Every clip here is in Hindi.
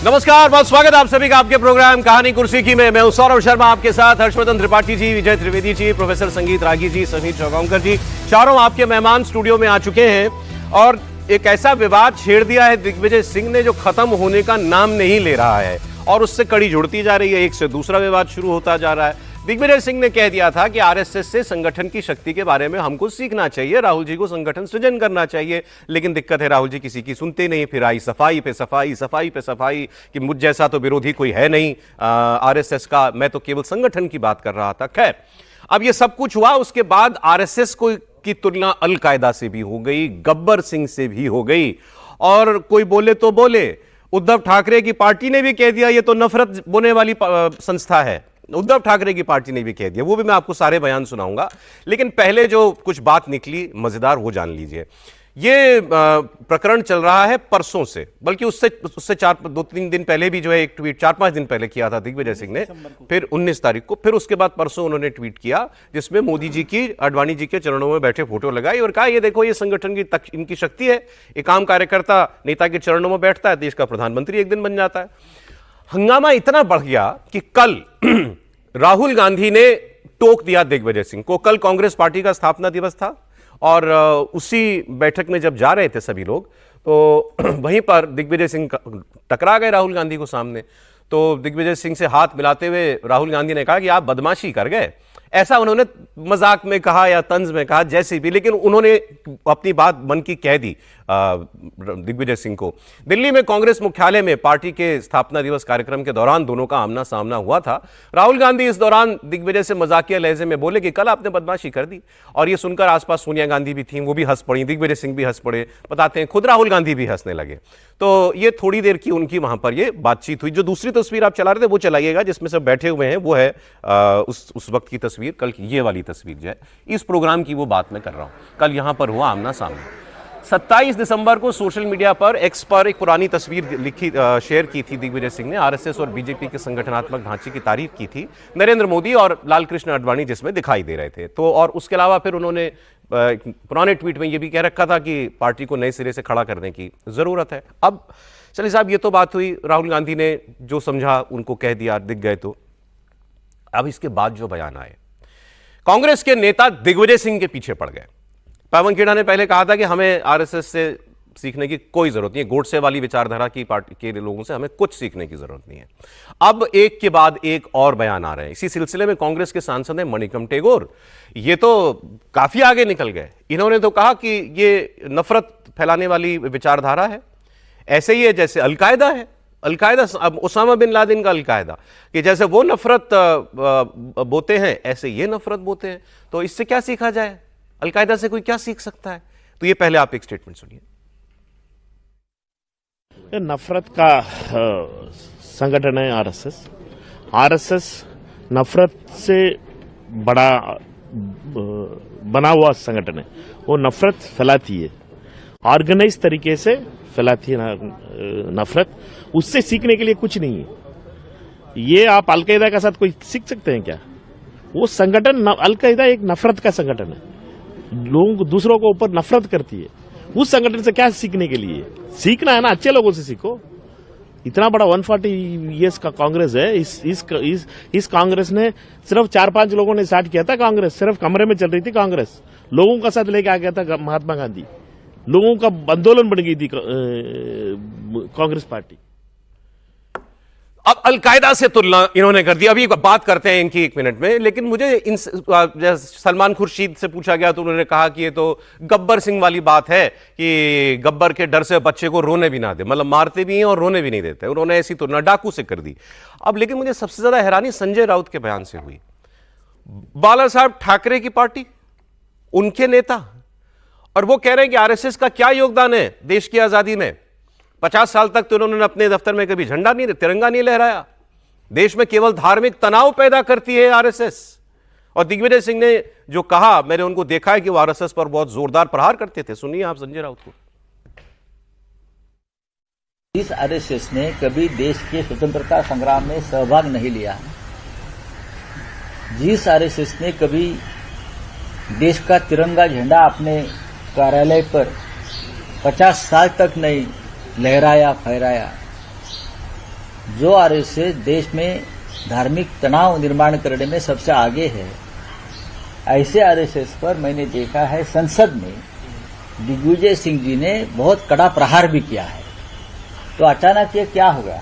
नमस्कार, बहुत स्वागत आप सभी का आपके प्रोग्राम कहानी कुर्सी की में। मैं हूं सौरभ शर्मा, आपके साथ हर्षवर्धन त्रिपाठी जी, विजय त्रिवेदी जी, प्रोफेसर संगीत रागी जी, समीर चौगांवकर जी, चारों आपके मेहमान स्टूडियो में आ चुके हैं। और एक ऐसा विवाद छेड़ दिया है दिग्विजय सिंह ने जो खत्म होने का नाम नहीं ले रहा है और उससे कड़ी जुड़ती जा रही है। एक से दूसरा विवाद शुरू होता जा रहा है। दिग्विजय सिंह ने कह दिया था कि आरएसएस से संगठन की शक्ति के बारे में हमको सीखना चाहिए, राहुल जी को संगठन सृजन करना चाहिए। लेकिन दिक्कत है, राहुल जी किसी की सुनते नहीं। फिर आई सफाई पे सफाई, सफाई पे सफाई कि मुझ जैसा तो विरोधी कोई है नहीं आरएसएस का, मैं तो केवल संगठन की बात कर रहा था। खैर, अब ये सब कुछ हुआ, उसके बाद आरएसएस की तुलना अलकायदा से भी हो गई, गब्बर सिंह से भी हो गई। और कोई बोले तो बोले, उद्धव ठाकरे की पार्टी ने भी कह दिया ये तो नफरत बोने वाली संस्था है। उद्धव ठाकरे की पार्टी ने भी कह दिया, वो भी मैं आपको सारे बयान सुनाऊंगा। लेकिन पहले जो कुछ बात निकली मजेदार, वो जान लीजिए। ये प्रकरण चल रहा है परसों से, बल्कि उससे 2-3 दिन पहले भी जो है एक ट्वीट 4-5 दिन पहले किया था दिग्विजय सिंह ने, फिर 19 तारीख को, फिर उसके बाद परसों उन्होंने ट्वीट किया जिसमें मोदी जी की, आडवाणी जी के चरणों में बैठे फोटो लगाई और कहा ये देखो ये संगठन की इनकी शक्ति है। एक आम कार्यकर्ता नेता के चरणों में बैठता है, देश का प्रधानमंत्री एक दिन बन जाता है। हंगामा इतना बढ़ गया कि कल राहुल गांधी ने टोक दिया दिग्विजय सिंह को। कल कांग्रेस पार्टी का स्थापना दिवस था और उसी बैठक में जब जा रहे थे सभी लोग, तो वहीं पर दिग्विजय सिंह टकरा गए राहुल गांधी को सामने। तो दिग्विजय सिंह से हाथ मिलाते हुए राहुल गांधी ने कहा कि आप बदमाशी कर गए, ऐसा उन्होंने मजाक में कहा या तंज में कहा, जैसे भी, लेकिन उन्होंने अपनी बात मन की कह दी दिग्विजय सिंह को। दिल्ली में कांग्रेस मुख्यालय में पार्टी के स्थापना दिवस कार्यक्रम के दौरान दोनों का आमना सामना हुआ था। राहुल गांधी इस दौरान दिग्विजय से मजाकिया लहजे में बोले कि कल आपने बदमाशी कर दी। और ये सुनकर आसपास सोनिया गांधी भी थी, वो भी हंस पड़ी, दिग्विजय सिंह भी हंस पड़े, बताते हैं खुद राहुल गांधी भी हंसने लगे। तो ये थोड़ी देर की उनकी वहां पर ये बातचीत हुई। जो दूसरी तस्वीर आप चला रहे थे वो चलाइएगा, जिसमें सब बैठे हुए हैं, वो है उस वक्त की तस्वीर, कल की ये वाली तस्वीर जो है, इस प्रोग्राम की वो बात मैं कर रहा हूं। कल यहां पर हुआ आमना सामना। 27 दिसंबर को सोशल मीडिया पर, एक्स पर एक पुरानी तस्वीर शेयर की थी दिग्विजय सिंह ने। आरएसएस और बीजेपी के संगठनात्मक ढांचे की तारीफ की थी, नरेंद्र मोदी और लालकृष्ण आडवाणी जिसमें दिखाई दे रहे थे। तो और उसके अलावा फिर उन्होंने पुराने ट्वीट में यह भी कह रखा था कि पार्टी को नए सिरे से खड़ा करने की जरूरत है। अब चलिए साहब, ये तो बात हुई, राहुल गांधी ने जो समझा उनको कह दिया, दिख गए। तो अब इसके बाद जो बयान आए, कांग्रेस के नेता दिग्विजय सिंह के पीछे पड़ गए। पवन खेड़ा ने पहले कहा था कि हमें आरएसएस से सीखने की कोई जरूरत नहीं है, गोडसे वाली विचारधारा की पार्टी के लोगों से हमें कुछ सीखने की जरूरत नहीं है। अब एक के बाद एक और बयान आ रहे हैं। इसी सिलसिले में कांग्रेस के सांसद हैं मणिकम टेगोर, ये तो काफी आगे निकल गए। इन्होंने तो कहा कि ये नफरत फैलाने वाली विचारधारा है, ऐसे ही है जैसे अलकायदा है। अलकायदा, अब उसामा बिन लादेन का अलकायदा, कि जैसे वो नफरत बोते हैं ऐसे ये नफरत बोते हैं। तो इससे क्या सीखा जाए, अलकायदा से कोई क्या सीख सकता है? तो ये पहले आप एक स्टेटमेंट सुनिए। नफरत का संगठन है आरएसएस। आरएसएस नफरत से बड़ा बना हुआ संगठन है। वो नफरत फैलाती है, ऑर्गेनाइज तरीके से फैलाती है नफरत। उससे सीखने के लिए कुछ नहीं है। ये आप अलकायदा के साथ कोई सीख सकते हैं क्या? वो संगठन, अलकायदा एक नफरत का संगठन है, लोग दूसरों को ऊपर नफरत करती है। उस संगठन से क्या सीखने के लिए? सीखना है ना, अच्छे लोगों से सीखो। इतना बड़ा 140 ईयर्स का कांग्रेस है। इस कांग्रेस ने सिर्फ 4-5 लोगों ने स्टार्ट किया था। कांग्रेस सिर्फ कमरे में चल रही थी। कांग्रेस लोगों का साथ लेके आ गया था महात्मा गांधी, लोगों का आंदोलन बन गई थी कांग्रेस पार्टी। अब अलकायदा से तुलना इन्होंने कर दी। अभी बात करते हैं इनकी 1 मिनट में, लेकिन मुझे सलमान खुर्शीद से पूछा गया तो उन्होंने कहा कि ये तो गब्बर सिंह वाली बात है कि गब्बर के डर से बच्चे को रोने भी ना दे, मतलब मारते भी हैं और रोने भी नहीं देते। उन्होंने ऐसी तुलना डाकू से कर दी। अब लेकिन मुझे सबसे ज्यादा हैरानी संजय राउत के बयान से हुई। बाला साहब ठाकरे की पार्टी, उनके नेता, और वो कह रहे हैं कि आरएसएस का क्या योगदान है देश की आजादी में। 50 साल तक तो उन्होंने अपने दफ्तर में कभी झंडा नहीं, तिरंगा नहीं लहराया। देश में केवल धार्मिक तनाव पैदा करती है आरएसएस। और दिग्विजय सिंह ने जो कहा, मैंने उनको देखा है कि वो आरएसएस पर बहुत जोरदार प्रहार करते थे। सुनिए आप संजय राउत को। इस आरएसएस ने कभी देश के स्वतंत्रता संग्राम में सहभाग नहीं लिया। जिस आरएसएस ने कभी देश का तिरंगा झंडा अपने कार्यालय पर 50 साल तक नहीं लहराया फहराया, जो आरएसएस देश में धार्मिक तनाव निर्माण करने में सबसे आगे है, ऐसे आरएसएस पर मैंने देखा है संसद में दिग्विजय सिंह जी ने बहुत कड़ा प्रहार भी किया है। तो अचानक ये क्या हो गया?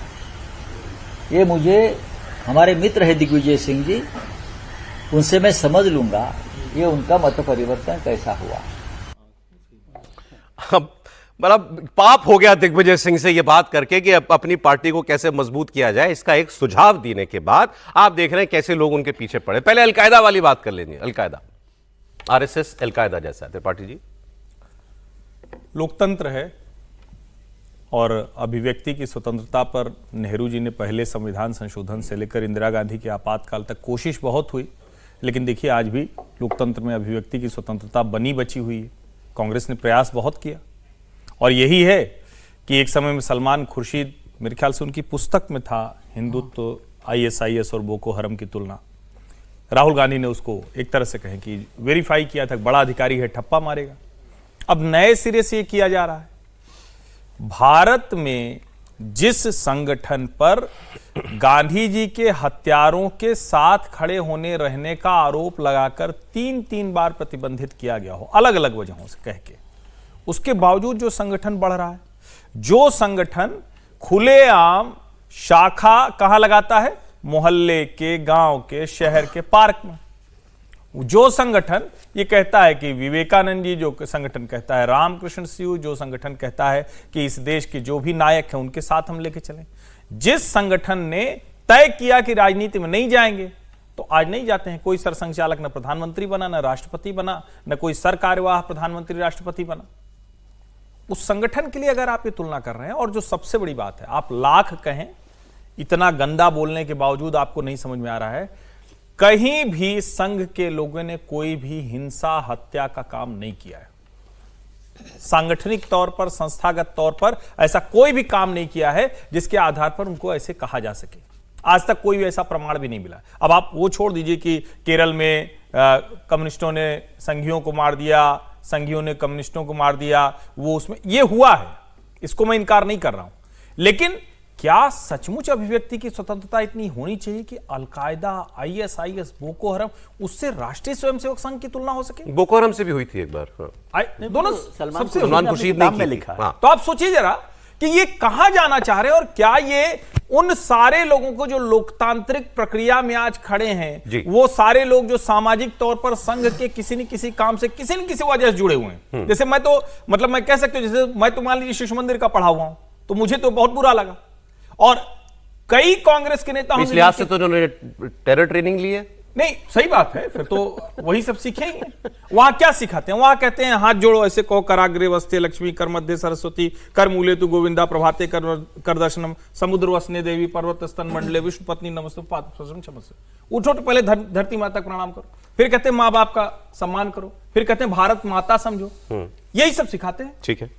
ये मुझे, हमारे मित्र है दिग्विजय सिंह जी, उनसे मैं समझ लूंगा ये उनका मत परिवर्तन कैसा हुआ। अब मतलब पाप हो गया दिग्विजय सिंह से ये बात करके कि अपनी पार्टी को कैसे मजबूत किया जाए, इसका एक सुझाव देने के बाद आप देख रहे हैं कैसे लोग उनके पीछे पड़े। पहले अलकायदा वाली बात कर लेंगे। अलकायदा, आरएसएस अलकायदा जैसा है। त्रिपाठी जी, लोकतंत्र है और अभिव्यक्ति की स्वतंत्रता पर नेहरू जी ने पहले संविधान संशोधन से लेकर इंदिरा गांधी के आपातकाल तक कोशिश बहुत हुई, लेकिन देखिए आज भी लोकतंत्र में अभिव्यक्ति की स्वतंत्रता बनी बची हुई है। कांग्रेस ने प्रयास बहुत किया और यही है कि एक समय में सलमान खुर्शीद, मेरे ख्याल से उनकी पुस्तक में था हिंदुत्व, आईएसआईएस और बोको हरम की तुलना, राहुल गांधी ने उसको एक तरह से कहें कि वेरीफाई किया था, बड़ा अधिकारी है ठप्पा मारेगा। अब नए सिरे से ये किया जा रहा है। भारत में जिस संगठन पर गांधी जी के हत्यारों के साथ खड़े होने रहने का आरोप लगाकर 3-3 बार प्रतिबंधित किया गया हो अलग अलग वजहों से कह के, उसके बावजूद जो संगठन बढ़ रहा है, जो संगठन खुलेआम शाखा कहां लगाता है, मोहल्ले के, गांव के, शहर के पार्क में, जो संगठन ये कहता है कि विवेकानंद जी, जो संगठन कहता है रामकृष्ण सिंह, जो संगठन कहता है कि इस देश के जो भी नायक हैं उनके साथ हम लेके चलें, जिस संगठन ने तय किया कि राजनीति में नहीं जाएंगे तो आज नहीं जाते हैं। कोई सरसंघचालक न प्रधानमंत्री बना, न राष्ट्रपति बना, न कोई सरकार्यवाह प्रधानमंत्री राष्ट्रपति बना। उस संगठन के लिए अगर आप ये तुलना कर रहे हैं, और जो सबसे बड़ी बात है, आप लाख कहें, इतना गंदा बोलने के बावजूद आपको नहीं समझ में आ रहा है, कहीं भी संघ के लोगों ने कोई भी हिंसा, हत्या का काम नहीं किया है। सांगठनिक तौर पर, संस्थागत तौर पर ऐसा कोई भी काम नहीं किया है जिसके आधार पर उनको ऐसे कहा जा सके। आज तक कोई भी ऐसा प्रमाण भी नहीं मिला। अब आप वो छोड़ दीजिए कि केरल में कम्युनिस्टों ने संघियों को मार दिया, संघियों ने कम्युनिस्टों को मार दिया, वो उसमें ये हुआ है, इसको मैं इनकार नहीं कर रहा हूं। लेकिन क्या सचमुच अभिव्यक्ति की स्वतंत्रता इतनी होनी चाहिए कि अलकायदा, आईएसआईएस, बोको हरम, उससे राष्ट्रीय स्वयंसेवक संघ की तुलना हो सके? बोको हरम से भी हुई थी एक बार। दोनों सलमान खुर्शीद ने लिखा। तो आप सोचिए जरा कि ये कहां जाना चाह रहे हैं, और क्या ये उन सारे लोगों को जो लोकतांत्रिक प्रक्रिया में आज खड़े हैं, वो सारे लोग जो सामाजिक तौर पर संघ के किसी न किसी काम से, किसी न किसी वजह से जुड़े हुए हैं। जैसे मैं तो मतलब मैं कह सकता हूं, जैसे मैं तो मान लीजिए शिशु मंदिर का पढ़ा हुआ हूं, तो मुझे तो बहुत बुरा लगा, और कई कांग्रेस के नेता, इस लिहाज से तो उन्होंने टेरर ट्रेनिंग ली है। नहीं, सही बात है, फिर तो वही सब सीखेंगे। वहां क्या सिखाते हैं? वहां कहते हैं हाथ जोड़ो, ऐसे कहो, कराग्रे वस्ते लक्ष्मी, कर मध्य सरस्वती, कर मूले तु गोविंदा, प्रभाते कर दर्शनम, समुद्र वसने देवी, पर्वत स्तन मंडले, विष्णु पत्नी नमस्तु, उठो तो पहले धरती माता को प्रणाम करो, फिर कहते हैं माँ बाप का सम्मान करो, फिर कहते हैं भारत माता समझो, यही सब सिखाते हैं। ठीक है।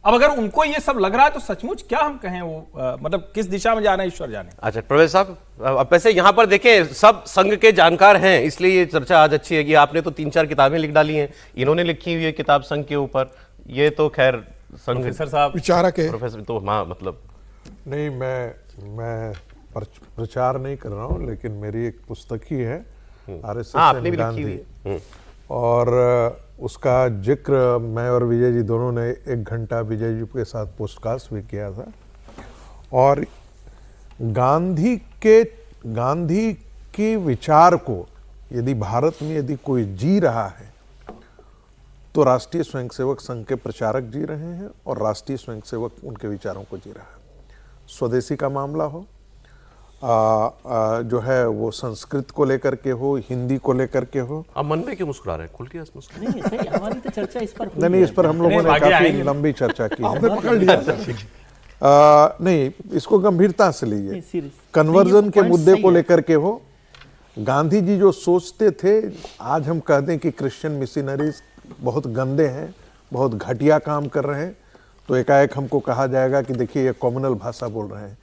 अब अगर उनको ये सब लग रहा है तो सचमुच क्या हम कहें, वो मतलब किस दिशा में जा रहे हैं ईश्वर जाने। अच्छा प्रोफेसर साहब, अब वैसे यहां पर देखें सब संघ के जानकार हैं, इसलिए ये चर्चा आज अच्छी है कि आपने तो 3-4 किताबें लिख डाली हैं, इन्होंने लिखी हुई है किताब संघ के ऊपर, ये तो खैर संघ प्रोफेसर साहब विचारक है। प्रोफेसर तो हाँ, मतलब नहीं, मैं प्रचार नहीं कर रहा हूँ, लेकिन मेरी एक पुस्तक ही है आरएसएस आपने भी लिखी हुई है, और उसका जिक्र मैं और विजय जी दोनों ने 1 घंटा विजय जी के साथ पोस्टकास्ट भी किया था। और गांधी के विचार को यदि भारत में यदि कोई जी रहा है तो राष्ट्रीय स्वयंसेवक संघ के प्रचारक जी रहे हैं, और राष्ट्रीय स्वयंसेवक उनके विचारों को जी रहा है। स्वदेशी का मामला हो, जो है वो संस्कृत को लेकर के हो, हिंदी को लेकर के हो। आप मन में क्यों मुस्कुरा रहे हैं? खुल के मुस्कुरा। नहीं, सही, हमारी तो चर्चा इस पर नहीं, इस पर हम लोगों ने काफी लंबी चर्चा की है। पकड़ लिया नहीं, इसको गंभीरता से लीजिए। कन्वर्जन के मुद्दे को लेकर के हो, गांधी जी जो सोचते थे, आज हम कहते हैं कि क्रिश्चियन मिशनरीज बहुत गंदे हैं, बहुत घटिया काम कर रहे हैं, तो एकाएक हमको कहा जाएगा कि देखिए ये कॉम्युनल भाषा बोल रहे हैं।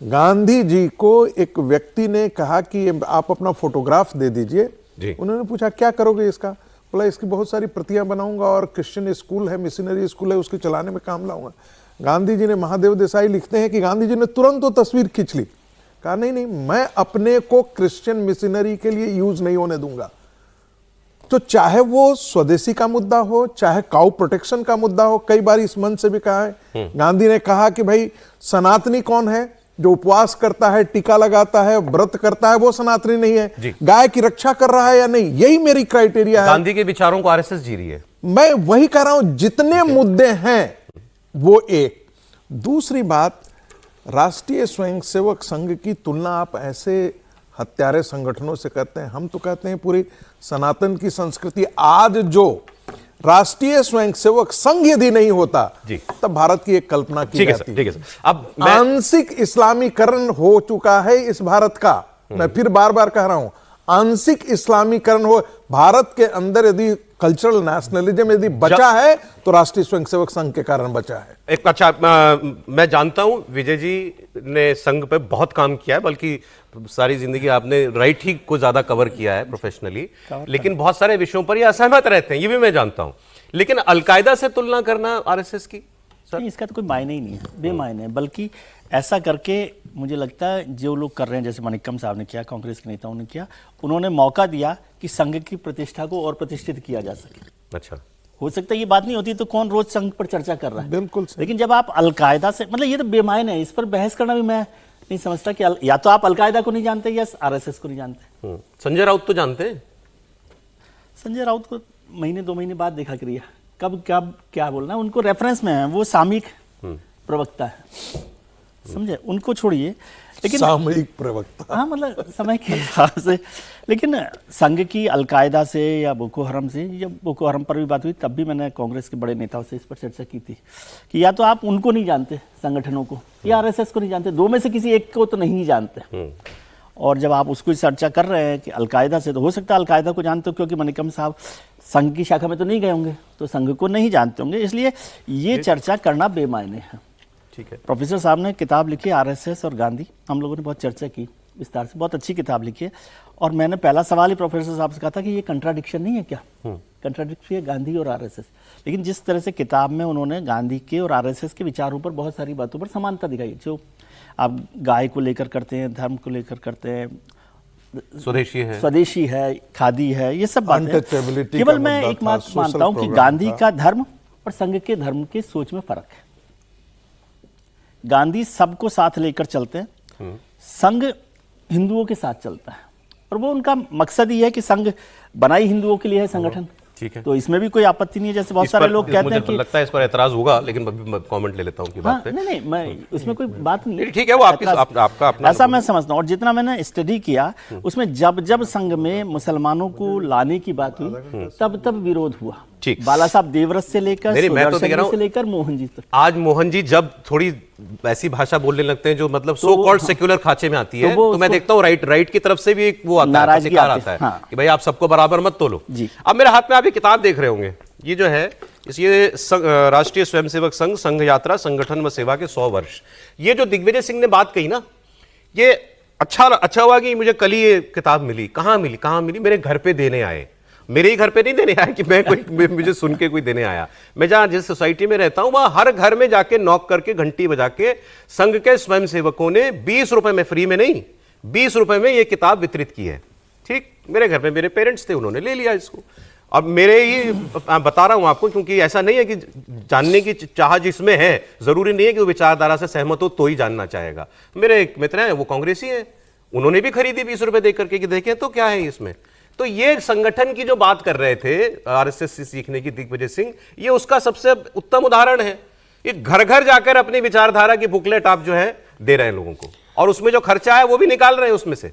गांधी जी को एक व्यक्ति ने कहा कि आप अपना फोटोग्राफ दे दीजिए। उन्होंने पूछा क्या करोगे इसका? बोला इसकी बहुत सारी प्रतियां बनाऊंगा और क्रिश्चियन स्कूल है, मिशनरी स्कूल है, उसके चलाने में काम लाऊंगा। गांधी जी ने, महादेव देसाई लिखते हैं कि गांधी जी ने तुरंत वो तस्वीर खींच ली, कहा नहीं नहीं मैं अपने को क्रिश्चियन मिशनरी के लिए यूज नहीं होने दूंगा। तो चाहे वो स्वदेशी का मुद्दा हो, चाहे काउ प्रोटेक्शन का मुद्दा हो, कई बार इस मंच से भी कहा है, गांधी ने कहा कि भाई सनातनी कौन है, जो उपवास करता है, टीका लगाता है, व्रत करता है, वो सनातनी नहीं है, गाय की रक्षा कर रहा है या नहीं, यही मेरी क्राइटेरिया है। गांधी के विचारों को आरएसएस जी रही है। मैं वही कह रहा हूं, जितने मुद्दे हैं वो एक। दूसरी बात, राष्ट्रीय स्वयंसेवक संघ की तुलना आप ऐसे हत्यारे संगठनों से करते हैं। हम तो कहते हैं पूरी सनातन की संस्कृति, आज जो राष्ट्रीय स्वयंसेवक संघ यदि नहीं होता तब भारत की एक कल्पना की जाती। ठीक है सर। अब आंशिक इस्लामीकरण हो चुका है इस भारत का, मैं फिर बार बार कह रहा हूं, आंशिक इस्लामीकरण हो। भारत के अंदर यदि कल्चरल नेशनलिज्म यदि बचा है तो राष्ट्रीय स्वयंसेवक संघ के कारण बचा है। एक अच्छा, मैं जानता हूं विजय जी ने संघ पे बहुत काम किया है, बल्कि सारी जिंदगी आपने राइट ही को ज्यादा कवर किया है प्रोफेशनली, लेकिन बहुत सारे विषयों पर ये असहमत रहते हैं, ये भी मैं जानता हूं। लेकिन अलकायदा से तुलना करना आरएसएस की, नहीं, इसका तो कोई मायने ही नहीं है, बेमायने है। बल्कि ऐसा करके मुझे लगता है जो लोग कर रहे हैं, जैसे मनिक्कम साहब ने किया, कांग्रेस के नेताओं ने किया, उन्होंने मौका दिया कि संघ की प्रतिष्ठा को और प्रतिष्ठित किया जा सके। अच्छा, हो सकता है ये बात नहीं होती तो कौन रोज संघ पर चर्चा कर रहा है। बिल्कुल। लेकिन जब आप अलकायदा से, मतलब ये तो बेमायने है, इस पर बहस करना भी मैं नहीं समझता कि या तो आप अलकायदा को नहीं जानते या आरएसएस को नहीं जानते। संजय राउत तो जानते हैं। संजय राउत को महीने 2 महीने बाद देखा करिए, कब क्या बोलना, उनको रेफरेंस में है, वो सामयिक प्रवक्ता है, समझे, उनको छोड़िए। लेकिन सामयिक प्रवक्ता, हाँ, मतलब समय के हिसाब से। लेकिन संघ की अलकायदा से या बोको हरम से, जब बोको हरम पर भी बात हुई तब भी मैंने कांग्रेस के बड़े नेताओं से इस पर चर्चा की थी कि या तो आप उनको नहीं जानते संगठनों को, या आरएसएस को नहीं जानते, दो में से किसी एक को तो नहीं जानते। और जब आप उसको चर्चा कर रहे हैं कि अलकायदा से, तो हो सकता है अलकायदा को जानते हो, क्योंकि मनिक्कम साहब संघ की शाखा में तो नहीं गए होंगे, तो संघ को नहीं जानते होंगे, इसलिए ये चर्चा करना बेमायने है। ठीक है। प्रोफेसर साहब ने किताब लिखी आरएसएस और गांधी, हम लोगों ने बहुत चर्चा की विस्तार से, बहुत अच्छी किताब लिखी है। और मैंने पहला सवाल ही प्रोफेसर साहब से कहा था कि ये कंट्राडिक्शन नहीं है क्या, कंट्राडिक्शन है गांधी और आरएसएस। लेकिन जिस तरह से किताब में उन्होंने गांधी के और आरएसएस के विचारों पर बहुत सारी बातों पर समानता दिखाई, जो आप गाय को लेकर करते हैं, धर्म को लेकर करते हैं, स्वदेशी है, खादी है, ये सब बातें। केवल मैं एक बात मानता हूं कि गांधी का धर्म और संघ के धर्म के सोच में फर्क है। गांधी सबको साथ लेकर चलते हैं, संघ हिंदुओं के साथ चलता है, और वो उनका मकसद ही है कि संघ बनाई हिंदुओं के लिए है संगठन। ठीक है, तो इसमें भी कोई आपत्ति नहीं है, जैसे बहुत सारे लोग कहते हैं कि लगता है इस पर एतराज होगा, लेकिन मैं कमेंट ले लेता हूं की बात पे। नहीं, मैं उसमें कोई बात नहीं, ठीक है, वो आपका अपना ऐसा मैं समझता हूं। और जितना मैंने स्टडी किया उसमें जब संघ में मुसलमानों को लाने की बात हुई तब विरोध हुआ। बाला साहब देवरस से लेकर से लेकर मोहन जी तक। आज मोहन जी जब थोड़ी ऐसी भाषा बोलने लगते हैं जो मतलब सो कॉल्ड सेक्युलर खांचे में आती है, तो मैं देखता हूँ राइट की तरफ से भी एक वो आता है, शिकार आता है कि भाई आप सबको बराबर मत तोलो। अब मेरे हाथ में आप ये किताब देख रहे होंगे, ये जो है ये राष्ट्रीय स्वयंसेवक संघ, संघ यात्रा, संगठन व सेवा के 100 वर्ष। ये जो दिग्विजय सिंह ने बात कही ना, ये अच्छा हुआ कि मुझे कल ही ये किताब मिली। कहाँ मिली? मेरे घर पे देने आए। मेरे ही घर पे नहीं देने आया कि मैं मुझे सुन के कोई देने आया। मैं जहां जिस सोसाइटी में रहता हूं वहां हर घर में जाके नॉक करके घंटी बजा के संघ के स्वयंसेवकों ने 20 रुपए में, फ्री में नहीं, 20 रुपए में ये किताब वितरित की है। ठीक, मेरे घर में मेरे पेरेंट्स थे, उन्होंने ले लिया इसको। अब मेरे ही बता रहा हूं आपको, क्योंकि ऐसा नहीं है कि जानने की चाह जिसमें है, जरूरी नहीं है कि वो विचारधारा से सहमत हो तो ही जानना चाहेगा। मेरे एक मित्र हैं, वो कांग्रेसी हैं, उन्होंने भी खरीदी 20 रुपए देकर के कि देखें तो क्या है इसमें। तो ये संगठन की जो बात कर रहे थे आरएसएस से सीखने की दिग्विजय सिंह, ये उसका सबसे उत्तम उदाहरण है। ये घर घर जाकर अपनी विचारधारा की बुकलेट आप जो है दे रहे हैं लोगों को, और उसमें जो खर्चा है वो भी निकाल रहे हैं उसमें से।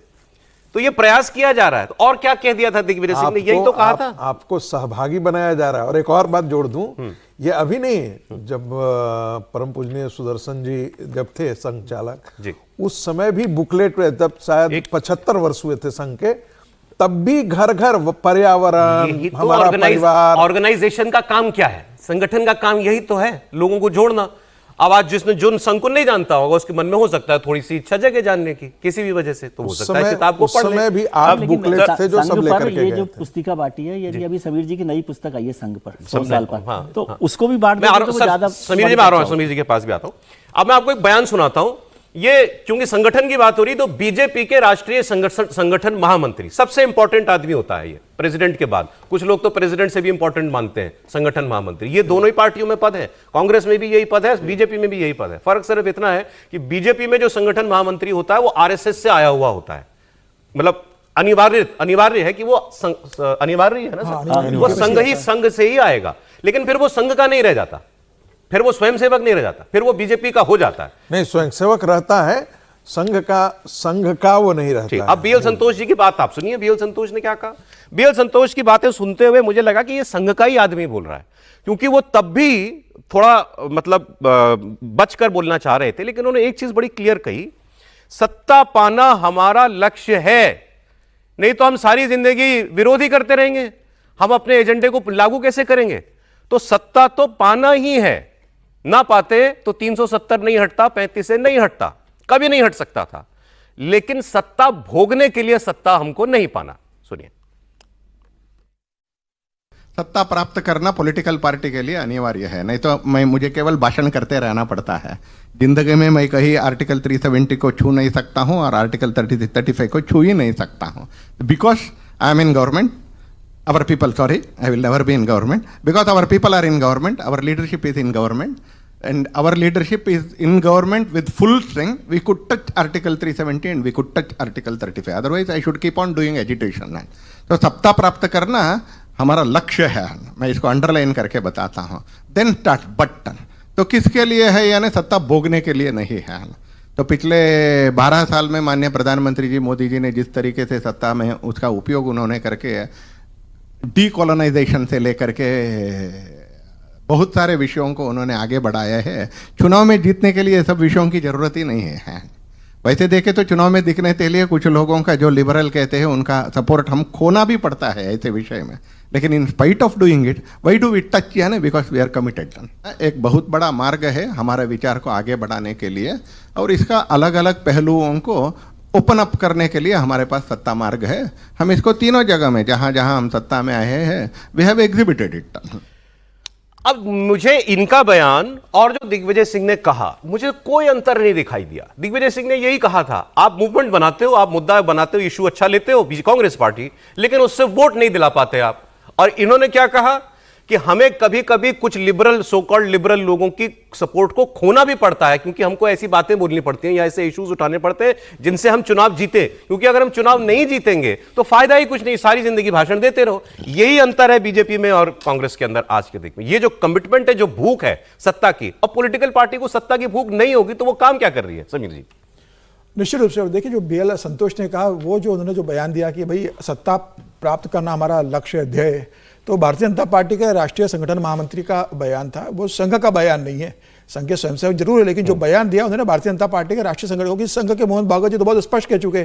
तो ये प्रयास किया जा रहा है। तो और क्या कह दिया था दिग्विजय सिंह ने? यही तो कहा था, आपको सहभागी बनाया जा रहा है। और एक और बात जोड़ दूं, ये अभी नहीं, जब परम पूजनीय सुदर्शन जी जब थे संघ चालक, उस समय भी बुकलेट, जब शायद 75 वर्ष हुए थे संघ के, तब भी घर घर पर्यावरण, तो हमारा परिवार। ऑर्गेनाइजेशन का काम क्या है? संगठन का काम यही तो है, लोगों को जोड़ना। अब आज जिसने जो संघ को नहीं जानता होगा उसके मन में हो सकता है थोड़ी सी इच्छा जगे जानने की किसी भी वजह से, तो हो सकता है किताब को उस पढ़ ले। समय भी आप बुकलेट थे जो संघ सब पर लेकर के ये गए जो थे। पुस्तिका बांटी है, ये अभी समीर जी की नई पुस्तक आई है संघ पर 100 समझ साल रहा हूं, पर, हाँ, तो हाँ। उसको भी बांट मैं आ देते रहा तो हूं वो ज्यादा समीर जी, मैं आ रहा हूं, समीर जी के पास भी आता हूं। अब मैं आपको एक बयान सुनाता हूं। ये क्योंकि संगठन की बात हो रही तो बीजेपी के राष्ट्रीय संगठन महामंत्री सबसे इंपॉर्टेंट आदमी होता है, ये प्रेसिडेंट के बाद। कुछ लोग तो प्रेसिडेंट से भी इंपॉर्टेंट मानते हैं संगठन महामंत्री। ये दोनों ही पार्टियों में पद है, कांग्रेस में भी यही पद है, बीजेपी में भी यही पद है। फर्क सिर्फ इतना है कि बीजेपी में जो संगठन महामंत्री होता है वो आरएसएस से आया हुआ होता है, मतलब अनिवार्य है कि वो अनिवार्य है ना, वो संघ से ही आएगा। लेकिन फिर वो संघ का नहीं रह जाता, फिर वो स्वयंसेवक नहीं रह जाता, फिर वो बीजेपी का हो जाता है। नहीं, स्वयंसेवक रहता है, संघ का वो नहीं रहता है। अब बीएल संतोष जी की बात आप सुनिए, बीएल संतोष ने क्या कहा। बीएल संतोष की बातें सुनते हुए मुझे लगा कि ये संघ का ही आदमी बोल रहा है, क्योंकि वो तब भी थोड़ा मतलब बचकर बोलना चाह रहे थे, लेकिन उन्होंने एक चीज बड़ी क्लियर कही, सत्ता पाना हमारा लक्ष्य है, नहीं तो हम सारी जिंदगी विरोधी करते रहेंगे, हम अपने एजेंडे को लागू कैसे करेंगे। तो सत्ता तो पाना ही है, ना पाते तो 370 नहीं हटता, 35 से नहीं हटता, कभी नहीं हट सकता था। लेकिन सत्ता भोगने के लिए सत्ता हमको नहीं पाना। सुनिए। सत्ता प्राप्त करना पॉलिटिकल पार्टी के लिए अनिवार्य है, नहीं तो मुझे केवल भाषण करते रहना पड़ता है। जिंदगी में मैं कहीं आर्टिकल 370 को छू नहीं सकता हूं और आर्टिकल 35 को छू ही नहीं सकता हूं, because I am in government, our people, sorry, I will never be in government, because our people are in government, our leadership is in government, and our leadership is in government with full strength. We could touch Article 370 and we could touch Article 35. Otherwise, I should keep on doing agitation. तो सत्ता प्राप्त करना हमारा लक्ष्य है, मैं इसको अंडरलाइन करके बताता हूँ। देन स्टार्ट बटन, तो किसके लिए है, यानी सत्ता भोगने के लिए नहीं है। तो पिछले 12 साल में माननीय प्रधानमंत्री जी मोदी जी ने जिस तरीके से सत्ता में उसका उपयोग उन्होंने करके डीकोलोनाइजेशन से लेकर के बहुत सारे विषयों को उन्होंने आगे बढ़ाया है। चुनाव में जीतने के लिए सब विषयों की जरूरत ही नहीं है। वैसे देखें तो चुनाव में दिखने के लिए कुछ लोगों का जो लिबरल कहते हैं उनका सपोर्ट हम खोना भी पड़ता है ऐसे विषय में, लेकिन in spite of doing it why do we touch, यानी बिकॉज वी आर कमिटेड। एक बहुत बड़ा मार्ग है हमारे विचार को आगे बढ़ाने के लिए, और इसका अलग अलग पहलुओं को ओपन अप करने के लिए हमारे पास सत्ता मार्ग है। हम इसको तीनों जगह में जहां जहां हम सत्ता में आए हैं वी हैव एग्जिबिटेड इट। अब मुझे इनका बयान और जो दिग्विजय सिंह ने कहा, मुझे कोई अंतर नहीं दिखाई दिया। दिग्विजय सिंह ने यही कहा था, आप मूवमेंट बनाते हो, आप मुद्दा बनाते हो, इशू अच्छा लेते हो कांग्रेस पार्टी, लेकिन उससे वोट नहीं दिला पाते आप। और इन्होंने क्या कहा कि हमें कभी कभी कुछ लिबरल, सो कॉल्ड लिबरल लोगों की सपोर्ट को खोना भी पड़ता है, क्योंकि हमको ऐसी बातें बोलनी पड़ती हैं या ऐसे इश्यूज उठाने पड़ते हैं जिनसे हम चुनाव जीते। क्योंकि अगर हम चुनाव नहीं जीतेंगे तो फायदा ही कुछ नहीं, सारी जिंदगी भाषण देते रहो। यही अंतर है बीजेपी में और कांग्रेस के अंदर आज के दिन में। ये जो कमिटमेंट है, जो भूख है सत्ता की, और पॉलिटिकल पार्टी को सत्ता की भूख नहीं होगी तो वो काम क्या कर रही है। समीर जी। निश्चित रूप से देखिए, जो बीएल संतोष ने कहा, वो जो उन्होंने जो बयान दिया कि भाई सत्ता प्राप्त करना हमारा लक्ष्य ध्येय, तो भारतीय जनता पार्टी के राष्ट्रीय संगठन महामंत्री का बयान था, वो संघ का बयान नहीं है। संघ के स्वयंसेवक जरूर है, लेकिन जो बयान दिया उन्होंने भारतीय जनता पार्टी के राष्ट्रीय संगठन, क्योंकि संघ के मोहन भागवत जी तो बहुत स्पष्ट कह चुके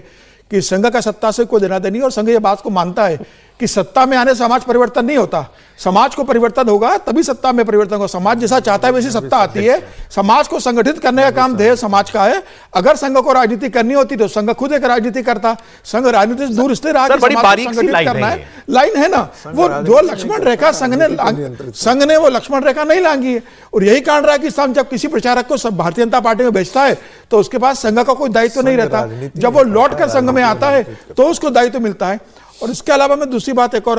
कि संघ का सत्ता से कोई देना देनी, और संघ ये बात को मानता है कि सत्ता में आने से समाज परिवर्तन नहीं होता, समाज को परिवर्तन होगा तभी सत्ता में परिवर्तन होगा। समाज जैसा चाहता है वैसी सत्ता आती है। समाज को संगठित करने का काम ध्येय समाज का है। अगर संघ को राजनीति करनी होती तो संघ खुद एक राजनीति करता। संघ राजनीति से दूर इसलिए रहा कि समाज को संगठित करना है। लाइन है ना, वो जो लक्ष्मण रेखा संघ ने वो लक्ष्मण रेखा नहीं लांगी है, और यही कारण रहा कि जब किसी प्रचारक को भारतीय जनता पार्टी में भेजता है तो उसके पास संघ का कोई दायित्व नहीं रहता। जब वो लौट कर संघ में आता है तो उसको दायित्व मिलता है। और इसके अलावा मैं दूसरी बात एक और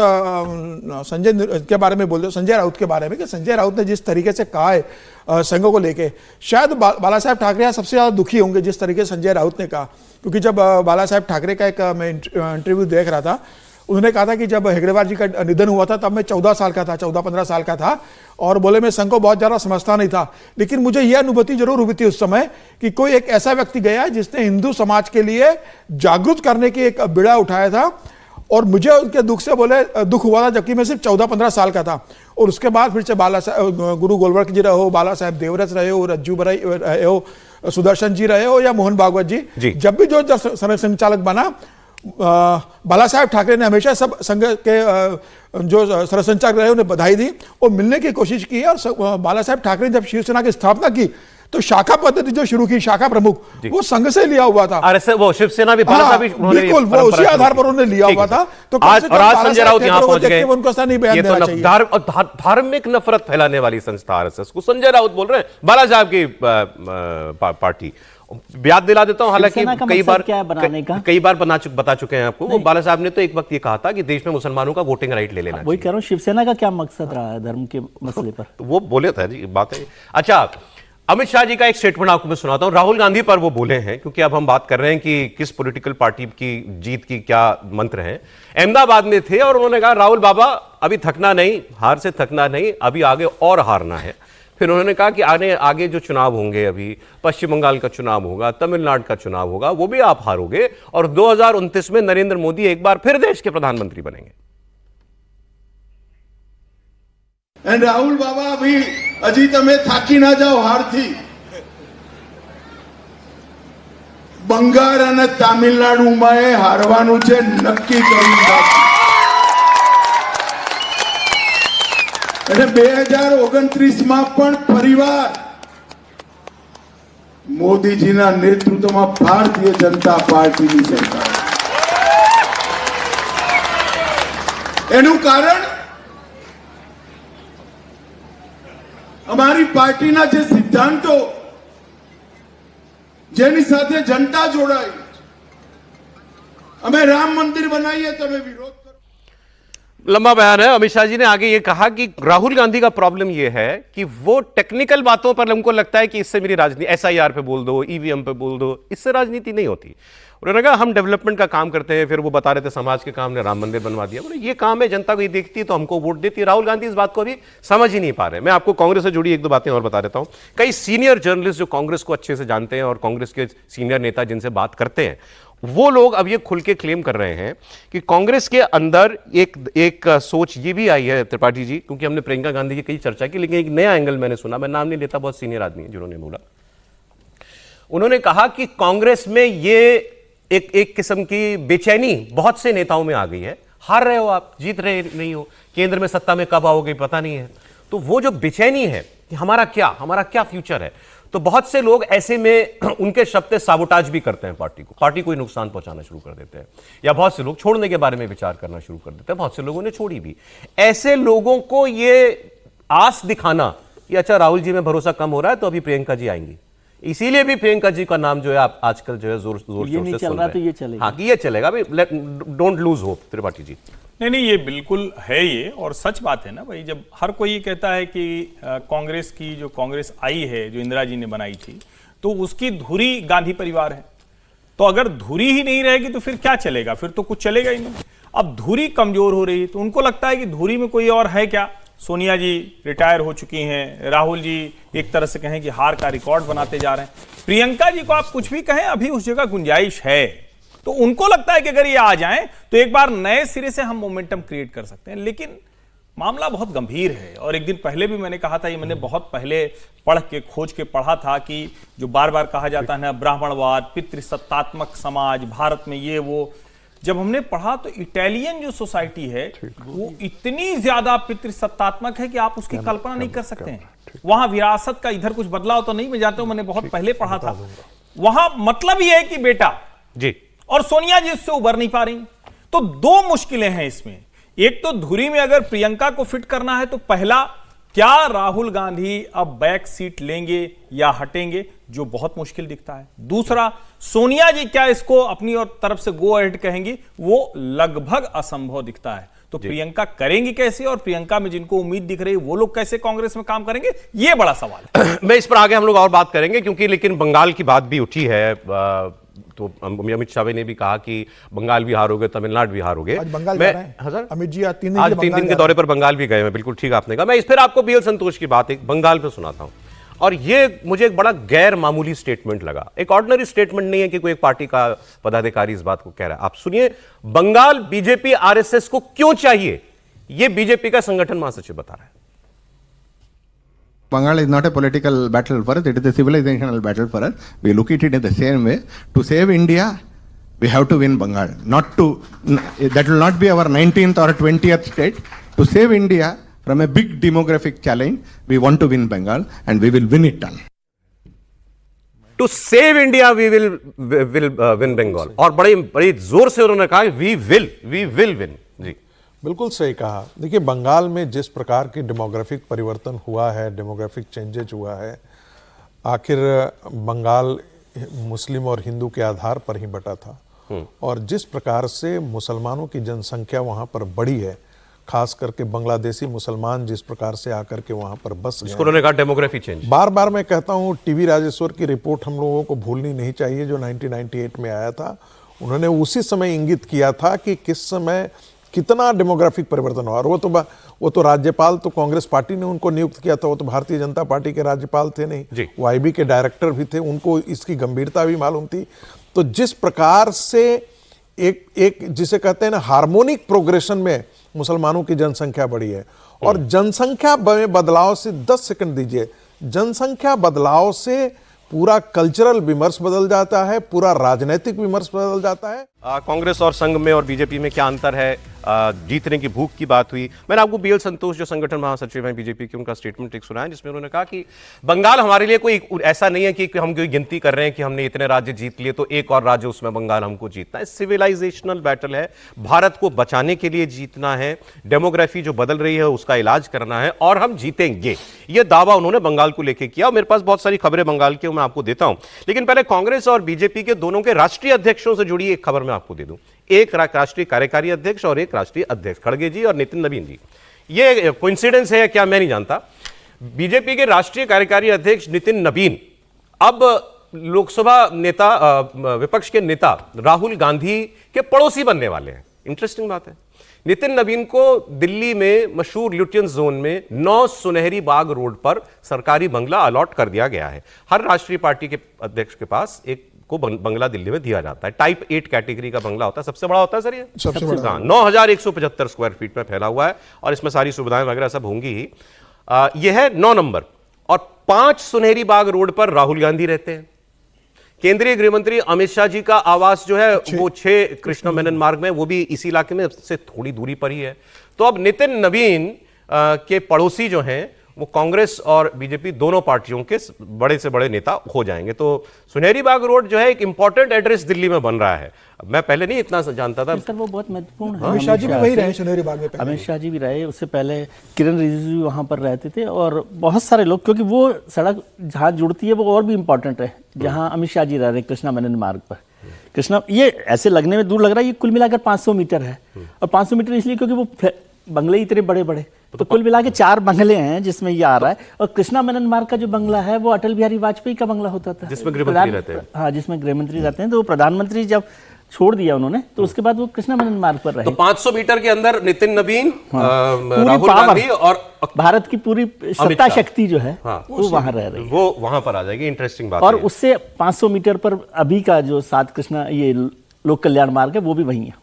संजय के बारे में बोल रहा हूं, संजय राउत के बारे में, कि संजय राउत ने जिस तरीके से कहा है संघ को लेके, शायद बाला साहब ठाकरे सबसे ज्यादा दुखी होंगे जिस तरीके से संजय राउत ने कहा। क्योंकि जब बाला साहब ठाकरे का एक मैं इंटरव्यू देख रहा था, उन्होंने कहा था कि जब हेगड़ेवार जी का निधन हुआ था तब मैं 14 साल का था, 14-15 साल का था, और बोले मैं संघ को बहुत ज्यादा समझता नहीं था, लेकिन मुझे यह अनुभूति जरूर हुई थी उस समय कि कोई एक ऐसा व्यक्ति गया जिसने हिंदू समाज के लिए जागरूक करने की एक बीड़ा उठाया था, और मुझे उनके दुख से दुख हुआ था जबकि मैं सिर्फ 14-15 साल का था। और उसके बाद फिर से बाला साहब, गुरु गोलवर्क जी रहे हो, बाला साहब देवरस रहे हो, रज्जू बराई रहे हो, सुदर्शन जी रहे हो, या मोहन भागवत जी, जब भी जो संचालक बना, बाला साहब ठाकरे ने हमेशा सब संघ के जो सरसंचालक रहे उन्हें बधाई दी और मिलने की कोशिश की। और बाला साहब ठाकरे ने जब शिवसेना की स्थापना की तो शाखा पद्धति जो शुरू की, शाखा प्रमुख, वो संघ से लिया हुआ था। आरएसएस वो शिवसेना भी बाला भी उन्होंने बिल्कुल, वो उसी आधार पर उन्होंने लिया हुआ था। तो आज और आज संजय राउत यहाँ पहुंच गए। उनको ऐसा नहीं बयान ये देना तो चाहिए। धार्मिक नफरत फैलाने वाली संस्था आरएसएस को संजय राउत बोल रहे हैं, बाला साहब की पार्टी। याद दिला देता हूं, हालांकि कई बार बता चुके हैं आपको। वो बाला साहब ने तो एक वक्त ये कहा था कि देश में मुसलमानों का वोटिंग राइट ले लेना चाहिए। वही कह रहा हूं, शिवसेना का क्या मकसद रहा है धर्म के मसले पर? तो वो बोले थे जी, बात है। अच्छा, अमित शाह जी का एक स्टेटमेंट आपको मैं सुनाता हूं। राहुल गांधी पर वो बोले हैं, क्योंकि अब हम बात कर रहे हैं कि किस पॉलिटिकल पार्टी की जीत की क्या मंत्र हैं। अहमदाबाद में थे और उन्होंने कहा, राहुल बाबा अभी थकना नहीं, हार से थकना नहीं, अभी आगे और हारना है। फिर उन्होंने कहा कि आगे जो चुनाव होंगे, अभी पश्चिम बंगाल का चुनाव होगा, तमिलनाडु का चुनाव होगा, वो भी आप हारोगे और 2029 में नरेंद्र मोदी एक बार फिर देश के प्रधानमंत्री बनेंगे। एंड राहुल बाबा अभी अजी तमे थाकी ना जाओ हारथी। બંગાળ અને તામિલનાડુમાં હારવાનું છે નક્કી કરી નાખ્યું। અને 2029માં પણ ફરીવાર મોદીજીના નેતૃત્વમાં ભારતીય જનતા પાર્ટીની સરકાર। એનું કારણ અમારી પાર્ટીના જે સિદ્ધાંતો, જેની સાથે जनता જોડાઈ, અમે રામ મંદિર બનાવીએ તમે વિરોધ કરો। लंबा बयान है। अमित शाह जी ने आगे ये कहा कि राहुल गांधी का प्रॉब्लम ये है कि वो टेक्निकल बातों पर हमको लगता है कि इससे मेरी राजनीति, एसआईआर पे बोल दो, ईवीएम पे बोल दो, इससे राजनीति नहीं होती। उन्होंने कहा हम डेवलपमेंट का काम करते हैं। फिर वो बता रहे थे समाज के काम ने राम मंदिर बनवा दिया। बोले ये काम है, जनता को ये देखती है तो हमको वोट देती है। राहुल गांधी इस बात को अभी समझ ही नहीं पा रहे। मैं आपको कांग्रेस से जुड़ी एक दो बातें और बता देता हूं। कई सीनियर जर्नलिस्ट जो कांग्रेस को अच्छे से जानते हैं और कांग्रेस के सीनियर नेता जिनसे बात करते हैं, वो लोग अब ये खुल के क्लेम कर रहे हैं कि कांग्रेस के अंदर एक सोच ये भी आई है, त्रिपाठी जी, क्योंकि हमने प्रियंका गांधी की कई चर्चा की, लेकिन एक नया एंगल मैंने सुना, मैं नाम नहीं लेता, बहुत सीनियर आदमी है जिन्होंने बोला। उन्होंने कहा कि कांग्रेस में ये एक किस्म की बेचैनी बहुत से नेताओं में आ गई है। हार रहे हो आप, जीत रहे नहीं हो, केंद्र में सत्ता में कब आओगे पता नहीं है, तो वो जो बेचैनी है कि हमारा क्या फ्यूचर है, तो बहुत से लोग ऐसे में उनके शब्द से साबोटाज भी करते हैं पार्टी को ही नुकसान पहुंचाना शुरू कर देते हैं, या बहुत से लोग छोड़ने के बारे में विचार करना शुरू कर देते हैं। बहुत से लोगों ने छोड़ी भी। ऐसे लोगों को ये आस दिखाना कि अच्छा राहुल जी में भरोसा कम हो रहा है तो अभी प्रियंका जी आएंगी, इसीलिए भी प्रियंका जी का नाम जो है आप आजकल जो है जोर शोर से सुन रहे हैं। तो ये चलेगा। हाँ, कि ये चलेगा भाई, don't lose hope. Tripathi ji नहीं, ये बिल्कुल है ये, और सच बात है ना भाई। जब हर कोई ये कहता है कि कांग्रेस की जो कांग्रेस आई है, जो इंदिरा जी ने बनाई थी, तो उसकी धुरी गांधी परिवार है, तो अगर धुरी ही नहीं रहेगी तो फिर क्या चलेगा? फिर तो कुछ चलेगा ही नहीं। अब धुरी कमजोर हो रही है तो उनको लगता है कि धुरी में कोई और है क्या। सोनिया जी रिटायर हो चुकी हैं, राहुल जी एक तरह से कहें कि हार का रिकॉर्ड बनाते जा रहे हैं, प्रियंका जी को आप कुछ भी कहें अभी उस जगह गुंजाइश है, तो उनको लगता है कि अगर ये आ जाएं तो एक बार नए सिरे से हम मोमेंटम क्रिएट कर सकते हैं। लेकिन मामला बहुत गंभीर है, और एक दिन पहले भी मैंने कहा था, ये मैंने बहुत पहले पढ़ के खोज के पढ़ा था कि जो बार बार कहा जाता है ना, ब्राह्मणवाद, पितृसत्तात्मक समाज, भारत में ये वो, जब हमने पढ़ा तो इटालियन जो सोसाइटी है वो इतनी ज्यादा पितृसत्तात्मक है कि आप उसकी कल्पना नहीं कर सकते हैं। वहां विरासत का इधर कुछ बदलाव तो नहीं, मैं जानता हूं, मैंने बहुत पहले पढ़ा था। वहां मतलब ये है कि बेटा जी, और सोनिया जी उससे उबर नहीं पा रही। तो दो मुश्किलें हैं इसमें। एक तो धुरी में अगर प्रियंका को फिट करना है तो पहला, क्या राहुल गांधी अब बैक सीट लेंगे या हटेंगे, जो बहुत मुश्किल दिखता है। दूसरा, सोनिया जी क्या इसको अपनी और तरफ से गो अहेड कहेंगी, वो लगभग असंभव दिखता है। तो प्रियंका करेंगी कैसे, और प्रियंका में जिनको उम्मीद दिख रही है वो लोग कैसे कांग्रेस में काम करेंगे, ये बड़ा सवाल है। मैं इस पर आगे हम लोग और बात करेंगे, क्योंकि लेकिन बंगाल की बात भी उठी है, तो अमित शाह ने भी कहा कि बंगाल भी हारोगे, तमिलनाडु भी हारोगे। आज बंगाल जा रहे हैं अमित जी, आज 3 दिन के दौरे पर बंगाल भी गए हैं। बिल्कुल ठीक आपने कहा। मैं इस पर आपको बीएल संतोष की बात एक बंगाल पे सुनाता हूं, और ये मुझे एक बड़ा गैर मामूली स्टेटमेंट लगा। एक ऑर्डिनरी स्टेटमेंट नहीं है कि कोई एक पार्टी का पदाधिकारी इस बात को कह रहा है। आप सुनिए, बंगाल बीजेपी आरएसएस को क्यों चाहिए, ये बीजेपी का संगठन महासचिव बता रहा है। Bengal is not a political battle for us, it is a civilizational battle for us. We look at it in the same way. To save India, we have to win Bengal. That will not be our 19th or 20th state. To save India from a big demographic challenge, we want to win Bengal and we will win it done. To save India we will win Bengal, और बड़े बड़े जोर से उन्होंने कहा वी विल विन। जी बिल्कुल सही कहा। देखिए, बंगाल में जिस प्रकार की डेमोग्राफिक परिवर्तन हुआ है, डेमोग्राफिक चेंजेज हुआ है, आखिर बंगाल मुस्लिम और हिंदू के आधार पर ही बटा था, और जिस प्रकार से मुसलमानों की जनसंख्या वहाँ पर बढ़ी है, खास करके बांग्लादेशी मुसलमान जिस प्रकार से आकर के वहाँ पर बस गए। उन्होंने कहा डेमोग्राफी चेंज। बार बार मैं कहता हूँ, टीवी राजेश्वर की रिपोर्ट हम लोगों को भूलनी नहीं चाहिए, जो 1998 में आया था। उन्होंने उसी समय इंगित किया था कि किस समय कितना डेमोग्राफिक परिवर्तन हुआ। और वो तो राज्यपाल तो कांग्रेस पार्टी ने उनको नियुक्त किया था, वो तो भारतीय जनता पार्टी के राज्यपाल थे नहीं, वो IB के डायरेक्टर भी थे, उनको इसकी गंभीरता भी मालूम थी। तो जिस प्रकार से एक जिसे कहते हैं ना हार्मोनिक प्रोग्रेशन में मुसलमानों की जनसंख्या बढ़ी है, और जनसंख्या में बदलाव से 10 सेकंड दीजिए, जनसंख्या बदलाव से पूरा कल्चरल विमर्श बदल जाता है, पूरा राजनीतिक विमर्श बदल जाता है। कांग्रेस और संघ में और बीजेपी में क्या अंतर है? जीतने की भूख की बात हुई। मैंने आपको BL संतोष जो संगठन महासचिव हैं बीजेपी के, उनका स्टेटमेंट एक सुना है, जिसमें उन्होंने कहा कि बंगाल हमारे लिए कोई ऐसा नहीं है कि हम कोई गिनती कर रहे हैं कि हमने इतने राज्य जीत लिए तो एक और राज्य उसमें बंगाल हमको जीतना है। सिविलाइजेशनल बैटल है, भारत को बचाने के लिए जीतना है, डेमोग्राफी जो बदल रही है उसका इलाज करना है, और हम जीतेंगे। यह दावा उन्होंने बंगाल को लेकर किया। मेरे पास बहुत सारी खबरें बंगाल की मैं आपको देता हूं, लेकिन पहले कांग्रेस और बीजेपी के दोनों के राष्ट्रीय अध्यक्षों से जुड़ी एक खबर मैं आपको दे दूं। एक राष्ट्रीय कार्यकारी अध्यक्ष और एक राष्ट्रीय अध्यक्ष, खड़गे जी और नितिन नवीन जी। ये कोइंसिडेंस है क्या मैं नहीं जानता। बीजेपी के राष्ट्रीय कार्यकारी अध्यक्ष नितिन नवीन अब लोकसभा नेता, विपक्ष के नेता राहुल गांधी के पड़ोसी बनने वाले हैं। इंटरेस्टिंग बात है। नितिन नवीन को दिल्ली में मशहूर ल्यूटियन जोन में 9 सुनहरी बाग रोड पर सरकारी बंगला अलॉट कर दिया गया है। हर राष्ट्रीय पार्टी के अध्यक्ष के पास एक को बंगला दिल्ली में दिया जाता है। टाइप 8 कैटेगरी का बंगला होता है, सबसे बड़ा होता है सर ये, सबसे बड़ा। 9175 स्क्वायर फीट में फैला हुआ है, और इसमें सारी सुविधाएं वगैरह सब होंगी ही। यह है 9 नंबर, और 5 सुनहरी बाग रोड पर राहुल गांधी रहते हैं। केंद्रीय गृह मंत्री अमित शाह जी का आवास जो है वो 6 कृष्णा मेनन मार्ग में, वो भी इसी इलाके में से थोड़ी दूरी पर ही है। तो अब नितिन नवीन के पड़ोसी जो हैं वो कांग्रेस और बीजेपी दोनों पार्टियों के बड़े से बड़े नेता हो जाएंगे। तो सुनहरी बाग रोड जो है एक इंपॉर्टेंट एड्रेस दिल्ली में बन रहा है। मैं पहले नहीं इतना जानता था सर, वो बहुत महत्वपूर्ण है। अमित शाह जी भी वही रहे सुनहरी बाग में, अमित शाह जी भी रहे, उससे पहले किरण रिजिजू वहाँ पर रहते थे, और बहुत सारे लोग, क्योंकि वो सड़क जहाँ जुड़ती है वो और भी इम्पोर्टेंट है, जहाँ अमित शाह जी रह रहे कृष्णा मेनन मार्ग पर। कृष्णा, ये ऐसे लगने में दूर लग रहा है, ये कुल मिलाकर 500 मीटर है, और 500 मीटर इसलिए क्योंकि वो बंगले इतने बड़े बड़े, तो कुल मिला के 4 बंगले हैं जिसमें ये आ रहा है। और कृष्णा मेनन मार्ग का जो बंगला है वो अटल बिहारी वाजपेयी का बंगला होता था, जिसमें गृहमंत्री रहते हैं। हाँ, जिसमें गृहमंत्री रहते हैं। तो प्रधानमंत्री जब छोड़ दिया उन्होंने, तो उसके बाद वो कृष्णा मेनन मार्ग पर रहे। तो 500 मीटर के अंदर नितिन नवीन, राहुल गांधी और भारत की पूरी सत्ता शक्ति जो है वो वहां रह रही है, वो वहां पर आ जाएगी। इंटरेस्टिंग बात। और उससे 500 मीटर पर अभी का जो 7 कृष्णा ये लोक कल्याण मार्ग है वो भी वहीं है,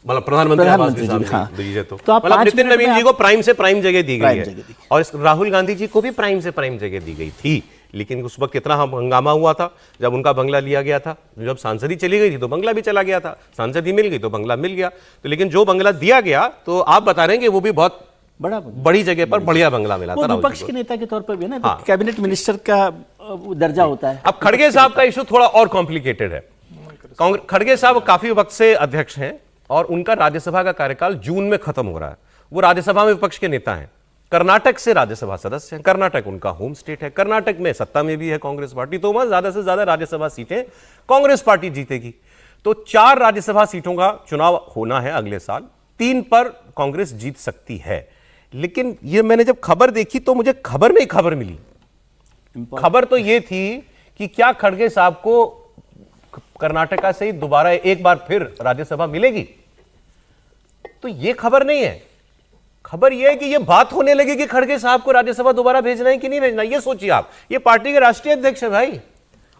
मतलब प्रधानमंत्री आवास भी सामने दीजिए। तो मतलब नितिन नवीन जी को प्राइम से प्राइम जगह दी गई है, और इस राहुल गांधी जी को भी प्राइम से प्राइम जगह दी गई थी। लेकिन उस वक्त कितना हंगामा हुआ था जब उनका बंगला लिया गया था। जब सांसद ही चली गई थी तो बंगला भी चला गया था, सांसद ही मिल गई तो बंगला मिल गया। तो लेकिन जो बंगला दिया गया, तो आप बता रहे हैं कि वो भी बहुत बड़ी जगह पर बढ़िया बंगला मिला था। विपक्ष के नेता के तौर पर भी ना, तो कैबिनेट मिनिस्टर का दर्जा होता है। अब खड़गे साहब का इशू थोड़ा और कॉम्प्लिकेटेड है। खड़गे साहब काफी वक्त से अध्यक्ष हैं, और उनका राज्यसभा का कार्यकाल जून में खत्म हो रहा है। वो राज्यसभा में विपक्ष के नेता हैं, कर्नाटक से राज्यसभा सदस्य हैं, कर्नाटक उनका होम स्टेट है, कर्नाटक में सत्ता में भी है कांग्रेस पार्टी, तो वहां ज्यादा से ज्यादा राज्यसभा सीटें कांग्रेस पार्टी जीतेगी। तो 4 राज्यसभा सीटों का चुनाव होना है अगले साल, 3 पर कांग्रेस जीत सकती है। लेकिन ये मैंने जब खबर देखी तो मुझे खबर में ही खबर मिली। खबर तो ये थी कि क्या खड़गे साहब को कर्नाटका से ही दोबारा एक बार फिर राज्यसभा मिलेगी। तो ये खबर नहीं है, खबर यह है कि ये बात होने लगी कि खड़गे साहब को राज्यसभा दोबारा भेजना है कि नहीं भेजना। ये सोचिए आप, ये पार्टी के राष्ट्रीय अध्यक्ष है भाई।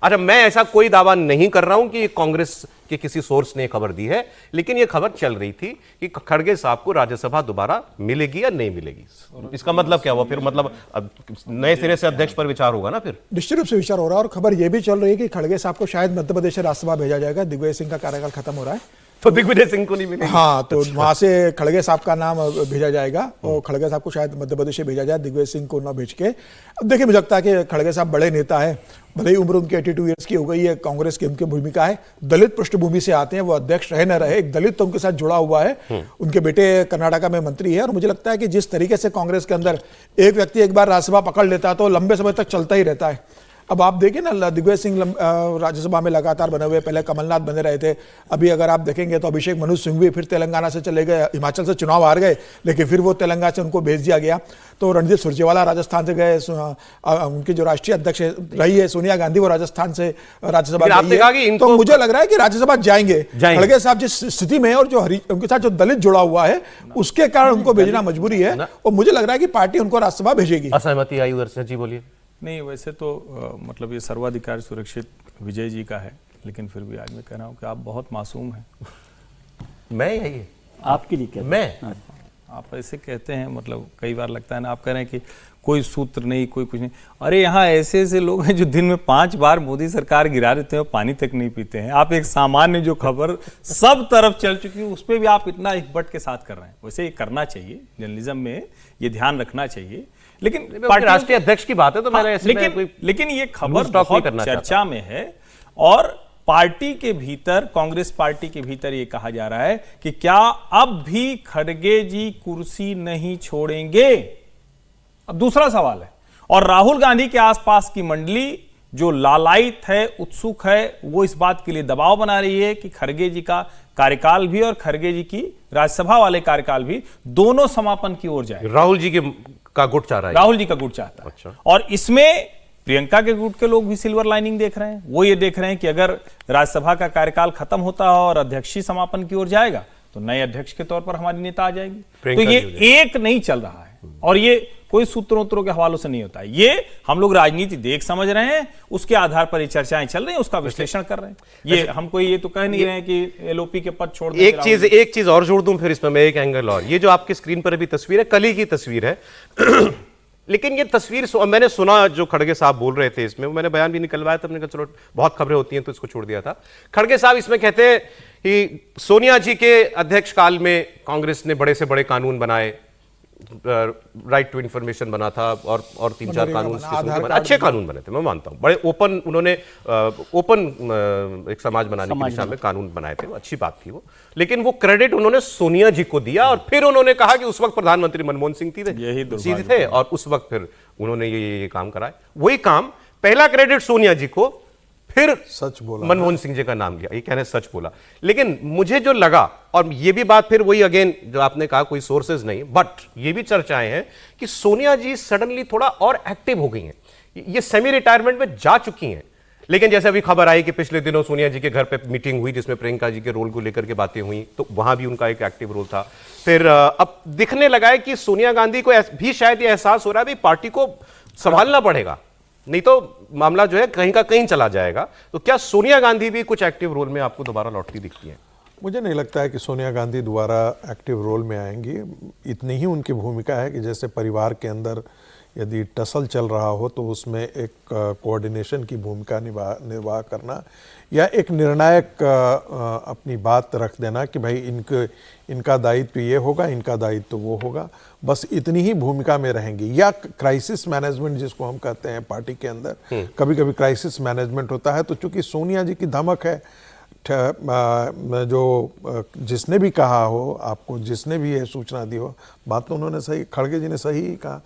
अच्छा, मैं ऐसा कोई दावा नहीं कर रहा हूं कि कांग्रेस के किसी सोर्स ने खबर दी है, लेकिन यह खबर चल रही थी कि खड़गे साहब को राज्यसभा दोबारा मिलेगी या नहीं मिलेगी। इसका मतलब क्या हुआ फिर? मतलब नए सिरे से अध्यक्ष पर विचार होगा ना फिर? निश्चित रूप से विचार हो रहा है, और खबर यह भी चल रही है कि खड़गे साहब को शायद मध्य प्रदेश से राज्यसभा भेजा जाएगा। दिग्विजय सिंह का कार्यकाल खत्म हो रहा है, तो दिग्विजय सिंह को नहीं मिलेगा। हाँ, तो वहां से खड़गे साहब का नाम भेजा जाएगा, और खड़गे साहब को शायद मध्य प्रदेश से भेजा जाए, दिग्विजय सिंह को न भेज के। अब देखिए, मुझे लगता है कि खड़गे साहब बड़े नेता है, भले ही उम्र उनकी 82 ईयर्स की हो गई है, कांग्रेस की उनकी भूमिका है, दलित पृष्ठभूमि से आते हैं, वो अध्यक्ष रहे न रहे, एक दलित तो उनके साथ जुड़ा हुआ है, उनके बेटे कर्नाटका में मंत्री है। और मुझे लगता है कि जिस तरीके से कांग्रेस के अंदर एक व्यक्ति एक बार राज्यसभा पकड़ लेता है तो लंबे समय तक चलता ही रहता है। अब आप देखिए ना, दिग्विजय सिंह राज्यसभा में लगातार बने हुए, पहले कमलनाथ बने रहे थे, अभी अगर आप देखेंगे तो अभिषेक मनु सिंह भी फिर तेलंगाना से चले गए, हिमाचल से चुनाव हार गए लेकिन फिर वो तेलंगाना से उनको भेज दिया गया। तो रणदीप सुरजेवाला राजस्थान से गए, उनकी जो राष्ट्रीय अध्यक्ष रही है सोनिया गांधी, वो राजस्थान से राज्यसभा गई है। तो मुझे लग रहा है कि राज्यसभा जाएंगे खड़गे साहब जिस स्थिति में, और जो उनके साथ जो दलित जुड़ा हुआ है उसके कारण उनको भेजना मजबूरी है, और मुझे लग रहा है कि पार्टी उनको राज्यसभा भेजेगी। असहमति आई उधर से? जी बोलिए। नहीं, वैसे तो मतलब ये सर्वाधिकार सुरक्षित विजय जी का है, लेकिन फिर भी आज मैं कह रहा हूँ कि आप बहुत मासूम हैं। मैं यही है आपके लिए क्या? मैं आप ऐसे कहते हैं, मतलब कई बार लगता है ना, आप कह रहे हैं कि कोई सूत्र नहीं, कोई कुछ नहीं। अरे यहाँ ऐसे ऐसे लोग हैं जो दिन में 5 बार मोदी सरकार गिरा देते हैं, पानी तक नहीं पीते हैं। आप एक सामान्य जो खबर सब तरफ चल चुकी है उस पर भी आप इतना इकबट के साथ कर रहे हैं। वैसे ये करना चाहिए, जर्नलिज्म में ये ध्यान रखना चाहिए, लेकिन पार्टी राष्ट्रीय अध्यक्ष की बात है तो मैंने ऐसे लेकिन ये खबर बहुत चर्चा में है, और पार्टी के भीतर, कांग्रेस पार्टी के भीतर ये कहा जा रहा है कि क्या अब भी खड़गे जी कुर्सी नहीं छोड़ेंगे। अब दूसरा सवाल है, और राहुल गांधी के आसपास की मंडली जो लालायित है, उत्सुक है, वो इस बात के लिए दबाव बना रही है कि खड़गे जी का कार्यकाल भी और खड़गे जी की राज्यसभा वाले कार्यकाल भी दोनों समापन की ओर जाए। राहुल जी का गुट चाह रहा है, राहुल जी का गुट चाहता है। अच्छा। और इसमें प्रियंका के गुट के लोग भी सिल्वर लाइनिंग देख रहे हैं। वो ये देख रहे हैं कि अगर राज्यसभा का कार्यकाल खत्म होता है और अध्यक्षीय समापन की ओर जाएगा तो नए अध्यक्ष के तौर पर हमारी नेता आ जाएगी। तो ये एक नहीं चल रहा है, और ये कोई सूत्रों के हवालों से नहीं होता है। ये हम लोग राजनीति देख समझ रहे हैं, उसके आधार पर ये चर्चाएं चल रही हैं, उसका विश्लेषण कर रहे हैं। ये हम कोई ये तो कह नहीं रहे हैं कि एलओपी के पद छोड़ दें। एक चीज और जोड़ दूं फिर इसमें मैं, एक एंगल और। ये जो आपकी स्क्रीन पर अभी तस्वीर है, कल ही की तस्वीर है लेकिन ये तस्वीर मैंने सुना जो खड़गे साहब बोल रहे थे इसमें, मैंने बयान भी निकलवाया था, मैंने कहा चलो बहुत खबरें होती हैं तो इसको छोड़ दिया था। खड़गे साहब इसमें कहते हैं कि सोनिया जी के अध्यक्ष काल में कांग्रेस ने बड़े से बड़े कानून बनाए, राइट टू इंफॉर्मेशन बना था, और 3-4 कानून अच्छे कानून बने थे, मैं मानता हूं। बड़े ओपन, उन्होंने ओपन एक समाज बनाने की दिशा में कानून बनाए थे, वो अच्छी बात थी वो। लेकिन वो क्रेडिट उन्होंने सोनिया जी को दिया, और फिर उन्होंने कहा कि उस वक्त प्रधानमंत्री मनमोहन सिंह थे और उस वक्त फिर उन्होंने ये काम कराए। वही काम, पहला क्रेडिट सोनिया जी को, फिर सच बोला, मनमोहन सिंह जी का नाम लिया, ये कहने सच बोला। लेकिन मुझे जो लगा, और ये भी बात फिर वही अगेन जो आपने कहा, कोई सोर्सेज नहीं, बट ये भी चर्चाएं हैं कि सोनिया जी सडनली थोड़ा और एक्टिव हो गई हैं, ये सेमी रिटायरमेंट में जा चुकी हैं। लेकिन जैसे अभी खबर आई कि पिछले दिनों सोनिया जी के घर पे मीटिंग हुई जिसमें प्रियंका जी के रोल को लेकर के बातें हुई, तो वहां भी उनका एक एक्टिव रोल था। फिर अब दिखने लगा है कि सोनिया गांधी को भी शायद ये एहसास हो रहा है पार्टी को संभालना पड़ेगा, नहीं तो मामला जो है कहीं का कहीं चला जाएगा। तो क्या सोनिया गांधी भी कुछ एक्टिव रोल में आपको दोबारा लौटती दिखती है? मुझे नहीं लगता है कि सोनिया गांधी दोबारा एक्टिव रोल में आएंगी। इतनी ही उनकी भूमिका है कि जैसे परिवार के अंदर यदि टसल चल रहा हो तो उसमें एक कोऑर्डिनेशन की भूमिका निर्वाह करना, या एक निर्णायक अपनी बात रख देना कि भाई इनका दायित्व ये होगा, इनका दायित्व वो होगा, बस इतनी ही भूमिका में रहेंगी। या क्राइसिस मैनेजमेंट जिसको हम कहते हैं पार्टी के अंदर, कभी कभी क्राइसिस मैनेजमेंट होता है। तो चूंकि सोनिया जी की धमक है, जो जिसने भी कहा हो आपको, जिसने भी ये सूचना दी हो, बात तो उन्होंने सही, खड़गे जी ने सही कहा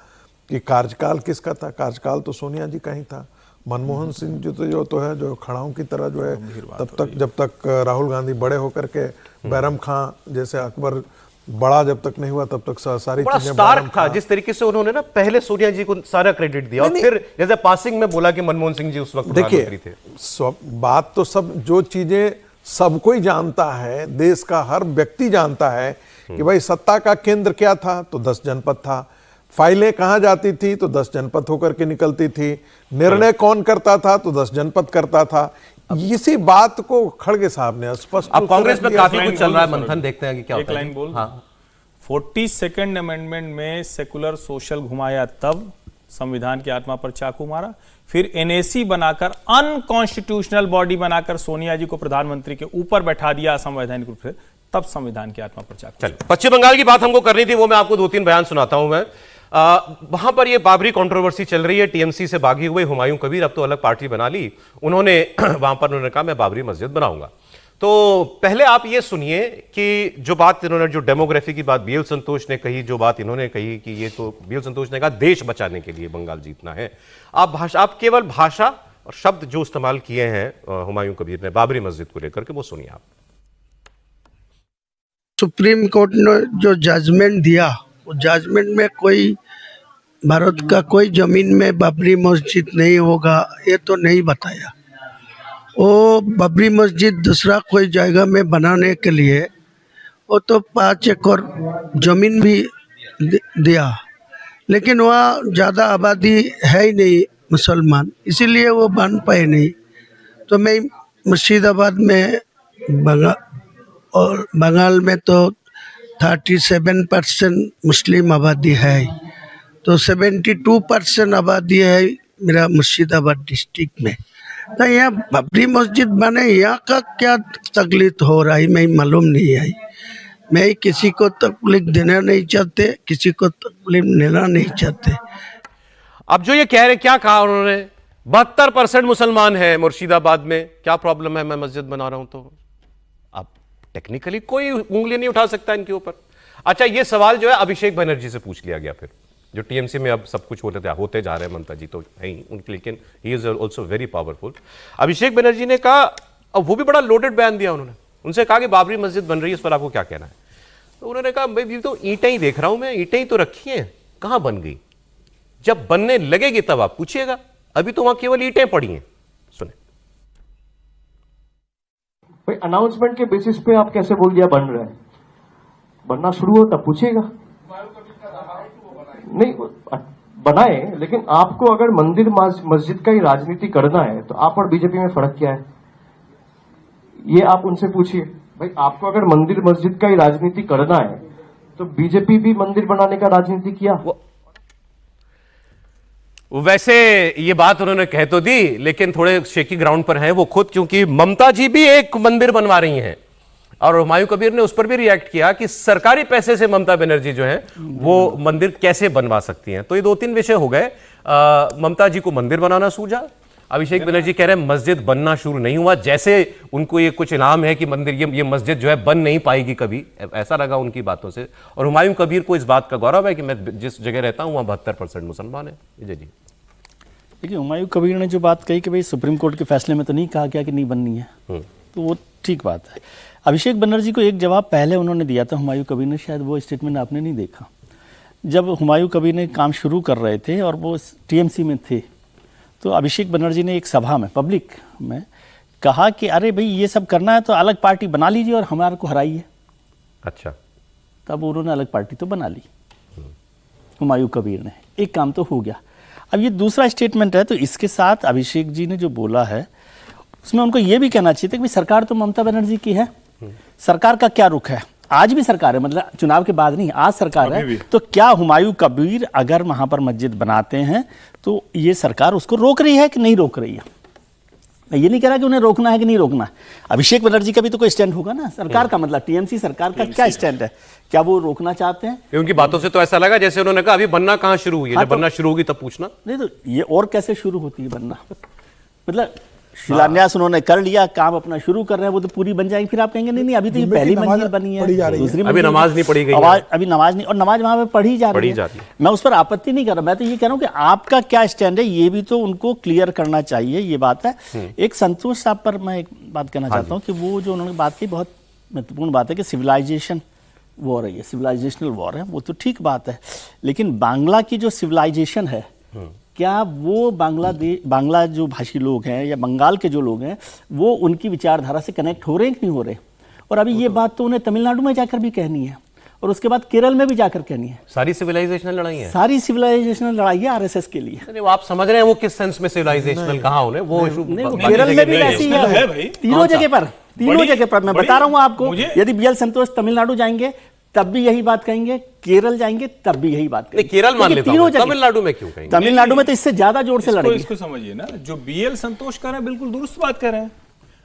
कि कार्यकाल किसका था, कार्यकाल तो सोनिया जी का ही था। मनमोहन सिंह जो है जो खड़ाओं की तरह जो है, तब तक जब तक राहुल गांधी बड़े होकर के बैरम खां जैसे अकबर बड़ा जब तक नहीं हुआ तब तक सारी चीजें स्टार्क था। जिस तरीके से उन्होंने ना पहले सोनिया जी को सारा क्रेडिट दिया, और फिर जैसे पासिंग में बोला कि मनमोहन सिंह जी उस वक्त प्रधानमंत्री थे। बात तो सब, जो चीजें सब कोई जानता है, देश का हर व्यक्ति जानता है कि भाई सत्ता का केंद्र क्या था, तो 10 जनपद था। फाइलें कहां जाती थी तो 10 जनपद होकर के निकलती थी। निर्णय कौन करता था तो 10 जनपद करता था। इसी बात को खड़गे साहब ने स्पष्ट। अब कांग्रेस में काफी कुछ चल रहा है, मंथन देखते हैं कि क्या होता है। एक लाइन बोल। 42nd अमेंडमेंट में सेकुलर सोशल घुमाया, तब संविधान की आत्मा पर चाकू मारा, फिर एनएसी बनाकर अनकॉन्स्टिट्यूशनल बॉडी बनाकर सोनिया जी को प्रधानमंत्री के ऊपर बैठा दिया असंवैधानिक रूप से, तब संविधान की आत्मा पर चाकू। पश्चिम बंगाल की बात हमको करनी थी, वो मैं आपको 2-3 बयान सुनाता हूं मैं। वहां पर ये बाबरी कंट्रोवर्सी चल रही है, टीएमसी से भागे हुए हुमायूं कबीर अब तो अलग पार्टी बना ली उन्होंने। वहां पर उन्होंने कहा मैं बाबरी मस्जिद बनाऊंगा। तो पहले आप ये सुनिए कि जो बात इन्होंने, जो डेमोग्राफी की बात बीएल संतोष ने कही, जो बात इन्होंने कही कि ये तो बीएल संतोष ने कहा देश बचाने के लिए बंगाल जीतना है। आप केवल भाषा और शब्द जो इस्तेमाल किए हैं हुमायूं कबीर ने बाबरी मस्जिद को लेकर के, वो सुनिए आप। सुप्रीम कोर्ट ने जो जजमेंट दिया, वो जजमेंट में कोई भारत का कोई जमीन में बाबरी मस्जिद नहीं होगा ये तो नहीं बताया। वो बाबरी मस्जिद दूसरा कोई जगह में बनाने के लिए वो तो 5 एकड़ जमीन भी दिया, लेकिन वहाँ ज़्यादा आबादी है ही नहीं मुसलमान, इसीलिए वो बन पाए नहीं। तो मैं मुर्शिदाबाद में बंगाल में तो 37% मुस्लिम आबादी है, तो 72% आबादी है मेरा मुर्शिदाबाद डिस्ट्रिक्ट में। तो यहाँ बाबरी मस्जिद बने, यहाँ का क्या तकलीफ हो रहा है मैं मालूम नहीं है। मैं किसी को तकलीफ देना नहीं चाहते, किसी को तकलीफ लेना नहीं चाहते। अब जो ये कह रहे, क्या कहा उन्होंने, 72% मुसलमान है मुर्शिदाबाद में, क्या प्रॉब्लम है मैं मस्जिद बना रहा हूं? तो अब टेक्निकली कोई उंगली नहीं उठा सकता इनके ऊपर। अच्छा, ये सवाल जो है अभिषेक बनर्जी से पूछ लिया गया, फिर जो टीएमसी में अब सब कुछ होते जा रहे हैं, ममता जी तो है ही उनके, लेकिन he is also very powerful. Abhishek Banerjee ने कहा, अब वो भी बड़ा लोडेड बयान दिया उन्होंने, उनसे कहा कि बाबरी मस्जिद बन रही है, इस पर आपको क्या कहना है? तो उन्होंने कहा भाई तो ईंटें ही देख रहा हूं मैं, ईंटें ही तो रखी हैं, कहां बन गई? जब बनने लगेगी तब आप पूछिएगा, अभी तो वहां केवल ईंटें पड़ी हैं। सुने भाई, अनाउंसमेंट के बेसिस पे आप कैसे बोल दिया बन रहा है? बनना शुरू हो तब पूछिएगा। नहीं बनाए, लेकिन आपको अगर मंदिर मस्जिद का ही राजनीति करना है तो आप और बीजेपी में फर्क क्या है, ये आप उनसे पूछिए। भाई आपको अगर मंदिर मस्जिद का ही राजनीति करना है तो बीजेपी भी मंदिर बनाने का राजनीति किया। वैसे ये बात उन्होंने कह तो दी, लेकिन थोड़े शेकी ग्राउंड पर हैं वो खुद, क्योंकि ममता जी भी एक मंदिर बनवा रही हैं और हुमायूं कबीर ने उस पर भी रिएक्ट किया कि सरकारी पैसे से ममता बनर्जी जो है वो मंदिर कैसे बनवा सकती हैं। तो ये 2-3 विषय हो गए। ममता जी को मंदिर बनाना सूझा, अभिषेक बनर्जी कह रहे हैं मस्जिद बनना शुरू नहीं हुआ, जैसे उनको ये कुछ इनाम है कि मंदिर ये मस्जिद जो है बन नहीं पाएगी कभी, ऐसा लगा उनकी बातों से। और हुमायूं कबीर को इस बात का गौरव है कि मैं जिस जगह रहता हूं वहां 72% मुसलमान है। विजय जी, देखिए हुमायूं कबीर ने जो बात कही कि भाई सुप्रीम कोर्ट के फैसले में तो नहीं कहा गया कि नहीं बननी है, तो वो ठीक बात है। अभिषेक बनर्जी को एक जवाब पहले उन्होंने दिया था हुमायूं कबीर ने, शायद वो स्टेटमेंट आपने नहीं देखा। जब हुमायूं कबीर ने काम शुरू कर रहे थे और वो टीएमसी में थे, तो अभिषेक बनर्जी ने एक सभा में, पब्लिक में कहा कि अरे भाई ये सब करना है तो अलग पार्टी बना लीजिए और हमारे को हराइए। अच्छा, तब उन्होंने अलग पार्टी तो बना ली हुमायूं कबीर ने, एक काम तो हो गया। अब ये दूसरा स्टेटमेंट है, तो इसके साथ अभिषेक जी ने जो बोला है उसमें उनको ये भी कहना चाहिए था कि सरकार तो ममता बनर्जी की है, सरकार का क्या रुख है? आज भी सरकार है, मतलब चुनाव के बाद नहीं, आज सरकार है। तो क्या हुमायूं कबीर अगर वहां पर मस्जिद बनाते हैं तो ये सरकार उसको रोक रही है कि नहीं रोक रही है? मैं ये नहीं कह रहा कि उन्हें रोकना है कि नहीं रोकना है। अभिषेक बनर्जी का भी तो कोई स्टैंड होगा ना, सरकार का मतलब टीएमसी सरकार का क्या स्टैंड है? क्या वो रोकना चाहते हैं? उनकी बातों से तो ऐसा लगा जैसे उन्होंने कहा अभी बनना कहां शुरू हुई है, जब बनना शुरू होगी तब पूछना। नहीं तो ये और कैसे शुरू होती है बनना? मतलब शिलान्यास उन्होंने कर लिया, काम अपना शुरू कर रहे हैं, वो तो पूरी बन जाएगी, फिर आप कहेंगे नहीं नहीं अभी तो ये पहली मंजिल बनी है, दूसरी अभी नमाज नहीं पढ़ी गई, अभी नमाज नहीं, और नमाज वहां पे पढ़ी जा रही है। मैं उस पर आपत्ति नहीं कर रहा, मैं तो ये कह रहा हूं कि आपका क्या स्टैंड है ये भी तो उनको क्लियर करना चाहिए, ये बात है। एक संतोष साहब पर मैं एक बात कहना चाहता हूँ कि वो जो उन्होंने बात की बहुत महत्वपूर्ण बात है कि सिविलाइजेशन वॉर है, ये सिविलाइजेशनल वॉर है, वो तो ठीक बात है, लेकिन बांग्ला की जो सिविलाइजेशन है, क्या वो बांग्ला जो भाषी लोग हैं या बंगाल के जो लोग हैं वो उनकी विचारधारा से कनेक्ट हो रहे हैं कि नहीं हो रहे? और अभी ये बात तो उन्हें तमिलनाडु में जाकर भी कहनी है और उसके बाद केरल में भी जाकर कहनी है। सारी सिविलाइजेशनल लड़ाई है, सारी सिविलाइजेशनल लड़ाई है आरएसएस के लिए। वो आप समझ रहे हैं वो किस सेंस में सिविलाइजेशनल कहां होने, वो केरल में भी ऐसी है, तीनों जगह पर मैं बता रहा हूं आपको। यदि बीएल संतोष तमिलनाडु जाएंगे तब भी यही बात कहेंगे, केरल जाएंगे तब भी यही बात कहेंगे। केरल मान लेता हूं, तमिलनाडु में क्यों कहेंगे? तमिलनाडु में तो इससे ज्यादा जोर से लड़ेंगे। इसको समझिए ना, जो बीएल संतोष कर रहे हैं बिल्कुल दुरुस्त बात कर रहे हैं।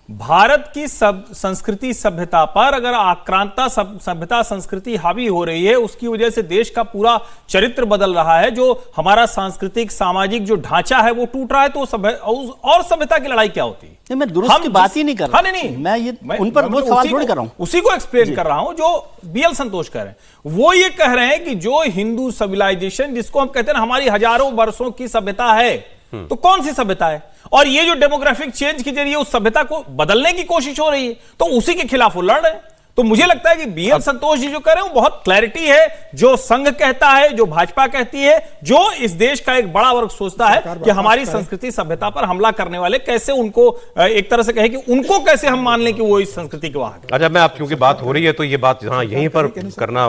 भारत की संस्कृति सभ्यता पर अगर आक्रांता सभ्यता संस्कृति हावी हो रही है, उसकी वजह से देश का पूरा चरित्र बदल रहा है, जो हमारा सांस्कृतिक सामाजिक जो ढांचा है वो टूट रहा है, तो और सभ्यता की लड़ाई क्या होती है? नहीं, मैं दुरुस्त की बात ही नहीं कर रहा। हाँ, नहीं, मैं उन पर वो सवाल थोड़ी कर रहा हूं, उसी को एक्सप्लेन कर रहा हूं जो बीएल संतोष कह रहे हैं। वो ये कह रहे हैं कि जो हिंदू सिविलाइजेशन जिसको हम कहते हैं ना, हमारी हजारों वर्षों की सभ्यता है, तो कौन सी सभ्यता है? और ये जो डेमोग्राफिक चेंज के जरिए उस सभ्यता को बदलने की कोशिश हो रही है, तो उसी के खिलाफ वो लड़ रहे हैं। तो मुझे लगता है कि बीएल संतोष जी जो कह रहे हैं वो बहुत क्लैरिटी है, जो संघ कहता है, जो भाजपा कहती है, जो इस देश का एक बड़ा वर्ग सोचता है कि हमारी संस्कृति सभ्यता पर हमला करने वाले कैसे उनको एक तरह से कहे कि उनको कैसे हम मान लें कि वो इस संस्कृति के वाहक। अच्छा, मैं आप क्योंकि बात हो रही है तो ये बात हाँ यहीं पर करना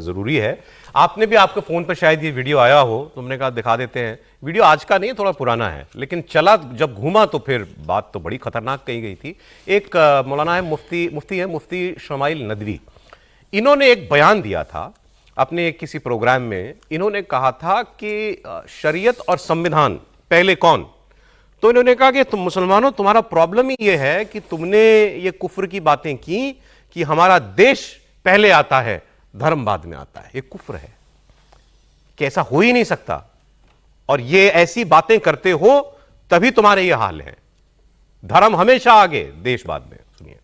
जरूरी है। आपने भी, आपके फोन पर शायद ये वीडियो आया हो, तुमने कहा दिखा देते हैं। वीडियो आज का नहीं, थोड़ा पुराना है, लेकिन चला जब घूमा तो फिर बात तो बड़ी खतरनाक कही गई थी। एक मौलाना है, मुफ्ती शमाइल नदवी, इन्होंने एक बयान दिया था अपने किसी प्रोग्राम में। इन्होंने कहा था कि शरीयत और संविधान पहले कौन? तो इन्होंने कहा कि तुम मुसलमानों, तुम्हारा प्रॉब्लम ही ये है कि तुमने ये कुफ्र की बातें की कि हमारा देश पहले आता है, धर्म बाद में आता है। ये कुफ्र है कि ऐसा हो ही नहीं सकता, और ये ऐसी बातें करते हो तभी तुम्हारे ये हाल है। धर्म हमेशा आगे, देश बाद में। सुनिए।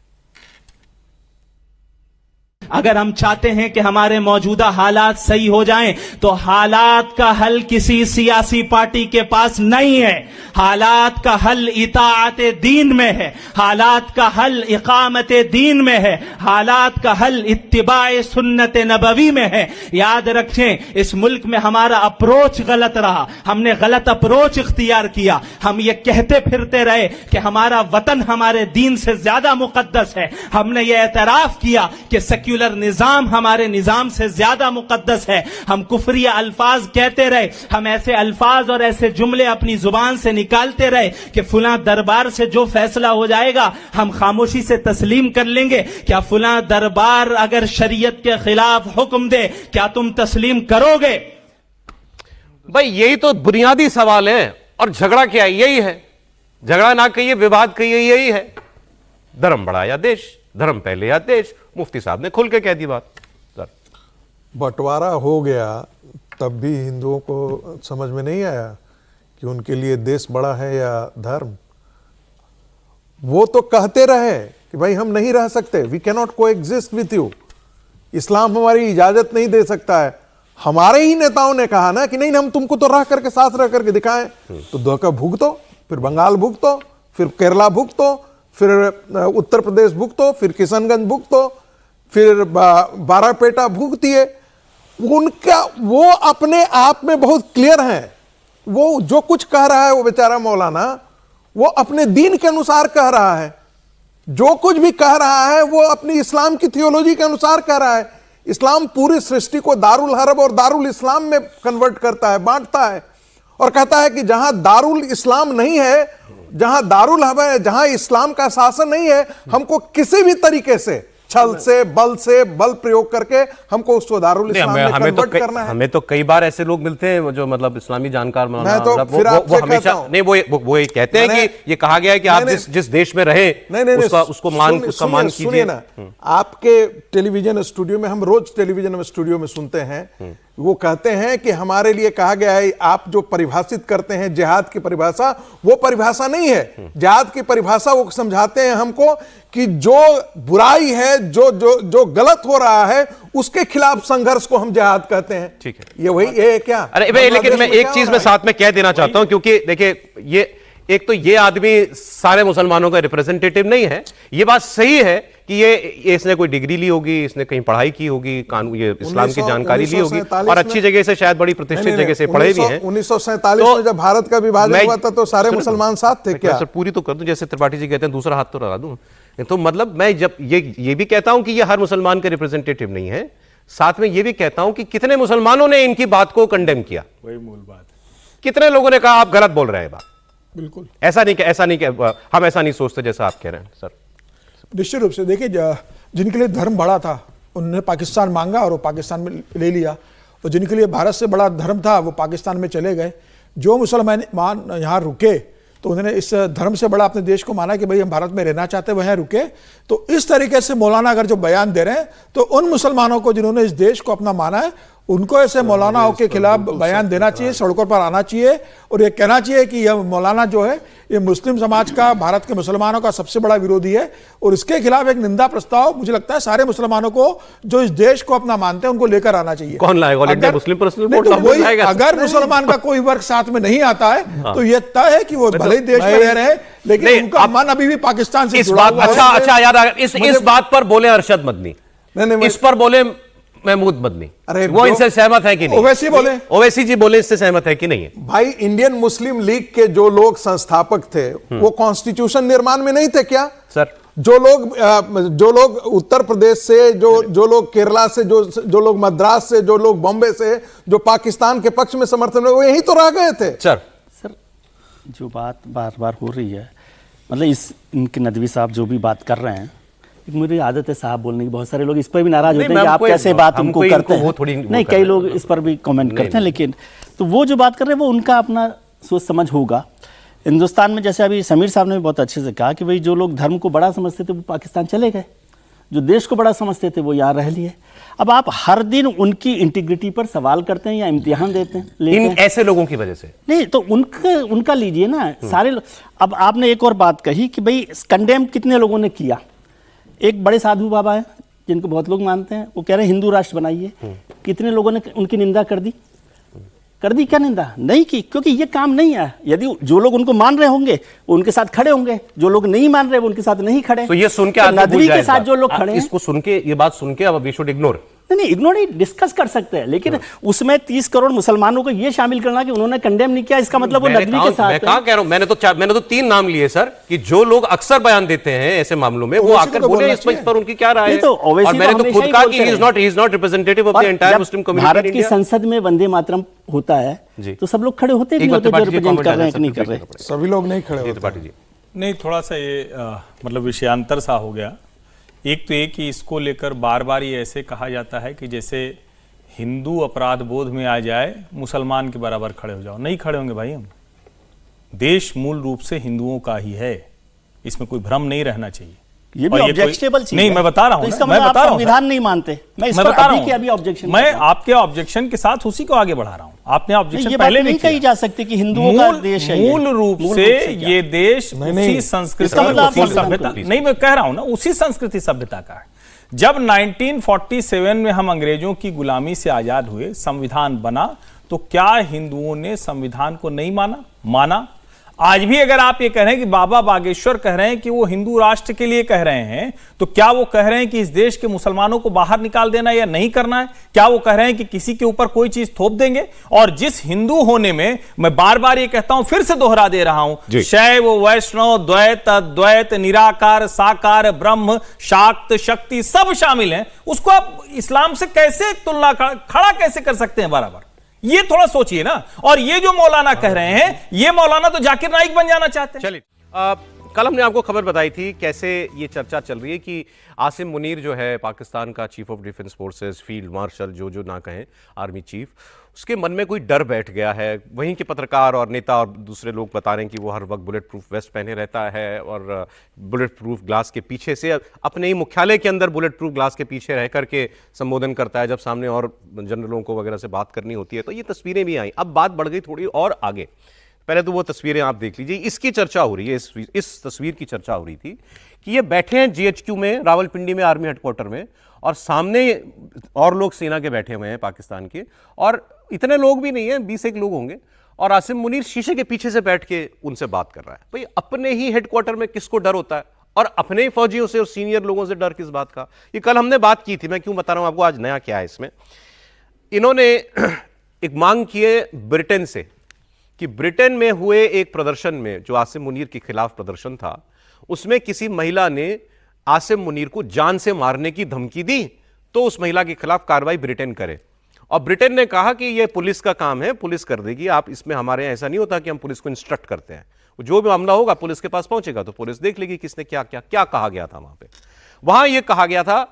अगर हम चाहते हैं कि हमारे मौजूदा हालात सही हो जाएं, तो हालात का हल किसी सियासी पार्टी के पास नहीं है। हालात का हल इताअत दीन में है, हालात का हल इकामत दीन में है, हालात का हल इत्तिबाए सुन्नत नबवी में है। याद रखें, इस मुल्क में हमारा अप्रोच गलत रहा, हमने गलत अप्रोच इख्तियार किया। हम ये कहते फिरते रहे कि हमारा वतन हमारे दीन से ज्यादा मुकद्दस है। हमने ये एतराफ किया कि सेक्युलर निजाम हमारे निजाम से ज्यादा मुकद्दस है। हम कुफरिया अल्फाज कहते रहे, हम ऐसे अल्फाज और ऐसे जुमले अपनी जुबान से निकालते रहे कि फुला दरबार से जो फैसला हो जाएगा हम खामोशी से तस्लीम कर लेंगे। क्या फुला दरबार अगर शरीयत के खिलाफ हुक्म दे, क्या तुम तस्लीम करोगे? भाई यही तो बुनियादी सवाल है। और झगड़ा क्या है? यही है। झगड़ा ना कहिए, विवाद कहिए, यही है। धर्म बड़ा या देश, धर्म पहले या देश। मुफ्ती साहब ने खुल के कह दी बात। सर, बंटवारा हो गया तब भी हिंदुओं को समझ में नहीं आया कि उनके लिए देश बड़ा है या धर्म। वो तो कहते रहे कि भाई हम नहीं रह सकते, वी कैन नॉट को एग्जिस्ट विथ यू, इस्लाम हमारी इजाजत नहीं दे सकता है। हमारे ही नेताओं ने कहा ना कि नहीं, हम तुमको तो रह करके साथ रह करके दिखाएं। तो धोखा भुगतो, फिर बंगाल भुगतो, फिर केरला भुगतो, फिर उत्तर प्रदेश भुगतो, फिर किशनगंज भुगतो, फिर बारापेटा भुगती है। उनका वो अपने आप में बहुत क्लियर है। वो जो कुछ कह रहा है वो बेचारा मौलाना, वो अपने दीन के अनुसार कह रहा है। जो कुछ भी कह रहा है वो अपनी इस्लाम की थियोलॉजी के अनुसार कह रहा है। इस्लाम पूरी सृष्टि को दारुल हरब और दारुल इस्लाम में कन्वर्ट करता है, बांटता है, और कहता है कि जहां दारुल इस्लाम नहीं है, जहां दारुल हरब है, जहां इस्लाम का शासन नहीं है, हमको किसी भी तरीके से छल से बल प्रयोग करके हमको उसको दारुल इस्लाम में कन्वर्ट करना है। हमें तो कई बार ऐसे लोग मिलते हैं जो मतलब इस्लामी जानकार, मैं तो फिर वो हमेशा नहीं, वो ये कहते हैं कि ये कहा गया है कि आप जिस देश में रहे उसको मान कीजिए ना। आपके टेलीविजन स्टूडियो में, हम रोज टेलीविजन स्टूडियो में सुनते हैं, वो कहते हैं कि हमारे लिए कहा गया है, आप जो परिभाषित करते हैं जिहाद की परिभाषा, वो परिभाषा नहीं है। जिहाद की परिभाषा वो समझाते हैं हमको कि जो बुराई है, जो गलत हो रहा है, उसके खिलाफ संघर्ष को हम जिहाद कहते हैं। ठीक है, ये वही है क्या? अरे भाई, लेकिन मैं एक चीज में साथ में कह देना चाहता हूं, क्योंकि देखिए, ये एक तो ये आदमी सारे मुसलमानों का रिप्रेजेंटेटिव नहीं है। ये बात सही है कि ये इसने कोई डिग्री ली होगी, इसने कहीं पढ़ाई की होगी, कानून, ये इस्लाम की जानकारी ली होगी, और अच्छी जगह से, शायद बड़ी प्रतिष्ठित जगह से पढ़े भी हैं। 1947 में जब भारत का विभाजन हुआ था तो सारे मुसलमान साथ थे क्या? सर पूरी तो कर दूं, जैसे त्रिपाठी जी कहते हैं, दूसरा हाथ तो लगा दूं। तो मतलब मैं जब ये भी कहता हूं कि ये हर मुसलमान के रिप्रेजेंटेटिव नहीं है, साथ में ये भी कहता हूं कि कितने मुसलमानों ने इनकी बात को कंडेम किया। वही मूल बात, कितने लोगों ने कहा आप गलत बोल रहे हैं बात। बिल्कुल ऐसा नहीं, हम ऐसा नहीं सोचते जैसा आप कह रहे हैं। सर निश्चित रूप से देखिए, जिनके लिए धर्म बड़ा था उन्होंने पाकिस्तान मांगा और वो पाकिस्तान में ले लिया, और जिनके लिए भारत से बड़ा धर्म था वो पाकिस्तान में चले गए। जो मुसलमान यहाँ रुके, तो उन्होंने इस धर्म से बड़ा अपने देश को माना कि भाई हम भारत में रहना चाहते हैं, वहीं रुके। तो इस तरीके से मौलाना अगर जो बयान दे रहे हैं तो उन मुसलमानों को जिन्होंने इस देश को अपना माना है, उनको ऐसे मौलानाओं के खिलाफ बयान देना चाहिए, सड़कों पर आना चाहिए और ये कहना चाहिए कि यह मौलाना जो है ये मुस्लिम समाज का, भारत के मुसलमानों का सबसे बड़ा विरोधी है और इसके खिलाफ एक निंदा प्रस्ताव मुझे लगता है सारे मुसलमानों को जो इस देश को अपना मानते हैं उनको लेकर आना चाहिए। कौन लाएगा? ऑल इंडिया मुस्लिम पर्सनल नहीं, कोड तो वही, अगर मुसलमान का कोई वर्ग साथ में नहीं आता है तो यह तय है कि वो भले ही देश में रह रहे हैं लेकिन उनका मन अभी भी पाकिस्तान से जुड़ा हुआ है। अच्छा याद आ गया, इस बात पर बोले अरशद मदनी, इस पर बोले महमूद मदनी, अरे वो इनसे सहमत है कि नहीं? ओवैसी बोले, ओवैसी जी बोले, इससे सहमत है कि नहीं है? भाई इंडियन मुस्लिम लीग के जो लोग संस्थापक थे वो कॉन्स्टिट्यूशन निर्माण में नहीं थे क्या सर? जो लोग उत्तर प्रदेश से, जो लोग केरला से, जो लोग मद्रास से, जो लोग बॉम्बे से, जो पाकिस्तान के पक्ष में समर्थन में, वो यही तो रह गए थे। सर जो बात बार बार हो रही है, मतलब इनके नदवी साहब जो भी बात कर रहे हैं, मेरी आदत है साहब बोलने की, बहुत सारे लोग इस पर भी नाराज होते हैं कि आप कैसे बात उनको करते हैं। नहीं, कई लोग इस पर भी कमेंट करते हैं, लेकिन तो वो जो बात कर रहे हैं वो उनका अपना सोच समझ होगा। हिंदुस्तान में जैसे अभी समीर साहब ने भी बहुत अच्छे से कहा कि भाई जो लोग धर्म को बड़ा समझते थे वो पाकिस्तान चले गए, जो देश को बड़ा समझते थे वो यहाँ रह लिए। अब आप हर दिन उनकी इंटीग्रिटी पर सवाल करते हैं या इम्तिहान देते हैं इन ऐसे लोगों की वजह से? नहीं, तो उनका लीजिए ना सारे। अब आपने एक और बात कही कि भाई कंडेम कितने लोगों ने किया। एक बड़े साधु बाबा हैं जिनको बहुत लोग मानते हैं, वो कह रहे हैं हिंदू राष्ट्र बनाइए। कितने लोगों ने उनकी निंदा कर दी? क्या निंदा नहीं की? क्योंकि ये काम नहीं है। यदि जो लोग उनको मान रहे होंगे वो उनके साथ खड़े होंगे, जो लोग नहीं मान रहे वो उनके साथ नहीं खड़े। तो ये सुन के नदवी के साथ जो लोग खड़े हैं, इसको सुन के, ये बात सुन के अब वी शुड इग्नोर? नहीं, इग्नोर नहीं, डिस्कस कर सकते हैं, लेकिन उसमें 30 करोड़ मुसलमानों को ये शामिल करना कि उन्होंने कंडेम नहीं किया, इसका मतलब वो नदवी के साथ। मैं कहां कह रहा हूं, मैंने तो 3 नाम लिए सर कि जो लोग अक्सर बयान देते हैं ऐसे मामलों में, वो आकर बोले इस पर उनकी क्या राय है। और मैंने तो खुद कहा कि he is not representative of the entire Muslim community. Bharat की संसद में वंदे मातरम होता है तो सब लोग खड़े होते हैं, जो रिप्रेजेंट कर रहे हैं कि नहीं कर रहे? सभी लोग नहीं खड़े होते। नहीं, थोड़ा सा ये मतलब विषयांतर सा हो गया। एक तो ये कि इसको लेकर बार बार ये ऐसे कहा जाता है कि जैसे हिंदू अपराध बोध में आ जाए मुसलमान के बराबर खड़े हो जाओ। नहीं खड़े होंगे भाई हम। देश मूल रूप से हिंदुओं का ही है, इसमें कोई भ्रम नहीं रहना चाहिए। ये भी ऑब्जेक्शनेबल चीज नहीं, मैं बता रहा हूं, तो मैं बता रहा हूं, संविधान नहीं मानते। मैं बता रहा हूं, अभी ऑब्जेक्शन, मैं आपके ऑब्जेक्शन के साथ उसी को आगे बढ़ा रहा हूं। आपने ऑब्जेक्शन पहले नहीं कही जा सकती कि हिंदुओं का देश है। मूल रूप से ये देश उसी संस्कृति, नहीं मैं कह रहा हूं ना, उसी संस्कृति सभ्यता का है। जब 1947 में हम अंग्रेजों की गुलामी से आजाद हुए, संविधान बना, तो क्या हिंदुओं ने संविधान को नहीं माना? आज भी अगर आप ये कह रहे हैं कि बाबा बागेश्वर कह रहे हैं कि वो हिंदू राष्ट्र के लिए कह रहे हैं, तो क्या वो कह रहे हैं कि इस देश के मुसलमानों को बाहर निकाल देना या नहीं करना है? क्या वो कह रहे हैं कि किसी के ऊपर कोई चीज थोप देंगे? और जिस हिंदू होने में, मैं बार बार ये कहता हूं, फिर से दोहरा दे रहा हूं, शैव वैष्णव द्वैत अद्वैत निराकार साकार ब्रह्म शाक्त शक्ति सब शामिल हैं, उसको आप इस्लाम से कैसे तुलना खड़ा कैसे कर सकते हैं बराबर? ये थोड़ा सोचिए ना। और ये जो मौलाना कह रहे हैं, ये मौलाना तो जाकिर नाइक बन जाना चाहते हैं। चलिए, कल हमने आपको खबर बताई थी कैसे ये चर्चा चल रही है कि आसिम मुनीर जो है पाकिस्तान का chief of defence forces, field marshal, जो ना कहें, आर्मी चीफ, उसके मन में कोई डर बैठ गया है। वहीं के पत्रकार और नेता और दूसरे लोग बता रहे हैं कि वो हर वक्त बुलेट प्रूफ वेस्ट पहने रहता है और बुलेट प्रूफ ग्लास के पीछे से, अपने ही मुख्यालय के अंदर बुलेट प्रूफ ग्लास के पीछे रह करके संबोधन करता है जब सामने और जनरलों को वगैरह से बात करनी होती है। तो ये तस्वीरें भी आई। अब बात बढ़ गई थोड़ी और आगे। पहले तो वो तस्वीरें आप देख लीजिए। इसकी चर्चा हो रही है, इस तस्वीर की चर्चा हो रही थी कि ये बैठे हैं जीएचक्यू में, रावलपिंडी में, आर्मी हेडक्वार्टर में, और सामने और लोग सेना के बैठे हुए हैं पाकिस्तान के, और इतने लोग भी नहीं है, 20 लोग होंगे, और आसिम मुनीर शीशे के पीछे से बैठ के उनसे बात कर रहा है। भाई अपने ही हेडक्वार्टर में किसको डर होता है, और अपने ही फौजियों से और सीनियर लोगों से डर किस बात का? ये कल हमने बात की थी, मैं क्यों बता रहा हूं आपको, आज नया क्या है इसमें। इन्होंने एक मांग की है ब्रिटेन से कि ब्रिटेन में हुए एक प्रदर्शन में, जो आसिम मुनीर के खिलाफ प्रदर्शन था, उसमें किसी महिला ने आसिम मुनीर को जान से मारने की धमकी दी, तो उस महिला के खिलाफ कार्रवाई ब्रिटेन करे। और ब्रिटेन ने कहा कि यह पुलिस का काम है, पुलिस कर देगी, आप इसमें, हमारे ऐसा नहीं होता कि हम पुलिस को इंस्ट्रक्ट करते हैं। जो भी मामला होगा पुलिस के पास पहुंचेगा तो पुलिस देख लेगी किसने क्या क्या क्या कहा गया था। वहां यह कहा गया था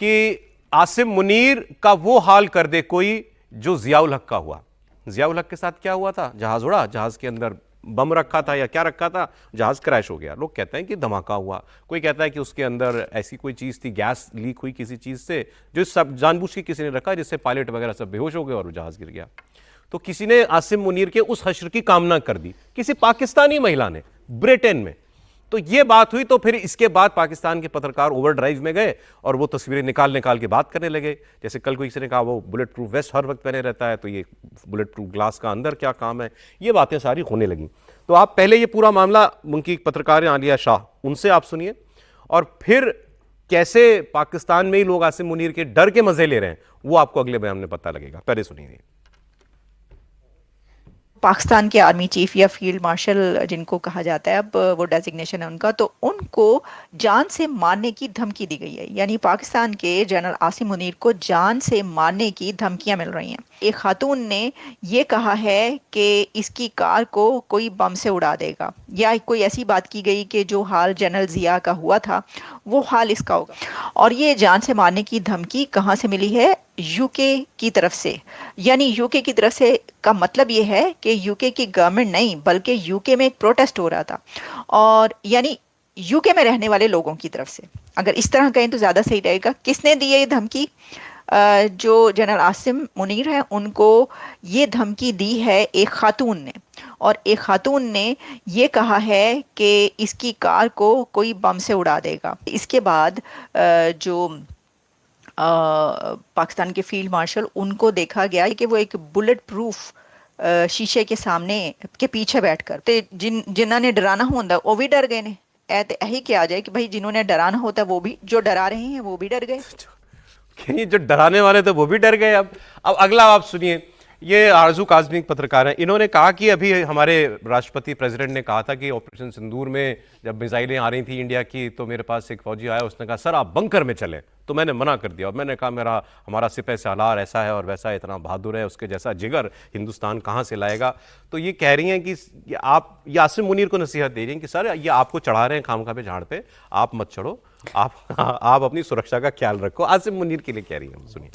कि आसिम मुनीर का वो हाल कर दे कोई जो जियाउल हक का हुआ। जियाउल हक के साथ क्या हुआ था? जहाज उड़ा, जहाज के अंदर बम रखा था या क्या रखा था, जहाज क्रैश हो गया। लोग कहते हैं कि धमाका हुआ, कोई कहता है कि उसके अंदर ऐसी कोई चीज़ थी, गैस लीक हुई किसी चीज़ से, जो सब जानबूझ के किसी ने रखा जिससे पायलट वगैरह सब बेहोश हो गए और वो जहाज गिर गया। तो किसी ने आसिम मुनीर के उस हश्र की कामना कर दी, किसी पाकिस्तानी महिला ने ब्रिटेन में। तो ये बात हुई, तो फिर इसके बाद पाकिस्तान के पत्रकार ओवरड्राइव में गए और वो तस्वीरें निकाल के बात करने लगे। जैसे कल कोई किसी ने कहा वो बुलेट प्रूफ वेस्ट हर वक्त पहने रहता है, तो ये बुलेट प्रूफ ग्लास का अंदर क्या काम है, ये बातें सारी होने लगी। तो आप पहले ये पूरा मामला उनकी पत्रकार आलिया शाह, उनसे आप सुनिए, और फिर कैसे पाकिस्तान में ही लोग आसिम मुनीर के डर के मजे ले रहे हैं वो आपको अगले बयान में पता लगेगा। पहले सुनिए। पाकिस्तान के आर्मी चीफ या फील्ड मार्शल जिनको कहा जाता है, अब वो डेजिग्नेशन है उनका, तो उनको जान से मारने की धमकी दी गई है। यानी पाकिस्तान के जनरल आसिम मुनीर को जान से मारने की धमकियां मिल रही हैं। एक खातून ने ये कहा है कि इसकी कार को कोई बम से उड़ा देगा, या कोई ऐसी बात की गई कि जो हाल जनरल जिया का हुआ था वो हाल इसका होगा। और ये जान से मारने की धमकी कहाँ से मिली है? यूके की तरफ से। यानी यूके की तरफ से का मतलब ये है कि यूके की गवर्नमेंट नहीं, बल्कि यूके में एक प्रोटेस्ट हो रहा था, और यानी यूके में रहने वाले लोगों की तरफ से। अगर इस तरह कहें तो ज़्यादा सही रहेगा। किसने दी है ये धमकी? जो जनरल आसिम मुनीर हैं उनको ये धमकी दी है एक खातून ने, और एक खातून ने ये कहा है कि इसकी कार को कोई बम से उड़ा देगा। इसके बाद जो पाकिस्तान के फील्ड मार्शल, उनको देखा गया कि वो एक बुलेट प्रूफ शीशे के सामने के पीछे बैठकर, तो जिन्हों ने डराना होता वो भी डर गए ने। यही क्या आ जाए कि भाई जिन्होंने डराना होता वो भी, जो डरा रहे हैं वो भी डर गए। जो डराने वाले थे वो भी डर गए। अब अगला आप सुनिए। ये आरजू काज़मी पत्रकार हैं, इन्होंने कहा कि अभी हमारे राष्ट्रपति प्रेसिडेंट ने कहा था कि ऑपरेशन सिंदूर में जब मिसाइलें आ रही थी इंडिया की, तो मेरे पास एक फौजी आया, उसने कहा सर आप बंकर में चलें, तो मैंने मना कर दिया। और मैंने कहा हमारा सिपह सालार ऐसा है और वैसा है, इतना बहादुर है, उसके जैसा जिगर हिंदुस्तान कहाँ से लाएगा। तो ये कह रही हैं कि आप ये आसिम मुनीर को नसीहत दे रही हैं कि सर ये आपको चढ़ा रहे हैं खामखा पे झाड़ पे, आप मत चढ़ो, आप अपनी सुरक्षा का ख्याल रखो। आसिम मुनीर के लिए कह रही हैं, सुनिए।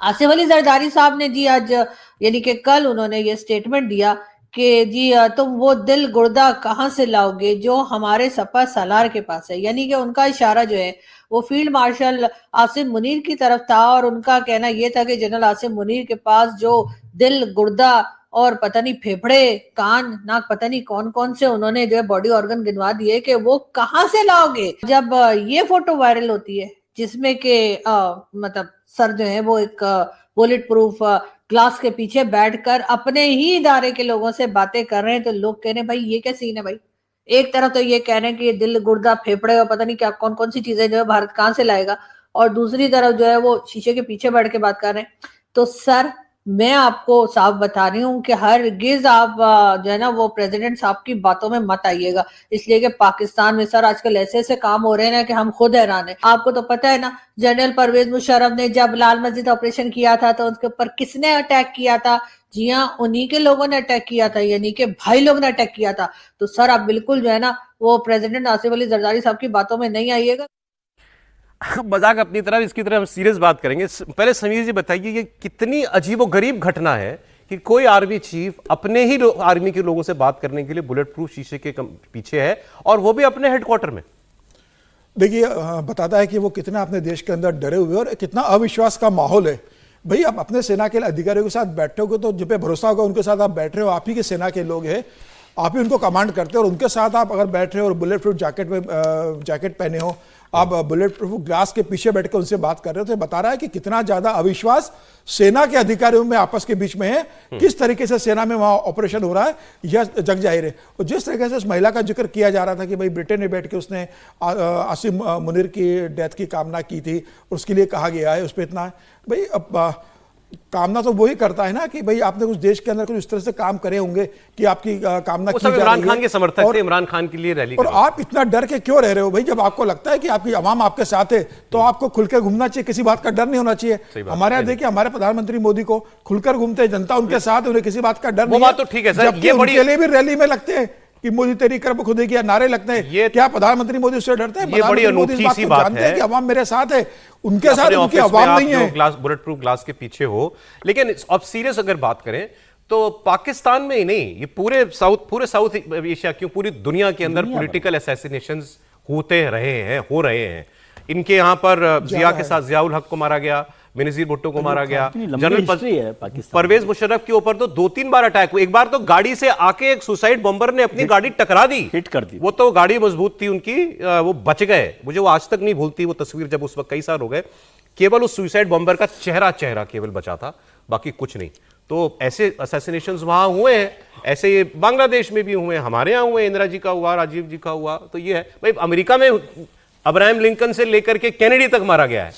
आसिफ अली जरदारी साहब ने जी आज यानी कि कल उन्होंने ये स्टेटमेंट दिया कि जी तुम वो दिल गुर्दा कहाँ से लाओगे जो हमारे सपा सालार के पास है। यानी कि उनका इशारा जो है वो फील्ड मार्शल आसिम मुनीर की तरफ था, और उनका कहना यह था कि जनरल आसिम मुनीर के पास जो दिल गुर्दा और पता नहीं फेफड़े कान नाक पता नहीं कौन कौन से उन्होंने जो है बॉडी ऑर्गन गिनवा दिए कि वो कहाँ से लाओगे। जब ये फोटो वायरल होती है जिसमें के मतलब सर जो है वो एक बुलेट प्रूफ ग्लास के पीछे बैठकर अपने ही इदारे के लोगों से बातें कर रहे हैं, तो लोग कह रहे हैं भाई ये क्या सीन है भाई। एक तरफ तो ये कह रहे हैं कि दिल गुर्दा फेफड़े और पता नहीं क्या कौन कौन सी चीजें जो है भारत कहाँ से लाएगा, और दूसरी तरफ जो है वो शीशे के पीछे बैठ के बात कर रहे हैं। तो सर मैं आपको साफ बता रही हूँ कि हरगिज आप जो है ना वो प्रेसिडेंट साहब की बातों में मत आइएगा, इसलिए कि पाकिस्तान में सर आजकल ऐसे ऐसे काम हो रहे हैं ना कि हम खुद हैरान हैं। आपको तो पता है ना जनरल परवेज मुशर्रफ ने जब लाल मस्जिद ऑपरेशन किया था तो उसके ऊपर किसने अटैक किया था? जी हाँ, उन्हीं के लोगों ने अटैक किया था, यानी कि भाई लोग ने अटैक किया था। तो सर आप बिल्कुल जो है ना वो प्रेसिडेंट आसिफ अली जरदारी साहब की बातों में नहीं आइएगा। मजाक अपनी तरफ, इसकी तरफ हम सीरियस बात करेंगे। पहले समीर जी बताइए ये कितनी अजीबोगरीब घटना है कि कोई आर्मी चीफ अपने ही आर्मी के लोगों से बात करने के लिए बुलेट प्रूफ शीशे के पीछे है, और वो भी अपने हेडक्वार्टर में। देखिए बताता है कि वो कितना अपने देश के अंदर डरे हुए और कितना अविश्वास का माहौल है। भाई आप अपने सेना के अधिकारियों के साथ बैठोगे तो जिन पे भरोसा होगा उनके साथ आप बैठ रहे हो, आप ही के सेना के लोग हैं, आप ही उनको कमांड करते हो, और उनके साथ आप अगर बैठ रहे हो और बुलेट प्रूफ जैकेट पहने हो, आप बुलेट प्रूफ ग्लास के पीछे बैठ के उनसे बात कर रहे हो, तो बता रहा है कि कितना ज्यादा अविश्वास सेना के अधिकारियों में आपस के बीच में है, किस तरीके से सेना में वहां ऑपरेशन हो रहा है यह जग जाहिर है। और जिस तरीके से उस महिला का जिक्र किया जा रहा था कि भाई ब्रिटेन में बैठ के उसने आसिम मुनीर की डेथ की कामना की थी, उसके लिए कहा गया है, उस पर इतना भाई अब कामना तो वही करता है ना कि भाई आपने कुछ देश के अंदर कुछ इस तरह से काम करे होंगे कि आपकी कामना की जा रही है। इमरान खान के समर्थक थे, इमरान खान के लिए रैली, और आप इतना डर के क्यों रह रहे हो भाई? जब आपको लगता है कि आपकी आवाम आपके साथ है तो आपको खुलकर घूमना चाहिए, किसी बात का डर नहीं होना चाहिए। हमारे यहाँ देखिए हमारे प्रधानमंत्री मोदी को खुलकर घूमते हैं, जनता उनके साथ है, उन्हें किसी बात का डर नहीं है। तो ठीक है सर, ये उनके लिए भी रैली में लगते हैं कि मोदी तेरी करब खुदी की नारे लगते हैं। ये क्या प्रधानमंत्री मोदी उससे डरते हैं? ये बड़ी अनोखी सी बात है कि अवाम मेरे साथ है, उनके साथ उनकी अवाम नहीं है। ग्लास बुलेट प्रूफ ग्लास के पीछे हो। लेकिन अब सीरियस अगर बात करें तो पाकिस्तान में ही नहीं, ये पूरे साउथ एशिया, क्यों पूरी दुनिया के अंदर पॉलिटिकल असैसिनेशंस होते रहे हैं, हो रहे हैं। इनके यहाँ पर जिया के साथ जियाउल हक को मारा गया, बेनजीर भुट्टो को मारा गया, जनरल परवेज मुशर्रफ के ऊपर तो 2-3 बार अटैक हुए। एक बार तो गाड़ी से आके एक सुसाइड बॉम्बर ने अपनी गाड़ी टकरा दी, हिट कर दी। वो तो गाड़ी मजबूत थी उनकी, वो बच गए। मुझे वो आज तक नहीं भूलती वो तस्वीर, जब उस वक्त कई साल हो गए, केवल उस सुसाइड बॉम्बर का चेहरा केवल बचा था, बाकी कुछ नहीं। तो ऐसे असैसिनेशंस वहां हुए हैं, ऐसे ये बांग्लादेश में भी हुए, हमारे यहाँ हुए, इंदिरा जी का हुआ, राजीव जी का हुआ। तो ये है भाई, अमेरिका में अब्राहम लिंकन से लेकर के कैनेडी तक मारा गया है।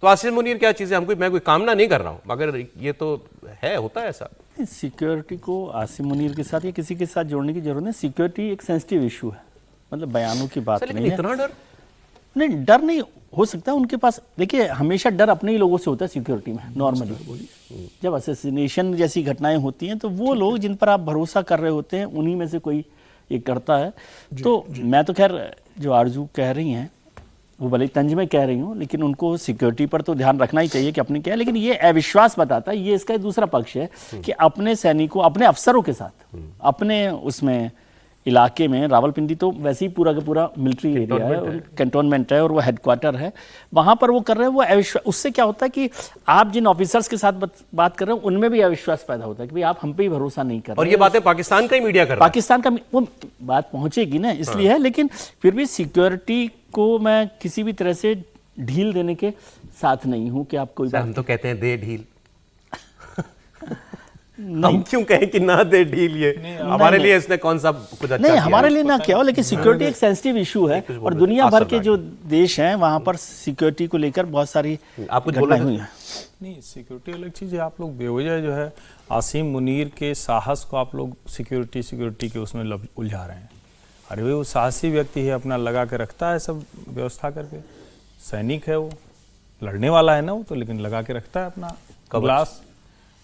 तो आसिम मुनीर क्या चीज़ है, मैं कोई कामना नहीं कर रहा हूं, मगर ये तो है, होता है ऐसा। सिक्योरिटी को आसिम मुनीर के साथ या किसी के साथ जोड़ने की जरूरत नहीं। सिक्योरिटी एक सेंसिटिव इशू है, मतलब बयानों की बात नहीं है। इतना डर नहीं, डर नहीं हो सकता उनके पास। देखिए, हमेशा डर अपने ही लोगों से होता है सिक्योरिटी में नॉर्मली। जब असैसिनेशन जैसी घटनाएं होती हैं तो वो लोग जिन पर आप भरोसा कर रहे होते हैं, उन्हीं में से कोई ये करता है। तो मैं तो खैर, जो आरजू कह रही हैं वो भले तंज में कह रही हूँ, लेकिन उनको सिक्योरिटी पर तो ध्यान रखना ही चाहिए कि अपने क्या है। लेकिन ये अविश्वास बताता है, ये इसका दूसरा पक्ष है कि अपने सैनिकों, अपने अफसरों के साथ, अपने उसमें इलाके में, रावलपिंडी तो वैसे ही पूरा का पूरा मिलिट्री एरिया है, कैंटोनमेंट है और वो हेडक्वार्टर है, वहां पर वो कर रहे हैं। वो अविश्वास, उससे क्या होता है कि आप जिन ऑफिसर्स के साथ बात कर रहे हो उनमें भी अविश्वास पैदा होता है कि भाई आप हम पे ही भरोसा नहीं कर रहे। और ये बातें पाकिस्तान का ही मीडिया कर रहा है। पाकिस्तान का वो बात पहुंचेगी ना, इसलिए है। लेकिन फिर भी सिक्योरिटी को मैं किसी भी तरह से ढील देने के साथ नहीं हूं कि आप कोई बात। हम तो कहते हैं दे ढील, हम क्यों कहें कि ना दे ढील? ये हमारे लिए इसने कौन सा कुछ अच्छा नहीं, हमारे लिए ना क्या हो, लेकिन सिक्योरिटी एक सेंसिटिव इशू है और दुनिया भर के जो देश हैं वहां पर सिक्योरिटी को लेकर बहुत सारी घटनाएं हुई हैं। नहीं, सिक्योरिटी अलग चीज़ है। आप लोग बेवजह जो है आसिम मुनीर के साहस को आप लोग सिक्योरिटी के उसमें उलझा रहे हैं। अरे वो साहसी व्यक्ति है, अपना लगा के रखता है सब व्यवस्था करके। सैनिक है वो, लड़ने वाला है ना वो तो, लेकिन लगा के रखता है अपना ग्लास।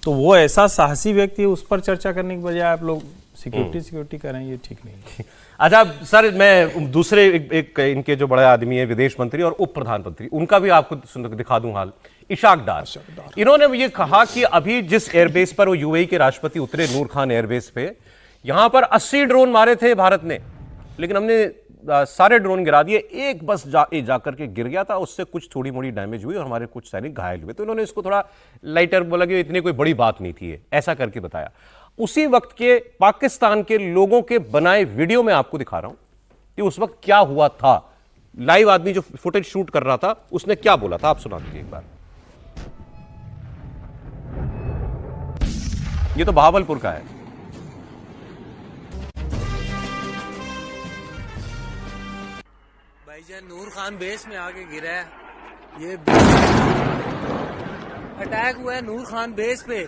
तो वो ऐसा साहसी व्यक्ति है, उस पर चर्चा करने के बजाय आप लोग सिक्योरिटी कर रहे हैं, ये ठीक नहीं। अच्छा सर, मैं दूसरे एक इनके जो बड़े आदमी है, विदेश मंत्री और उप प्रधानमंत्री, उनका भी आपको दिखा दूं हाल। इशाक डार, इन्होंने ये कहा कि अभी जिस एयरबेस पर वो यूएई के राष्ट्रपति उतरे, नूर खान एयरबेस पे, यहां पर 80 ड्रोन मारे थे भारत ने, लेकिन हमने सारे ड्रोन गिरा दिए। एक बस जाकर के गिर गया था, उससे कुछ थोड़ी मोड़ी डैमेज हुई और हमारे कुछ सैनिक घायल हुए। तो इन्होंने इसको थोड़ा लाइटर बोला कि इतनी कोई बड़ी बात नहीं थी, ऐसा करके बताया। उसी वक्त के पाकिस्तान के लोगों के बनाए वीडियो में आपको दिखा रहा हूं कि उस वक्त क्या हुआ था। लाइव आदमी जो फुटेज शूट कर रहा था, उसने क्या बोला था, आप सुना दीजिए एक बार। ये तो बहावलपुर का है। भाईजान नूर खान बेस में आके गिरा है, ये अटैक हुआ है नूर खान बेस पे,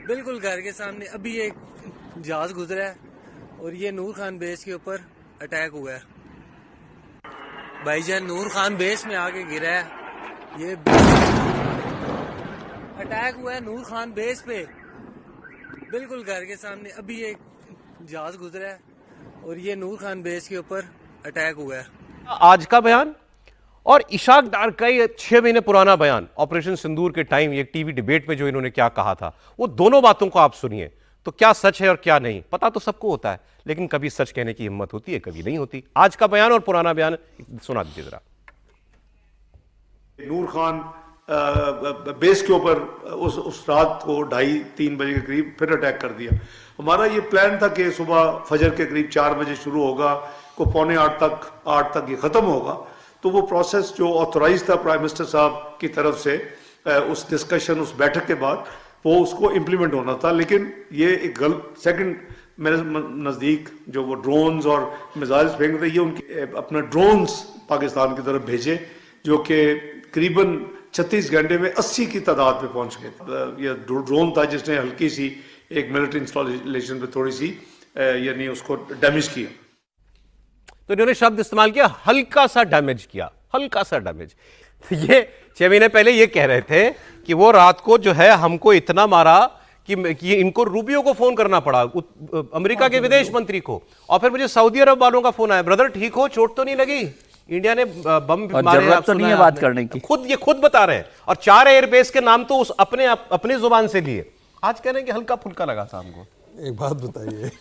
बिल्कुल घर के सामने। अभी एक जहाज गुजरा है और ये नूर खान बेस के ऊपर अटैक हुआ है। भाईजान नूर खान बेस में आके गिरा है, ये अटैक हुआ है नूर खान बेस पे, बिल्कुल घर के सामने। अभी एक जहाज गुजरा है और ये नूर खान बेस के ऊपर अटैक हुआ है। आज का बयान और इशाक डार का ये 6 महीने पुराना बयान ऑपरेशन सिंदूर के टाइम एक टीवी डिबेट में जो इन्होंने क्या कहा था, वो दोनों बातों को आप सुनिए तो क्या सच है और क्या नहीं। पता तो सबको होता है, लेकिन कभी सच कहने की हिम्मत होती है, कभी नहीं होती। आज का बयान और पुराना बयान सुना दीजिए जरा। नूर खान बेस के ऊपर उस रात को 2:30-3 बजे के करीब फिर अटैक कर दिया। हमारा ये प्लान था कि सुबह फजर के करीब 4 बजे शुरू होगा, को 7:45 तक ये खत्म होगा। तो वो प्रोसेस जो ऑथोराइज था प्राइम मिनिस्टर साहब की तरफ से, उस डिस्कशन, उस बैठक के बाद वो उसको इम्प्लीमेंट होना था। लेकिन ये एक सेकंड मेरे नज़दीक जो वो ड्रोन्स और मिसाइल्स फेंक रही है, उनके अपना ड्रोन्स पाकिस्तान की तरफ भेजे, जो कि करीबन 36 घंटे में 80 की तादाद पे पहुंच गए। ये ड्रोन था जिसने हल्की सी एक मिलिट्री इंस्टॉलेशन पे थोड़ी सी यानी उसको डैमेज किया। तो इन्होंने शब्द इस्तेमाल किया, हल्का सा डैमेज किया, हल्का सा डैमेज। तो ये 6 महीने पहले ये कह रहे थे कि वो रात को जो है हमको इतना मारा कि इनको रूबियो को फोन करना पड़ा, अमेरिका के विदेश मंत्री को, और फिर मुझे सऊदी अरब वालों का फोन आया, ब्रदर ठीक हो, चोट तो नहीं लगी, इंडिया ने बम मारे, तो नहीं है बात करने की। खुद बता रहे हैं। और 4 एयरबेस के नाम तो उस अपने जुबान से लिए, आज कह रहे हैं कि हल्का फुल्का लगा था हमको। एक बात बताइए,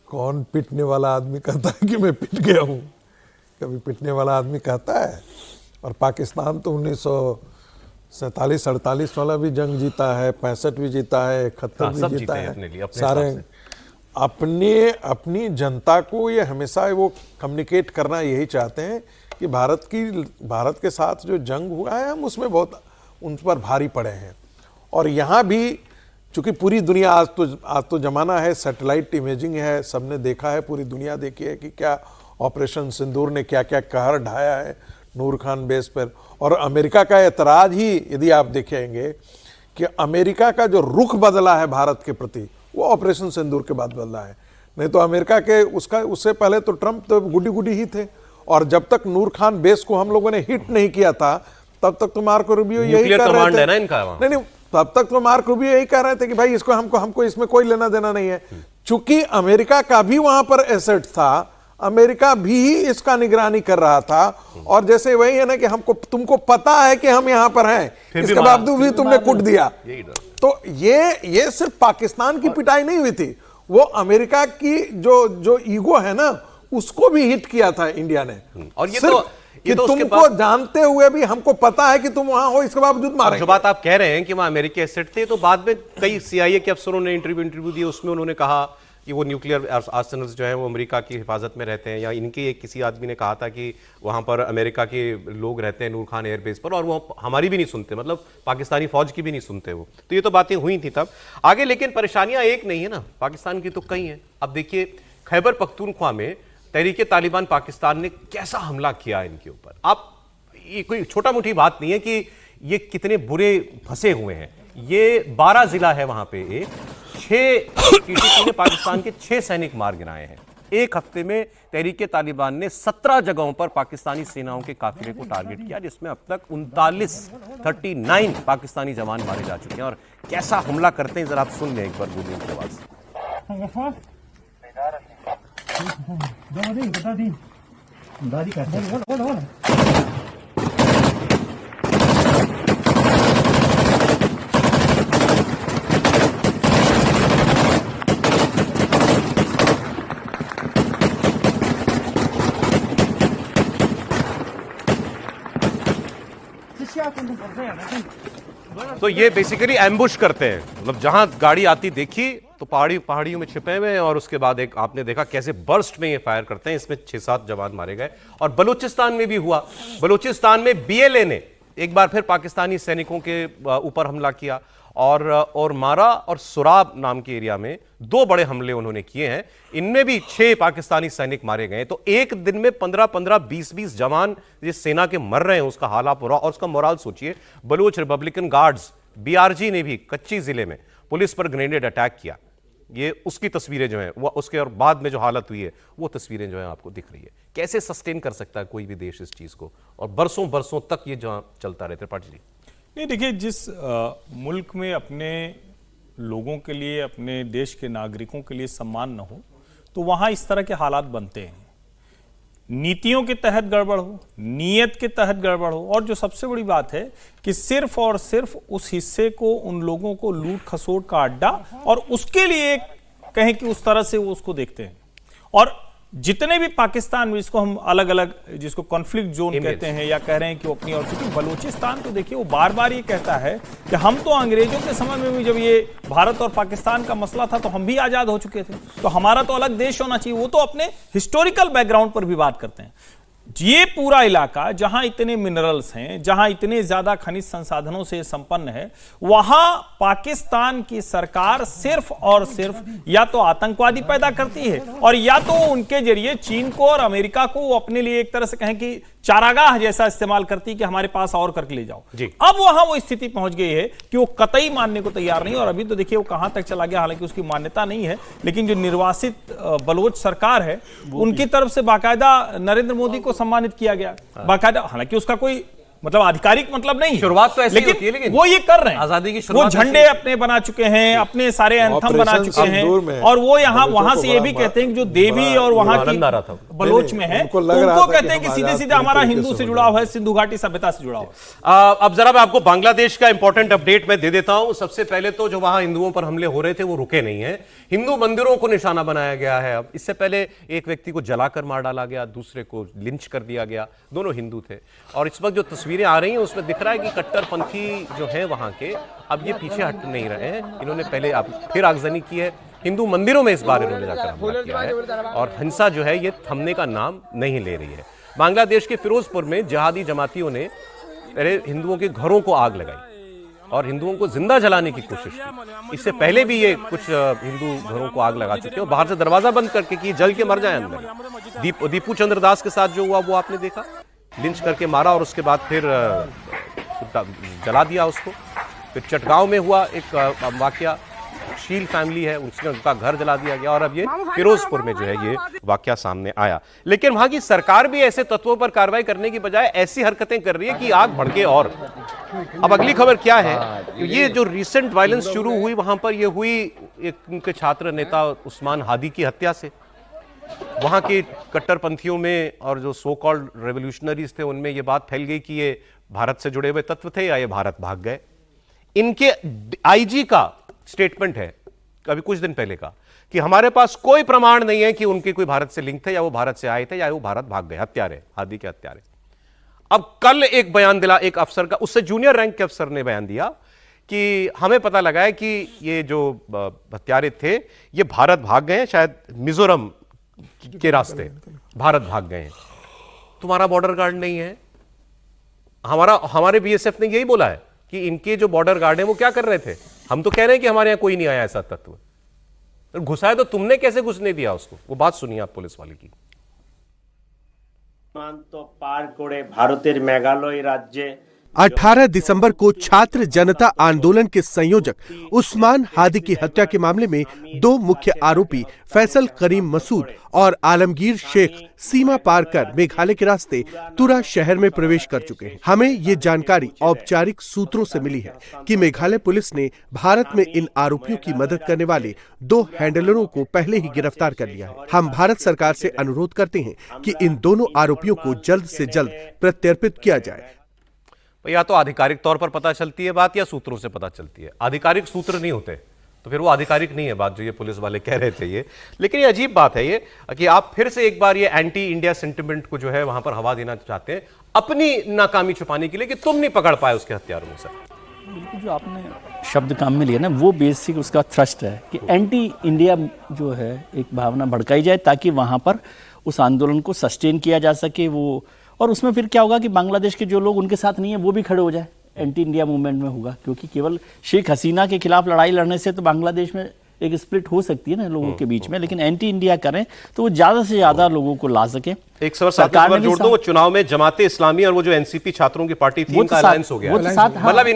कौन पिटने वाला आदमी कहता है कि मैं पिट गया हूँ? कभी पिटने वाला आदमी कहता है? और पाकिस्तान तो 1947-48 वाला भी जंग जीता है, 65 भी जीता है, 71 भी जीता है, सारे अपनी जनता को ये हमेशा वो कम्युनिकेट करना यही चाहते हैं कि भारत के साथ जो जंग हुआ है हम उसमें बहुत उन पर भारी पड़े हैं। और यहाँ भी चूंकि पूरी दुनिया आज तो जमाना है, सैटेलाइट इमेजिंग है, सबने देखा है, पूरी दुनिया देखी है कि क्या ऑपरेशन सिंदूर ने क्या क्या कहर ढाया है नूर खान बेस पर। और अमेरिका का एतराज ही यदि आप देखेंगे कि अमेरिका का जो रुख बदला है भारत के प्रति वो ऑपरेशन सिंदूर के बाद बदला है। नहीं तो अमेरिका के उससे पहले तो ट्रंप तो गुडी गुडी ही थे, और जब तक नूर खान बेस को हम लोगों ने हिट नहीं किया था तब तक तो मार्को रूबियो यही कर रहे थे। नहीं, तब तक तो मार्को रूबियो यही कह रहे थे कि भाई इसको हमको इसमें कोई लेना देना नहीं है। चूंकि अमेरिका का भी वहां पर एसेट था, अमेरिका भी इसका निगरानी कर रहा था, और जैसे वही है ना कि तुमको पता है कि हम यहां पर हैं, इसके बावजूद भी तुमने कुट दिया। तो ये सिर्फ पाकिस्तान की पिटाई नहीं हुई थी, वो अमेरिका की जो ईगो है ना उसको भी हिट किया था इंडिया ने। और ये तो तुमको जानते हुए भी हमको पता है कि तुम वहां हो, इसके बावजूद मारे। जो बात आप कह रहे हैं कि वहां अमेरिकी एसेट थे, तो बाद में कई CIA के अफसरों ने इंटरव्यू दिए, उसमें उन्होंने कहा कि वो न्यूक्लियर आर्सेनल्स जो है वो अमेरिका की हिफाजत में रहते हैं, या इनके किसी आदमी ने कहा था कि वहां पर अमेरिका के लोग रहते हैं नूर खान एयरबेस पर, और वो हमारी भी नहीं सुनते, मतलब पाकिस्तानी फौज की भी नहीं सुनते वो। तो ये तो बातें हुई थी तब आगे, लेकिन परेशानियां एक नहीं है ना, पाकिस्तान की तो कई हैं। अब देखिए खैबर पख्तूनख्वा में तहरीके तालिबान पाकिस्तान ने कैसा हमला किया इनके ऊपर। आप ये कोई छोटा मोटी बात नहीं है कि ये कितने बुरे फंसे हुए हैं। ये 12 जिला है वहां पे, 6 PTT ने पाकिस्तान के 6 सैनिक मार गिराए हैं। एक हफ्ते में तहरीके तालिबान ने 17 जगहों पर पाकिस्तानी सेनाओं के काफिले को टारगेट किया, जिसमें अब तक 39 पाकिस्तानी जवान मारे जा चुके हैं। और कैसा हमला करते हैं जरा आप सुन लें एक बार गोलियों की आवाज। तो ये बेसिकली एम्बुश करते हैं, मतलब जहां गाड़ी आती देखी तो पहाड़ियों में छिपे हुए हैं, और उसके बाद एक आपने देखा कैसे बर्स्ट में ये फायर करते हैं। इसमें 6-7 जवान मारे गए। और बलूचिस्तान में भी हुआ। बलूचिस्तान में BLA ने एक बार फिर पाकिस्तानी सैनिकों के ऊपर हमला किया, और मारा और सुराब नाम के एरिया में 2 बड़े हमले उन्होंने किए हैं। इनमें भी 6 पाकिस्तानी सैनिक मारे गए। तो एक दिन में 15-15, 20-20 जवान जिस सेना के मर रहे हैं उसका हाल आप और उसका मोराल सोचिए। बलूच रिपब्लिकन गार्ड्स BRG ने भी कच्ची जिले में पुलिस पर ग्रेनेड अटैक किया। ये उसकी तस्वीरें जो हैं वो उसके और बाद में जो हालत हुई है वो तस्वीरें जो हैं आपको दिख रही है। कैसे सस्टेन कर सकता है कोई भी देश इस चीज को, और बरसों तक ये जहां चलता रहता है। त्रिपाठी जी, नहीं देखिए, जिस मुल्क में अपने लोगों के लिए, अपने देश के नागरिकों के लिए सम्मान न हो, तो वहां इस तरह के हालात बनते हैं। नीतियों के तहत गड़बड़ हो, नीयत के तहत गड़बड़ हो, और जो सबसे बड़ी बात है कि सिर्फ और सिर्फ उस हिस्से को, उन लोगों को लूट खसोट का अड्डा, और उसके लिए कहें कि उस तरह से वो उसको देखते हैं। और जितने भी पाकिस्तान में, जिसको हम अलग अलग, जिसको कॉन्फ्लिक्ट जोन कहते हैं, या कह रहे हैं कि वो अपनी, और चूंकि बलूचिस्तान तो देखिए वो बार बार ये कहता है कि हम तो अंग्रेजों के समय में भी, जब ये भारत और पाकिस्तान का मसला था, तो हम भी आजाद हो चुके थे, तो हमारा तो अलग देश होना चाहिए। वो तो अपने हिस्टोरिकल बैकग्राउंड पर भी बात करते हैं। ये पूरा इलाका जहां इतने मिनरल्स हैं, जहां इतने ज्यादा खनिज संसाधनों से संपन्न है, वहां पाकिस्तान की सरकार सिर्फ और सिर्फ या तो आतंकवादी पैदा करती है, और या तो उनके जरिए चीन को और अमेरिका को वो अपने लिए एक तरह से कहें कि चारागाह जैसा इस्तेमाल करती है कि हमारे पास और करके ले जाओ। अब वहां वो स्थिति पहुंच गई है कि वो कतई मानने को तैयार नहीं। और अभी तो देखिए वो कहां तक चला गया, हालांकि उसकी मान्यता नहीं है, लेकिन जो निर्वासित बलोच सरकार है उनकी तरफ से बाकायदा नरेंद्र मोदी को सम्मानित किया गया बाकायदा। हालांकि उसका कोई मतलब आधिकारिक मतलब नहीं, शुरुआत तो ऐसी होती है, लेकिन वो ये कर रहे हैं, आजादी की वो शुरुआत झंडे अपने बना चुके हैं, अपने सारे एंथम बना चुके हैं, और वो यहाँ वहां से ये भी कहते हैं कि जो देवी और वहां की बलोच में है उनको कहते हैं कि सीधे सीधे हमारा हिंदू से जुड़ा हुआ है, सिंधु घाटी सभ्यता से जुड़ा हुआ। अब जरा मैं आपको बांग्लादेश का इंपॉर्टेंट अपडेट मैं दे देता हूं। सबसे पहले तो जो वहां हिंदुओं पर हमले हो रहे थे वो रुके नहीं है, हिंदू मंदिरों को निशाना बनाया गया है। अब इससे पहले एक व्यक्ति को जलाकर मार डाला गया, दूसरे को लिंच कर दिया गया, दोनों हिंदू थे। और इस वक्त जो तस्वीरें आ रही हैं उसमें दिख रहा है कि कट्टरपंथी जो है वहां के, अब ये पीछे हट नहीं रहे हैं, इन्होंने पहले अब फिर आगजनी की है, हिंदू मंदिरों में इस बार इन्होंने जाकर हमला किया है, और हिंसा जो है ये थमने का नाम नहीं ले रही है। बांग्लादेश के फिरोजपुर में जिहादी जमातियों ने पहले हिंदुओं के घरों को आग लगाई और हिंदुओं को जिंदा जलाने की कोशिश की। इससे पहले भी ये कुछ हिंदू घरों को आग लगा चुके हैं, बाहर से दरवाजा बंद करके कि जल के मर जाए अंदर। दीपू चंद्र दास के साथ जो हुआ वो आपने देखा, लिंच करके मारा और उसके बाद फिर जला दिया उसको। फिर चटगांव में हुआ एक वाकया, शील फैमिली है उसने उनका घर जला दिया गया, और अब ये फिरोजपुर में जो है ये वाकया सामने आया। लेकिन वहां की सरकार भी ऐसे तत्वों पर कार्रवाई करने की बजाय ऐसी हरकतें कर रही है कि आग भड़के। और अब अगली खबर क्या है, ये जो रिसेंट वायलेंस शुरू हुई वहां पर, ये हुई एक उनके छात्र नेता उस्मान हादी की हत्या से। वहां के कट्टरपंथियों में और जो सो कॉल्ड रेवोल्यूशनरीज थे उनमें ये बात फैल गई कि ये भारत से जुड़े हुए तत्व थे या ये भारत भाग गए। इनके आईजी का स्टेटमेंट है अभी कुछ दिन पहले का कि हमारे पास कोई प्रमाण नहीं है कि उनके कोई भारत से लिंक थे, या वो भारत से आए थे, या वो भारत भाग गए, हत्यारे, हादी के हत्यारे। अब कल एक बयान दिला एक अफसर का, उससे जूनियर रैंक के अफसर ने बयान दिया कि हमें पता लगा है कि ये जो हत्यारे थे ये भारत भाग गए हैं, शायद मिजोरम के रास्ते भारत भाग गए हैं। तुम्हारा बॉर्डर गार्ड नहीं है, हमारे बीएसएफ ने यही बोला है कि इनके जो बॉर्डर गार्ड हैं वो क्या कर रहे थे। हम तो कह रहे हैं कि हमारे यहां कोई नहीं आया ऐसा तत्व, घुसा है तो तुमने कैसे घुसने दिया उसको। वो बात सुनिए आप पुलिस वाले की। तो पार करे भारतेर मेघालय राज्य 18 दिसंबर को छात्र जनता आंदोलन के संयोजक उस्मान हादी की हत्या के मामले में दो मुख्य आरोपी फैसल करीम मसूद और आलमगीर शेख सीमा पार कर मेघालय के रास्ते तुरा शहर में प्रवेश कर चुके हैं। हमें ये जानकारी औपचारिक सूत्रों से मिली है कि मेघालय पुलिस ने भारत में इन आरोपियों की मदद करने वाले 2 हैंडलरों को पहले ही गिरफ्तार कर लिया है। हम भारत सरकार से अनुरोध करते हैं कि इन दोनों आरोपियों को जल्द से जल्द प्रत्यर्पित किया जाए। या तो आधिकारिक तौर पर पता चलती है बात या सूत्रों से पता चलती है। आधिकारिक सूत्र नहीं होते तो फिर वो आधिकारिक नहीं है बात जो ये पुलिस वाले कह रहे थे ये। लेकिन ये अजीब बात है ये कि आप फिर से एक बार ये एंटी इंडिया सेंटिमेंट को जो है वहां पर हवा देना चाहते हैं अपनी नाकामी छुपाने के लिए कि तुम नहीं पकड़ पाए उसके हत्यारों में से। बिल्कुल, जो आपने शब्द काम में लिया ना वो बेसिक उसका थ्रस्ट है कि एंटी इंडिया जो है एक भावना भड़काई जाए ताकि वहां पर उस आंदोलन को सस्टेन किया जा सके। वो और उसमें फिर क्या होगा कि बांग्लादेश के जो लोग उनके साथ नहीं है वो भी खड़े हो जाए, एंटी इंडिया मूवमेंट में होगा। क्योंकि केवल शेख हसीना के खिलाफ लड़ाई लड़ने से तो बांग्लादेश में एक स्प्लिट हो सकती है ना लोगों के बीच में, लेकिन एंटी इंडिया करें तो वो ज्यादा से ज्यादा लोगों को ला सके। एक सरकार ने जोड़ दो, वो चुनाव में जमाते इस्लामी और वो जो एनसीपी छात्रों की पार्टी थी इनका अलायंस हो गया, मतलब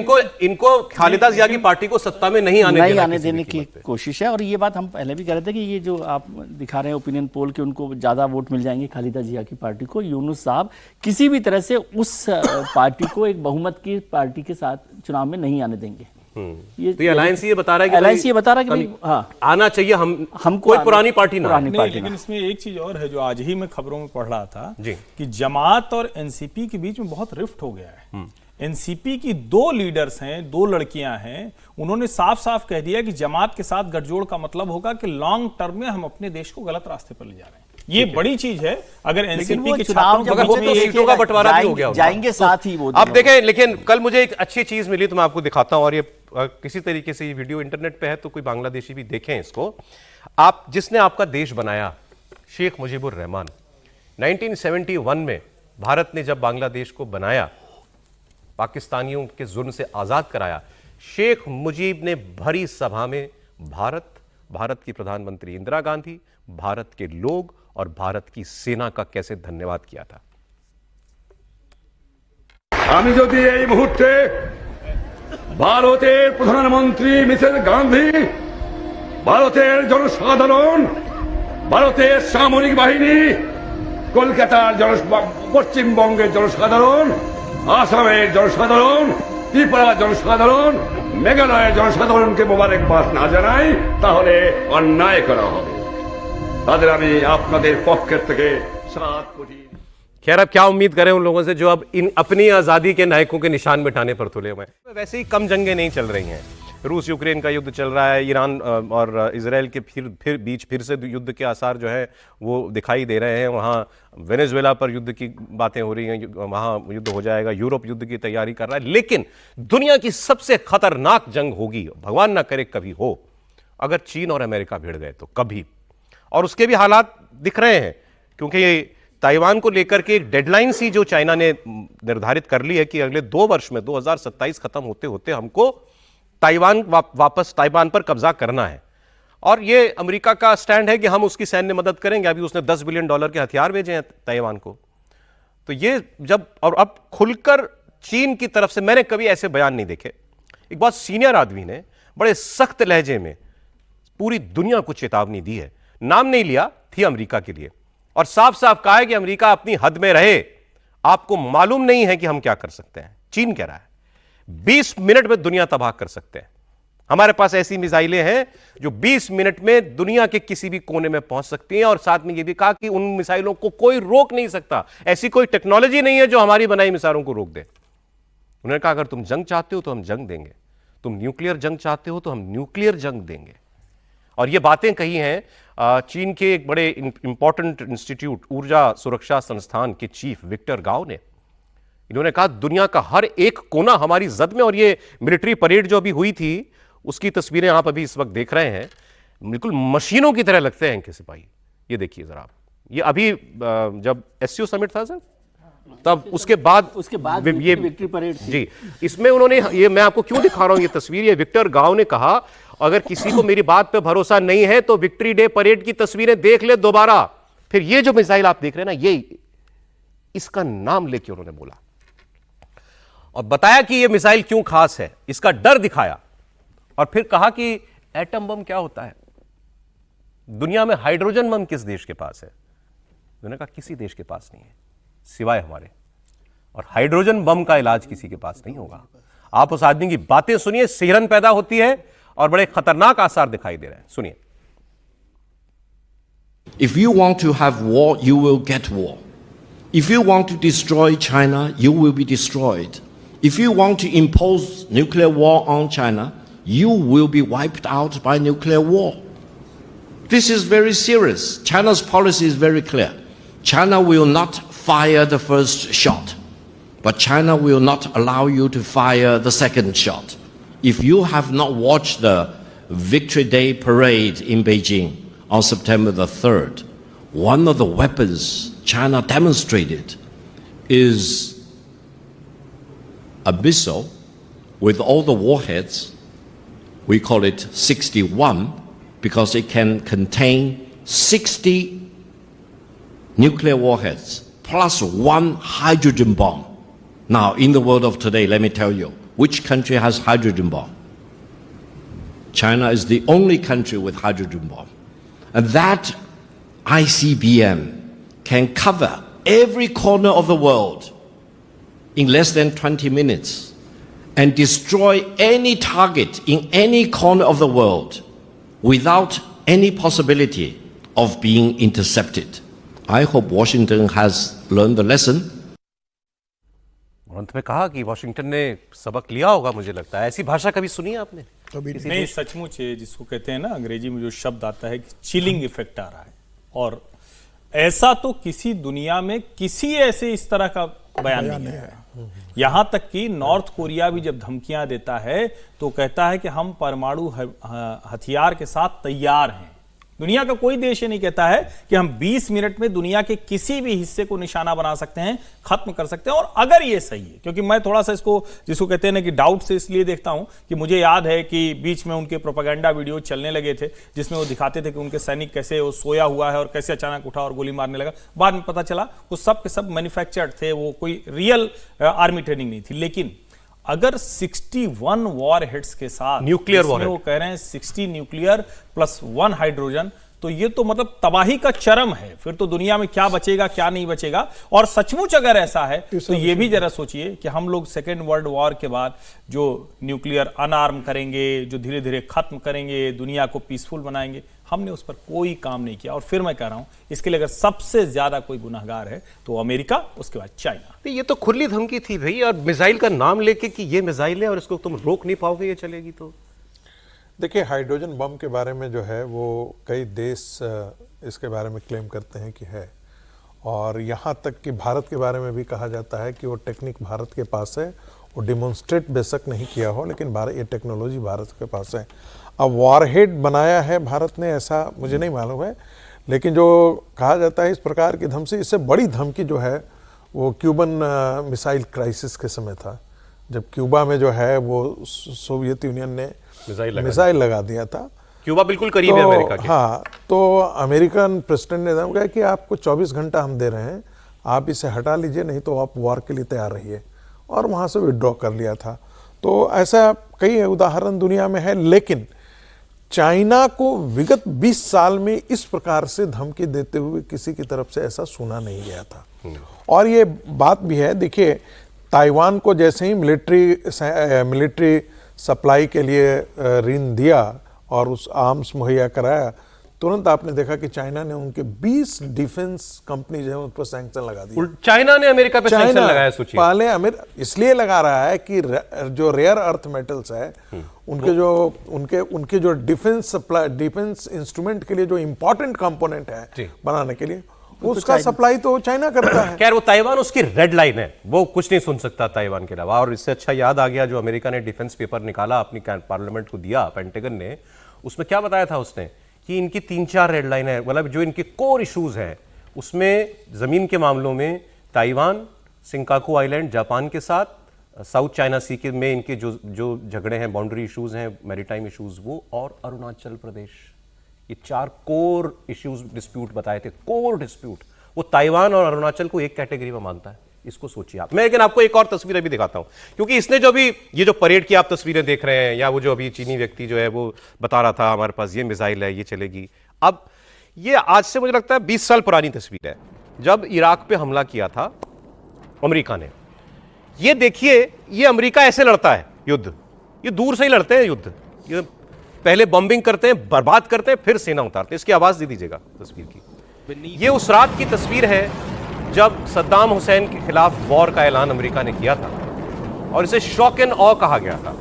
इनको खालिदा जिया की पार्टी को सत्ता में नहीं आने देने की कोशिश है। और ये बात हम पहले भी कह रहे थे कि ये जो आप दिखा रहे हैं ओपिनियन पोल के उनको ज्यादा वोट मिल जाएंगे खालिदा जिया की पार्टी को, यूनुस साहब किसी भी तरह से उस पार्टी को एक बहुमत की पार्टी के साथ चुनाव में नहीं आने देंगे। ये अलायंस ये बता रहा है कि हाँ आना चाहिए, हम कोई पुरानी पार्टी ना नहीं। लेकिन इसमें एक चीज और है जो आज ही मैं खबरों में पढ़ रहा था कि जमात और एनसीपी के बीच में बहुत रिफ्ट हो गया है। एनसीपी की 2 लीडर्स हैं, 2 लड़कियां हैं, उन्होंने साफ साफ कह दिया कि जमात के साथ गठजोड़ का मतलब होगा कि लॉन्ग टर्म में हम अपने देश को गलत रास्ते पर ले जा रहे हैं। ये बड़ी चीज है। अगर एनसीपी के छात्रों के सीटों का बंटवारा भी हो गया जाएंगे साथ ही वो। आप देखें, लेकिन कल मुझे एक अच्छी चीज मिली तो मैं आपको दिखाता हूं, और ये किसी तरीके से ये वीडियो इंटरनेट पे है तो कोई बांग्लादेशी भी देखें इसको। आप जिसने आपका देश बनाया, शेख मुजीबुर रहमान, 1971 में भारत ने जब बांग्लादेश को बनाया, पाकिस्तानियों के जुल्म से आजाद कराया, शेख मुजीब ने भरी सभा में भारत की प्रधानमंत्री इंदिरा गांधी, भारत के लोग और भारत की सेना का कैसे धन्यवाद किया था। আমি যদি এই মুহূর্তে ভারতের প্রধানমন্ত্রী মিসেস গান্ধী, ভারতের জনসাধারণ, ভারতের সামরিক বাহিনী, কলকাতার পশ্চিমবঙ্গের জনসাধারণ আসামের জনসাধারণ, ত্রিপুরার জনসাধারণ, মেঘালয়ের জনসাধারণকে মোবারকবাদ না জানাই তাহলে অন্যায় করা হবে। তাদের আমি আপনাদের পক্ষের থেকে 7 কোটি। खैर अब क्या उम्मीद करें उन लोगों से जो अब इन अपनी आज़ादी के नायकों के निशान मिटाने पर तुले हुए हैं। वैसे ही कम जंगें नहीं चल रही हैं। रूस यूक्रेन का युद्ध चल रहा है, ईरान और इजराइल के फिर से युद्ध के आसार जो है वो दिखाई दे रहे हैं। वहाँ वेनेजुएला पर युद्ध की बातें हो रही हैं, वहाँ युद्ध हो जाएगा। यूरोप युद्ध की तैयारी कर रहा है। लेकिन दुनिया की सबसे खतरनाक जंग होगी, भगवान ना करे कभी हो, अगर चीन और अमेरिका भिड़ गए तो कभी। और उसके भी हालात दिख रहे हैं, क्योंकि ताइवान को लेकर के एक डेडलाइन सी जो चाइना ने निर्धारित कर ली है कि अगले 2 वर्ष में 2027 खत्म होते होते हमको वापस ताइवान पर कब्जा करना है। और ये अमेरिका का स्टैंड है कि हम उसकी सैन्य मदद करेंगे। अभी उसने $10 बिलियन के हथियार भेजे हैं ताइवान को। तो ये जब और अब खुलकर चीन की तरफ से मैंने कभी ऐसे बयान नहीं देखे। एक बहुत सीनियर आदमी ने बड़े सख्त लहजे में पूरी दुनिया को चेतावनी दी है, नाम नहीं लिया, थी अमेरिका के लिए, और साफ साफ कहा है कि अमेरिका अपनी हद में रहे, आपको मालूम नहीं है कि हम क्या कर सकते हैं। चीन कह रहा है 20 मिनट में दुनिया तबाह कर सकते हैं। हमारे पास ऐसी मिसाइलें हैं जो 20 मिनट में दुनिया के किसी भी कोने में पहुंच सकती हैं। और साथ में यह भी कहा कि उन मिसाइलों को कोई रोक नहीं सकता, ऐसी कोई टेक्नोलॉजी नहीं है जो हमारी बनाई मिसाइलों को रोक दे। उन्होंने कहा अगर तुम जंग चाहते हो तो हम जंग देंगे, तुम न्यूक्लियर जंग चाहते हो तो हम न्यूक्लियर जंग देंगे। और ये बातें कही हैं चीन के एक बड़े इंपॉर्टेंट इंस्टीट्यूट ऊर्जा सुरक्षा संस्थान के चीफ विक्टर गाओ ने। इन्होंने कहा दुनिया का हर एक कोना हमारी जद में। और ये मिलिट्री परेड जो अभी हुई थी उसकी तस्वीरें आप अभी इस वक्त देख रहे हैं, बिल्कुल मशीनों की तरह लगते हैं इनके सिपाही। ये देखिए जरा आप, ये अभी जब एससीओ समिट था सर, तब उसके बाद ये विक्ट्री परेड जी, इसमें उन्होंने ये, मैं आपको क्यों दिखा रहा हूं ये तस्वीर, ये विक्टर गाओ ने कहा अगर किसी को मेरी बात पे भरोसा नहीं है तो विक्ट्री डे परेड की तस्वीरें देख ले दोबारा। फिर ये जो मिसाइल आप देख रहे हैं ना, ये इसका नाम लेके उन्होंने बोला और बताया कि ये मिसाइल क्यों खास है, इसका डर दिखाया। और फिर कहा कि एटम बम क्या होता है, दुनिया में हाइड्रोजन बम किस देश के पास है। उन्होंने कहा किसी देश के पास नहीं है सिवाय हमारे, और हाइड्रोजन बम का इलाज किसी के पास नहीं होगा। आप उस आदमी की बातें सुनिए, सिहरन पैदा होती है और बड़े खतरनाक आसार दिखाई दे रहे हैं। सुनिए। If you want to have war, you will get war. If you want to destroy China, you will be destroyed. If you want to impose nuclear war on China, you will be wiped out by nuclear war. This is very serious. China's policy is very clear. China will not fire the first shot, but China will not allow you to fire the second shot. If you have not watched the Victory Day parade in Beijing on September the 3rd, one of the weapons China demonstrated is a missile with all the warheads. We call it 61 because it can contain 60 nuclear warheads plus 1 hydrogen bomb. Now, in the world of today, let me tell you, which country has hydrogen bomb? China is the only country with hydrogen bomb. And that ICBM can cover every corner of the world in less than 20 minutes and destroy any target in any corner of the world without any possibility of being intercepted. I hope Washington has learned the lesson. अंत में कहा कि वाशिंगटन ने सबक लिया होगा, मुझे लगता है। ऐसी भाषा कभी सुनी है आपने? नहीं, सचमुच है, जिसको कहते हैं ना अंग्रेजी में जो शब्द आता है कि चिलिंग इफेक्ट आ रहा है। और ऐसा तो किसी दुनिया में किसी ऐसे इस तरह का बयान नहीं है। यहां तक कि नॉर्थ कोरिया भी जब धमकियां देता है तो कहता है कि हम परमाणु हथियार के साथ तैयार हैं। दुनिया का कोई देश ये नहीं कहता है कि हम 20 मिनट में दुनिया के किसी भी हिस्से को निशाना बना सकते हैं, खत्म कर सकते हैं। और अगर ये सही है, क्योंकि मैं थोड़ा सा इसको जिसको कहते हैं ना कि डाउट से इसलिए देखता हूं कि मुझे याद है कि बीच में उनके प्रोपेगेंडा वीडियो चलने लगे थे जिसमें वो दिखाते थे कि उनके सैनिक कैसे वो सोया हुआ है और कैसे अचानक उठा और गोली मारने लगा। बाद में पता चला वो सब के सब मैन्युफैक्चर्ड थे, वो कोई रियल आर्मी ट्रेनिंग नहीं थी। लेकिन अगर 61 वॉर हेड्स के साथ न्यूक्लियर वॉर, वो कह रहे हैं 60 न्यूक्लियर प्लस 1 हाइड्रोजन, तो ये तो मतलब तबाही का चरम है। फिर तो दुनिया में क्या बचेगा क्या नहीं बचेगा। और सचमुच अगर ऐसा है तो ये भी जरा सोचिए कि हम लोग सेकेंड वर्ल्ड वॉर के बाद जो न्यूक्लियर अनआर्म करेंगे, जो धीरे धीरे खत्म करेंगे, दुनिया को पीसफुल बनाएंगे, हमने उस पर कोई काम नहीं किया। और फिर मैं कह रहा हूं इसके लिए अगर सबसे ज्यादा कोई गुनहगार है तो अमेरिका, उसके बाद चाइना। ये तो खुली धमकी थी भाई, और मिसाइल का नाम लेके कि ये मिसाइल है और इसको तुम रोक नहीं पाओगे, ये चलेगी। तो देखिए, हाइड्रोजन बम के बारे में जो है वो कई देश इसके बारे में क्लेम करते हैं कि है, और यहाँ तक कि भारत के बारे में भी कहा जाता है कि वो टेक्निक भारत के पास है। वो डिमॉन्स्ट्रेट बेशक नहीं किया हो, लेकिन ये टेक्नोलॉजी भारत के पास है। अब वॉरहेड बनाया है भारत ने, ऐसा मुझे नहीं मालूम है, लेकिन जो कहा जाता है इस प्रकार की धमकी, इससे बड़ी धमकी जो है वो क्यूबन मिसाइल क्राइसिस के समय था, जब क्यूबा में जो है वो सोवियत यूनियन ने मिसाइल लगा दिया था। क्यूबा बिल्कुल करीब है अमेरिका के। हाँ, तो अमेरिकन प्रेसिडेंट ने कहा कि आपको 24 घंटा हम दे रहे हैं, आप इसे हटा लीजिए, नहीं तो आप वॉर के लिए तैयार रहिए, और वहाँ से विड्रॉ कर लिया था। तो ऐसा कई उदाहरण दुनिया में है, लेकिन चाइना को विगत 20 साल में इस प्रकार से धमकी देते हुए किसी की तरफ से ऐसा सुना नहीं गया था। और ये बात भी है, देखिए, ताइवान को जैसे ही मिलिट्री सप्लाई के लिए ऋण दिया और उस आर्म्स मुहैया कराया, तुरंत आपने देखा कि चाइना ने उनके 20 डिफेंस कंपनी जो है उन पर सैंक्शन लगा दिया। चाइना ने अमेरिका पे सैंक्शन लगाया, सोचिए। पहले इसलिए लगा रहा है कि जो रेयर अर्थ मेटल्स है, उनके जो डिफेंस इंस्ट्रूमेंट के लिए जो इंपॉर्टेंट कंपोनेंट है बनाने के लिए, उसका सप्लाई तो चाइना करता है। खैर, वो ताइवान उसकी रेड लाइन है, वो कुछ नहीं सुन सकता ताइवान के अलावा। और इससे अच्छा याद आ गया, जो अमेरिका ने डिफेंस पेपर निकाला, अपनी पार्लियामेंट को दिया, पेंटागन ने, उसमें क्या बताया था उसने कि इनकी 3-4 रेड लाइन है, मतलब जो इनके कोर इश्यूज हैं, उसमें जमीन के मामलों में ताइवान, सिंकाकू आइलैंड जापान के साथ, साउथ चाइना सी के में इनके जो झगड़े हैं, बाउंड्री इश्यूज हैं, मैरीटाइम इश्यूज, वो, और अरुणाचल प्रदेश, ये 4 कोर इश्यूज डिस्प्यूट बताए थे। कोर डिस्प्यूट, वो ताइवान और अरुणाचल को एक कैटेगरी में मानता है। इसको सोचिए आप। मैं लेकिन आपको एक और तस्वीर अभी दिखाता हूं, क्योंकि इसने जो भी ये जो परेड की आप तस्वीरें देख रहे हैं, या वो जो अभी चीनी व्यक्ति जो है वो बता रहा था हमारे पास ये मिसाइल है, ये चलेगी। अब ये आज से मुझे लगता है 20 साल पुरानी तस्वीर है, जब इराक पे हमला किया था अमेरिका ने। ये देखिए, ये अमेरिका ऐसे लड़ता है युद्ध, ये दूर से ही लड़ते हैं युद्ध, ये पहले बॉम्बिंग करते हैं, बर्बाद करते हैं, फिर सेना उतारते हैं। इसकी आवाज दे दीजिएगा तस्वीर की। ये उस रात की तस्वीर है जब सद्दाम हुसैन के खिलाफ वॉर का ऐलान अमेरिका ने किया था, और इसे शॉक एंड ऑ कहा गया था।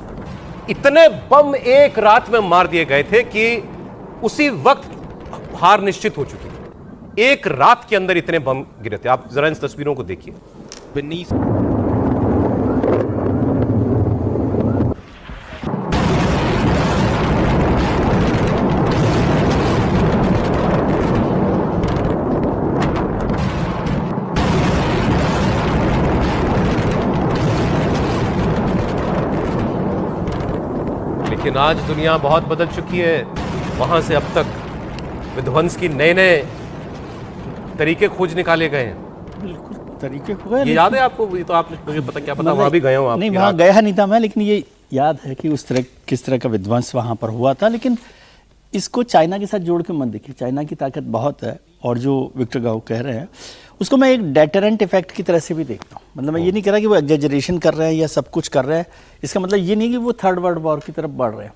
इतने बम एक रात में मार दिए गए थे कि उसी वक्त हार निश्चित हो चुकी थी। एक रात के अंदर इतने बम गिरे थे। आप जरा इन तस्वीरों को देखिए। लेकिन आज दुनिया बहुत बदल चुकी है, वहां से अब तक विध्वंस की नए तरीके खोज निकाले गए हैं। बिल्कुल तरीके हो गए। ये याद है आपको? ये तो आपने मुझे पता क्या पता, वहां भी गए हो आप? नहीं, वहां गया नहीं था मैं, लेकिन ये याद है कि उस तरह किस तरह का विध्वंस वहां पर हुआ था। लेकिन इसको चाइना के साथ जोड़ के मत देखिए, चाइना की ताकत बहुत है, और जो विक्टर गाओ कह रहे हैं उसको मैं एक डेटरेंट इफेक्ट की तरह से भी देखता हूँ। मतलब मैं ये नहीं कह रहा कि वो एग्जेजरेशन कर रहे हैं या सब कुछ कर रहे हैं, इसका मतलब ये नहीं कि वो थर्ड वर्ल्ड वॉर की तरफ बढ़ रहे हैं।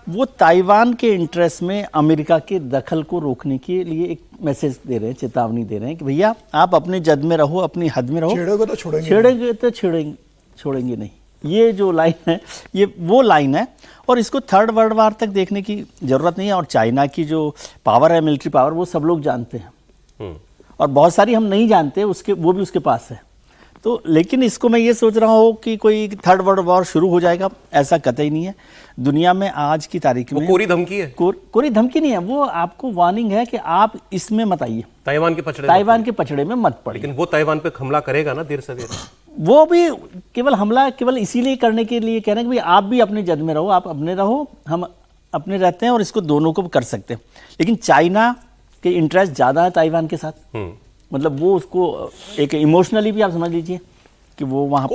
वो ताइवान के इंटरेस्ट में अमेरिका के दखल को रोकने के लिए एक मैसेज दे रहे हैं, चेतावनी दे रहे हैं कि भैया आप अपने जद में रहो, अपनी हद में रहो, छेड़ेंगे तो छोड़ेंगे नहीं। ये जो लाइन है, ये वो लाइन है, और इसको थर्ड वर्ल्ड वॉर तक देखने की जरूरत नहीं है। और चाइना की जो पावर है, मिलिट्री पावर, वो सब लोग जानते हैं, और बहुत सारी हम नहीं जानते, उसके वो भी उसके पास है। तो लेकिन इसको मैं ये सोच रहा हूँ कि कोई थर्ड वर्ल्ड वॉर शुरू हो जाएगा, ऐसा कतई नहीं है। दुनिया में आज की तारीख में कोरी धमकी है, कोरी धमकी नहीं है, वो आपको वार्निंग है कि आप इसमें मत आइए, ताइवान के पचड़े में मत पड़िए। लेकिन वो ताइवान पे हमला करेगा ना देर से देर। वो भी केवल हमला केवल इसीलिए करने के लिए कह रहे हैं कि भाई आप भी अपने जद में रहो, आप अपने रहो, हम अपने रहते हैं, और इसको दोनों को कर सकते हैं। लेकिन चाइना के इंटरेस्ट ज्यादा है ताइवान के साथ, मतलब वो उसको एक इमोशनली भी आप समझ लीजिए कि वो वहाँ पर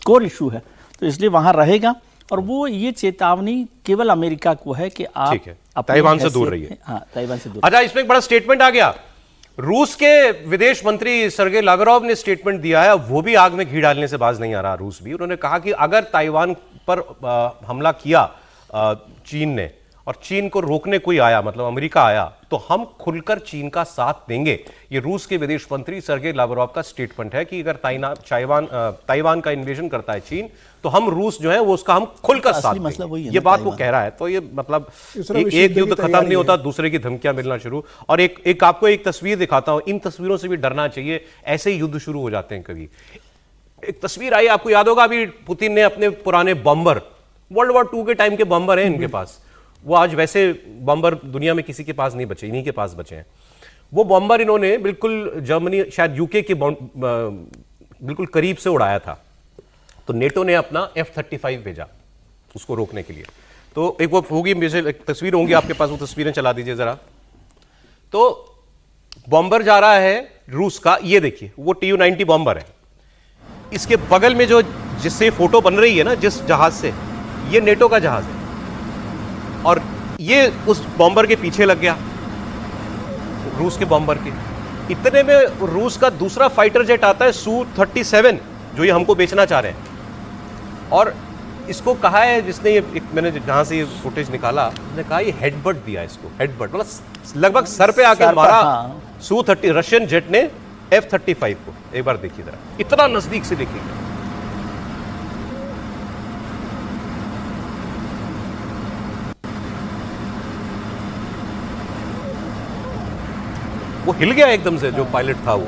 कोर इशू है, तो इसलिए वहाँ रहेगा। और वो ये चेतावनी केवल अमेरिका को है कि आप ठीक है, ताइवान से दूर रहिए। हाँ, ताइवान से दूर। अच्छा, इसमें एक बड़ा स्टेटमेंट आ गया। रूस के विदेश मंत्री सर्गेई लावरोव ने स्टेटमेंट दिया है, वो भी आग में घी डालने से बाज नहीं आ रहा। रूस भी, उन्होंने कहा कि अगर ताइवान पर हमला किया चीन ने और चीन को रोकने कोई आया, मतलब अमेरिका आया, तो हम खुलकर चीन का साथ देंगे। ये रूस के विदेश मंत्री सर्गेई लावरोव का स्टेटमेंट है कि अगर ताइवान का इन्वेजन करता है चीन, तो हम रूस जो है वो उसका हम खुलकर साथ देंगे। ये बात वो कह रहा है। तो ये मतलब एक युद्ध खत्म नहीं होता, दूसरे की धमकियां मिलना शुरू। और एक आपको एक तस्वीर दिखाता हूं, इन तस्वीरों से भी डरना चाहिए, ऐसे ही युद्ध शुरू हो जाते हैं कभी। एक तस्वीर आई, आपको याद होगा, अभी पुतिन ने अपने पुराने बम्बर, वर्ल्ड वॉर 2 के टाइम के बम्बर हैं इनके पास, वो आज वैसे बम्बर दुनिया में किसी के पास नहीं बचे, इन्हीं के पास बचे हैं। वो बम्बर इन्होंने बिल्कुल जर्मनी, शायद यूके के बिल्कुल करीब से उड़ाया था। तो नेटो ने अपना F-35 भेजा उसको रोकने के लिए। तो एक वो होगी, एक तस्वीर होंगी आपके पास, वो तस्वीरें चला दीजिए जरा। तो बॉम्बर जा रहा है रूस का, ये देखिए वो Tu-90 बॉम्बर है। इसके बगल में जो जिससे फोटो बन रही है ना, जिस जहाज से, ये नेटो का जहाज है और ये उस बॉम्बर के पीछे लग गया, रूस के बॉम्बर के। इतने में रूस का दूसरा फाइटर जेट आता है Su-37, जो ये हमको बेचना चाह रहे हैं। और इसको कहा है जिसने ये मैंने जहां से ये फुटेज निकाला, उसने कहा ये हेडबट दिया इसको, हेडबट मतलब लगभग सर पे आके मारा Su-30 रशियन जेट ने F-35 को। एक बार देखिए जरा, इतना नजदीक से देखिए। वो हिल गया एकदम से, जो पायलट था वो।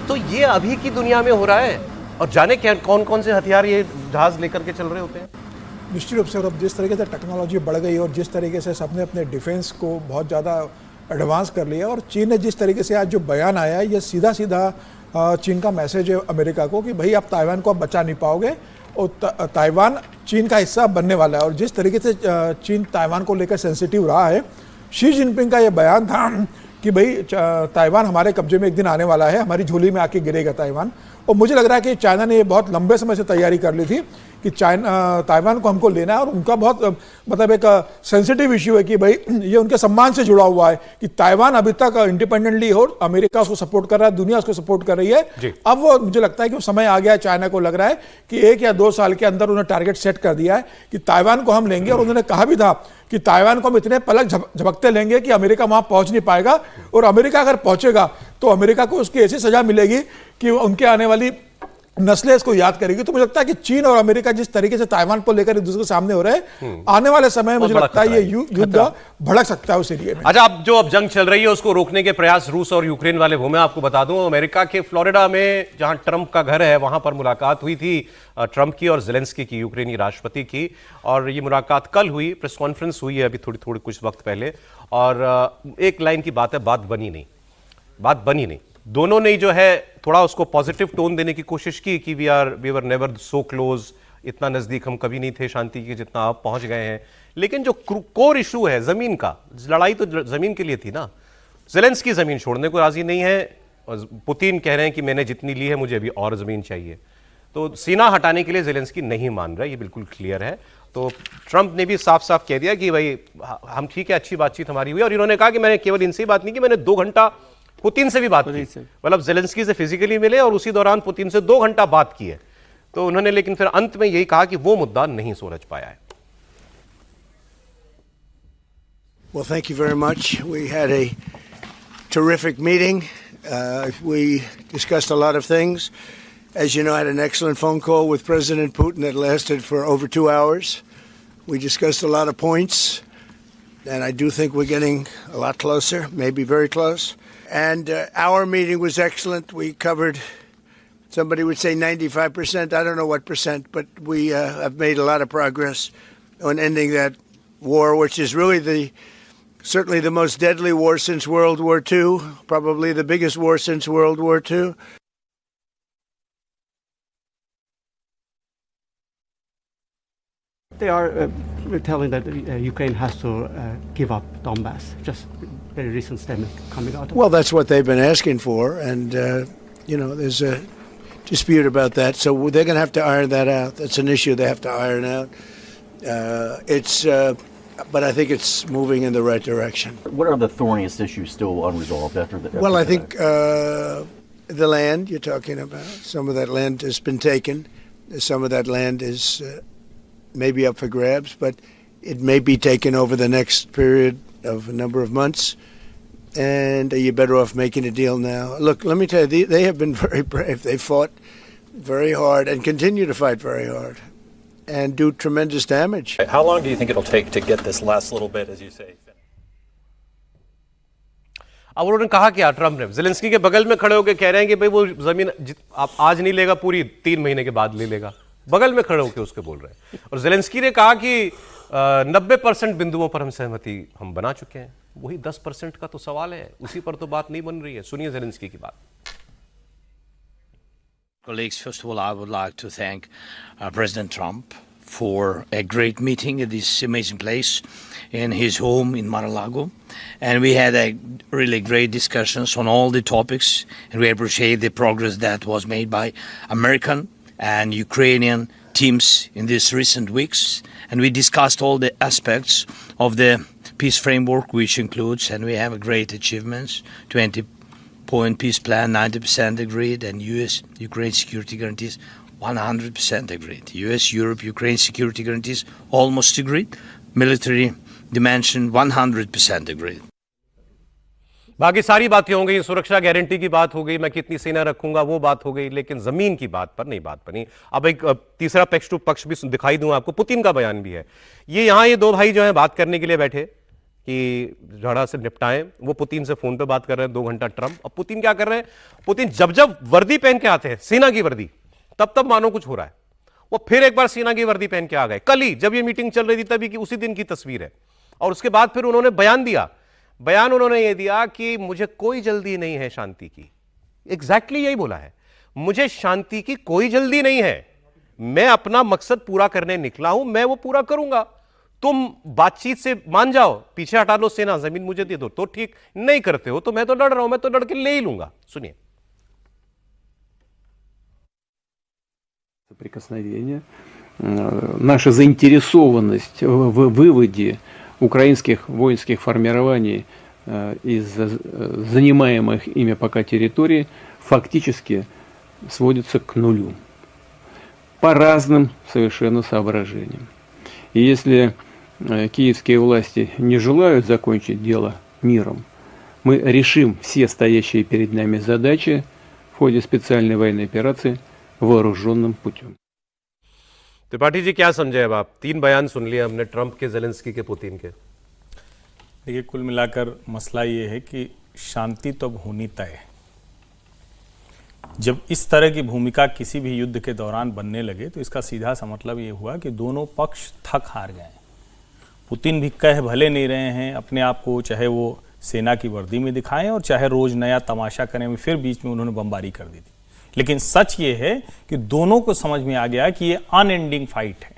तो ये अभी की दुनिया में हो रहा है, और जाने क्या कौन कौन से हथियार ये जहाज लेकर के चल रहे होते हैं। निश्चित रूप से, और अब जिस तरीके से टेक्नोलॉजी बढ़ गई और जिस तरीके से सबने अपने डिफेंस को बहुत ज़्यादा एडवांस कर लिया, और चीन ने जिस तरीके से आज जो बयान आया है, ये सीधा सीधा चीन का मैसेज है अमेरिका को कि भाई आप ताइवान को आप बचा नहीं पाओगे, और ताइवान चीन का हिस्सा बनने वाला है। और जिस तरीके से चीन ताइवान को लेकर सेंसिटिव रहा है, शी जिनपिंग का ये बयान था कि भाई ताइवान हमारे कब्जे में एक दिन आने वाला है, हमारी झोली में आके गिरेगा ताइवान। और मुझे लग रहा है कि चाइना ने ये बहुत लंबे समय से तैयारी कर ली थी कि ताइवान को हमको लेना है, और उनका बहुत मतलब एक सेंसिटिव इश्यू है कि भाई ये उनके सम्मान से जुड़ा हुआ है कि ताइवान अभी तक इंडिपेंडेंटली हो, अमेरिका उसको सपोर्ट कर रहा है, दुनिया उसको सपोर्ट कर रही है। अब वो मुझे लगता है कि वो समय आ गया है, चाइना को लग रहा है कि 1 या 2 साल के अंदर उन्होंने टारगेट सेट कर दिया है कि ताइवान को हम लेंगे। और उन्होंने कहा भी था कि ताइवान को हम इतने पलक झपकते लेंगे कि अमेरिका वहां पहुंच नहीं पाएगा, और अमेरिका अगर पहुंचेगा तो अमेरिका को उसकी ऐसी सजा मिलेगी कि उनके आने वाली नस्लें इसको याद करेगी। तो मुझे लगता है कि चीन और अमेरिका जिस तरीके से ताइवान को लेकर एक दूसरे के सामने हो रहे हैं, आने वाले समय में मुझे लगता है ये युद्ध भड़क सकता है उस एरिया में। अच्छा, अब जंग चल रही है उसको रोकने के प्रयास रूस और यूक्रेन वाले वो मैं आपको बता दूं। अमेरिका के फ्लोरिडा में जहां ट्रंप का घर है, वहां पर मुलाकात हुई थी ट्रंप की और जेलेंस्की की, यूक्रेनी राष्ट्रपति की। और ये मुलाकात कल हुई, प्रेस कॉन्फ्रेंस हुई है अभी थोड़ी कुछ वक्त पहले। और एक लाइन की बात है, बात बनी नहीं। दोनों ने जो है थोड़ा उसको पॉजिटिव टोन देने की कोशिश की कि we were never so close, इतना नजदीक हम कभी नहीं थे शांति के जितना आप पहुंच गए हैं। लेकिन जो कोर इशू है जमीन का, लड़ाई तो जमीन के लिए थी ना। जेलेंस्की जमीन छोड़ने को राजी नहीं है, और पुतिन कह रहे हैं कि मैंने जितनी ली है मुझे अभी और जमीन चाहिए। तो सीना हटाने के लिए जेलेंस्की नहीं मान रहा, ये बिल्कुल क्लियर है। तो ट्रंप ने भी साफ साफ कह दिया कि भाई हम ठीक है, अच्छी बातचीत हमारी हुई। और इन्होंने कहा कि मैंने केवल इनसे ही बात नहीं की, मैंने 2 घंटा पुतिन से भी बात की, मतलब जेलेंस्की से फिजिकली मिले और उसी दौरान पुतिन से 2 घंटा बात की है। तो उन्होंने लेकिन फिर अंत में यही कहा कि वो मुद्दा नहीं सुलझ पाया है। Well, thank you very much. We had a terrific meeting. We discussed a lot of things. As you know, I had an excellent phone call with President Putin that lasted for over 2 hours. We discussed a lot of points, and I do think we're getting a lot closer, maybe very close. And our meeting was excellent. We covered, somebody would say 95%, I don't know what percent, but we have made a lot of progress on ending that war, which is really certainly the most deadly war since World War II, probably the biggest war since World War II. They are telling that Ukraine has to give up Donbass. Just very recent statement coming out. Well, that's what they've been asking for, and there's dispute about that. So they're going to have to iron that out. That's an issue they have to iron out. But I think it's moving in the right direction. What are the thorniest issues still unresolved after the? Well, I think the land you're talking about. Some of that land has been taken. Some of that land is maybe up for grabs, but it may be taken over the next period of a number of months. And you're better off making a deal now. Look, let me tell you, they have been very brave. They fought very hard and continue to fight very hard and do tremendous damage. How long do you think it'll take to get this last little bit, as you say? अब उन्होंने कहा क्या ट्रम्प ने ज़ेलेंस्की के बगल में खड़े होकर कह रहे हैं कि भाई वो जमीन आप आज नहीं लेगा, पूरी 3 महीने के बाद ले लेगा। बगल में खड़े होकर उसके बोल रहे हैं। और ज़ेलेंस्की ने कहा कि 90% बिंदुओं पर हम सहमति हम बना चुके हैं। वही 10% का तो सवाल है, उसी पर तो बात नहीं बन रही है। सुनिए ज़ेलेंस्की की बात। Colleagues, first of all, I would like to thank President Trump for a great meeting at this amazing place in his home in Mar-a-Lago. And we had a really great discussions on all the topics, and we appreciate the progress that was made by American and Ukrainian teams in these recent weeks. And we discussed all the aspects of the peace framework, which includes, and we have a great achievements, 20-point peace plan, 90% agreed, and U.S.-Ukraine security guarantees, 100% agreed. U.S.-Europe-Ukraine security guarantees, almost agreed. Military dimension, 100% agreed. बाकी सारी बातें हो गई, सुरक्षा गारंटी की बात हो गई, मैं कितनी सेना रखूंगा वो बात हो गई, लेकिन जमीन की बात पर नहीं बात बनी। अब एक तीसरा पक्ष टू पक्ष भी दिखाई दूं आपको, पुतिन का बयान भी है। ये दो भाई जो हैं बात करने के लिए बैठे कि झगड़ा से निपटाएं। वो पुतिन से फोन पे बात कर रहे हैं 2 घंटा ट्रंप। अब पुतिन क्या कर रहे हैं? पुतिन जब जब वर्दी पहन के आते हैं, सेना की वर्दी, तब मानो कुछ हो रहा है। वो फिर एक बार सेना की वर्दी पहन के आ गए। कल ही जब ये मीटिंग चल रही थी तभी की उसी दिन की तस्वीर है। और उसके बाद फिर उन्होंने बयान दिया। बयान उन्होंने ये दिया कि मुझे कोई जल्दी नहीं है शांति की। एग्जैक्टली यही बोला है, मुझे शांति की कोई जल्दी नहीं है, मैं अपना मकसद पूरा करने निकला हूं, मैं वो पूरा करूंगा। तुम बातचीत से मान जाओ, पीछे हटा लो सेना, जमीन मुझे दे दो तो ठीक, नहीं करते हो तो मैं तो लड़ रहा हूं, मैं तो लड़ के ले ही लूंगा। सुनिए। Соприкосновения. Наша заинтересованность в выводе украинских воинских формирований из занимаемых ими пока территорий фактически сводится к нулю. По разным совершенно соображениям. И если киевские власти не желают закончить дело миром, мы решим все стоящие перед нами задачи в ходе специальной военной операции вооруженным путем. त्रिपाठी जी क्या समझे अब आप? 3 बयान सुन लिए हमने, ट्रंप के, ज़ेलेंस्की के, पुतिन के। देखिए, कुल मिलाकर मसला ये है कि शांति तो अब होनी तय है। जब इस तरह की भूमिका किसी भी युद्ध के दौरान बनने लगे तो इसका सीधा सा मतलब ये हुआ कि दोनों पक्ष थक हार गए। पुतिन भी कह भले नहीं रहे हैं अपने आप को, चाहे वो सेना की वर्दी में दिखाएं और चाहे रोज नया तमाशा करें। फिर बीच में उन्होंने बमबारी कर दी थी। लेकिन सच ये है कि दोनों को समझ में आ गया कि ये अनएंडिंग फाइट है।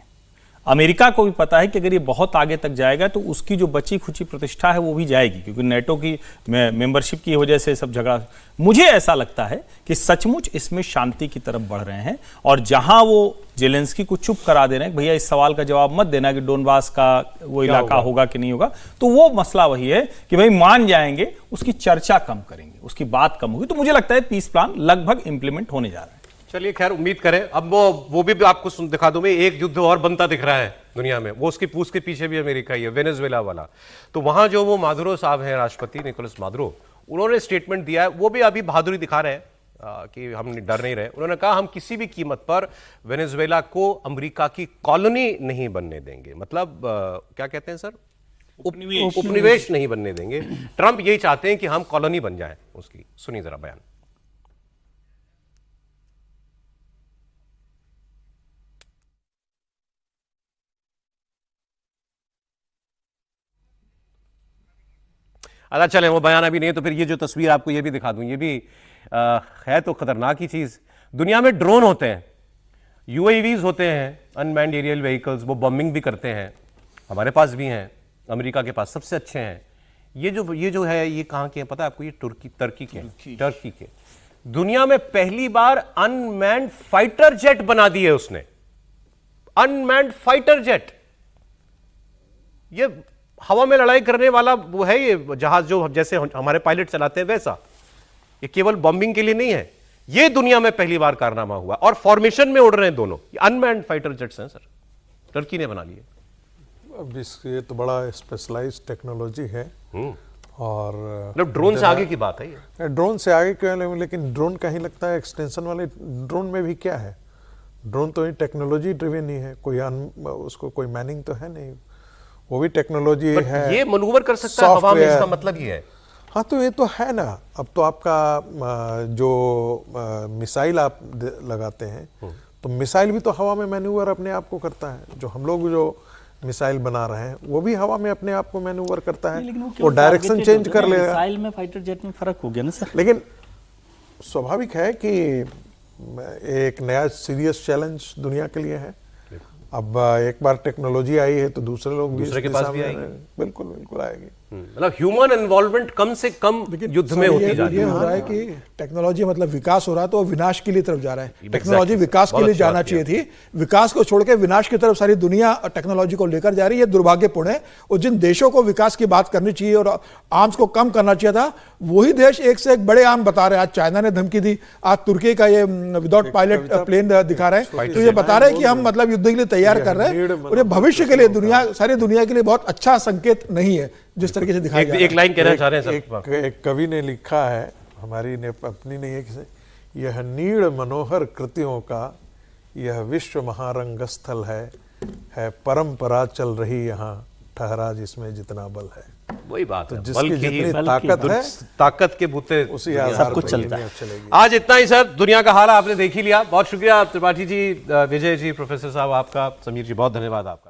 अमेरिका को भी पता है कि अगर ये बहुत आगे तक जाएगा तो उसकी जो बची खुची प्रतिष्ठा है वो भी जाएगी, क्योंकि नेटो की मेंबरशिप की वजह से सब झगड़ा। मुझे ऐसा लगता है कि सचमुच इसमें शांति की तरफ बढ़ रहे हैं। और जहां वो ज़ेलेंस्की को चुप करा दे रहे हैं, भैया इस सवाल का जवाब मत देना कि डोनबास का वो इलाका होगा कि नहीं होगा, तो वो मसला वही है कि भाई मान जाएंगे, उसकी चर्चा कम करेंगे, उसकी बात कम होगी। तो मुझे लगता है पीस प्लान लगभग इंप्लीमेंट होने जा रहा है। चलिए, खैर उम्मीद करें। अब वो भी आपको दिखा दूं मैं, एक युद्ध और बनता दिख रहा है दुनिया में, वो उसकी पूछ के पीछे भी अमेरिका ही है, वेनेजुएला वाला। तो वहां जो वो मादुरो साहब हैं, राष्ट्रपति निकोलस मादुरो, उन्होंने स्टेटमेंट दिया है। वो भी अभी बहादुरी दिखा रहे हैं कि हम डर नहीं रहे। उन्होंने कहा हम किसी भी कीमत पर वेनेजुएला को अमेरिका की कॉलोनी नहीं बनने देंगे। मतलब क्या कहते हैं सर, उपनिवेश नहीं बनने देंगे। ट्रंप यही चाहते हैं कि हम कॉलोनी बन जाएं उसकी। सुनिए जरा बयान। अच्छा चलें, वो बयान अभी नहीं, तो फिर ये जो तस्वीर आपको ये भी दिखा दूं, ये भी है तो खतरनाक ही चीज़। दुनिया में ड्रोन होते हैं, UAVs होते हैं, अनमैन्ड एरियल व्हीकल्स, वो बॉम्बिंग भी करते हैं। हमारे पास भी हैं, अमेरिका के पास सबसे अच्छे हैं। ये जो है, ये कहाँ के हैं पता है आपको? ये टर्की के। दुनिया में पहली बार अनमैन्ड फाइटर जेट बना दी है उसने, अनमैन्ड फाइटर जेट। ये हवा में लड़ाई करने वाला वो है, ये जहाज जो जैसे हमारे पायलट चलाते हैं वैसा। ये केवल बॉम्बिंग के लिए नहीं है, ये दुनिया में पहली बार कारनामा हुआ और फॉर्मेशन में उड़ रहे हैं दोनों। अनमैन्ड फाइटर जेट्स हैं सर, टर्की ने बना लिए। अब ये तो बड़ा स्पेशलाइज्ड टेक्नोलॉजी है और मतलब ड्रोन से आगे की बात है ये। ड्रोन से आगे क्यों, लेकिन ड्रोन का ही लगता है एक्सटेंशन वाले। ड्रोन में भी क्या है, ड्रोन तो ही टेक्नोलॉजी ड्रिवन ही है, कोई उसको कोई मैनिंग तो है नहीं, वो भी टेक्नोलॉजी है। ये मनूवर कर सकता है हवा में, इसका मतलब ये है। हाँ तो ये तो है ना। अब तो आपका जो मिसाइल आप लगाते हैं तो मिसाइल भी तो हवा में मैन्यूवर अपने आप को करता है। जो हम लोग जो मिसाइल बना रहे हैं वो भी हवा में अपने आप को मैन्यूवर करता है, वो डायरेक्शन चेंज कर लेगा। मिसाइल में फाइटर जेट में फर्क हो गया ना सर। लेकिन स्वाभाविक है कि एक नया सीरियस चैलेंज दुनिया के लिए है। अब एक बार टेक्नोलॉजी आई है तो दूसरे लोग भी दूसरे के पास भी आएगी। बिल्कुल बिल्कुल आएगी। मतलब ह्यूमन इन्वॉल्वमेंट कम से कम युद्ध में होती जा रही है। ये हो रहा है कि टेक्नोलॉजी मतलब विकास हो रहा है तो विनाश के लिए तरफ जा रहा है। टेक्नोलॉजी विकास के लिए जाना चाहिए थी, विकास को छोड़ के विनाश की तरफ सारी दुनिया टेक्नोलॉजी को लेकर जा रही है। दुर्भाग्यपूर्ण है। और जिन देशों को विकास की बात करनी चाहिए और आर्म्स को कम करना चाहिए था, वही देश एक से एक बड़े आर्म बता रहे हैं। आज चाइना ने धमकी दी, आज तुर्की का ये विदाउट पायलट प्लेन दिखा रहे हैं। तो ये बता रहे हैं कि हम मतलब युद्ध के लिए तैयार कर रहे हैं और ये भविष्य के लिए दुनिया, सारी दुनिया के लिए बहुत अच्छा संकेत नहीं है जिस तरीके से दिखाया जा रहा है। एक लाइन कहना चाह रहे हैं सर। एक कवि ने लिखा है, हमारी ने अपनी नहीं है किसी, यह नीड़ मनोहर कृतियों का यह विश्व महारंग स्थल है परंपरा चल रही यहाँ, ठहरा जिसमें जितना बल है। वही बात तो है, जिसकी जितनी ताकत है, ताकत के बूते उसी आधार पर चलता है। आज इतना ही सर, दुनिया का हाल आपने देख ही लिया। बहुत शुक्रिया त्रिपाठी जी, विजय जी, प्रोफेसर साहब आपका, समीर जी बहुत धन्यवाद आपका।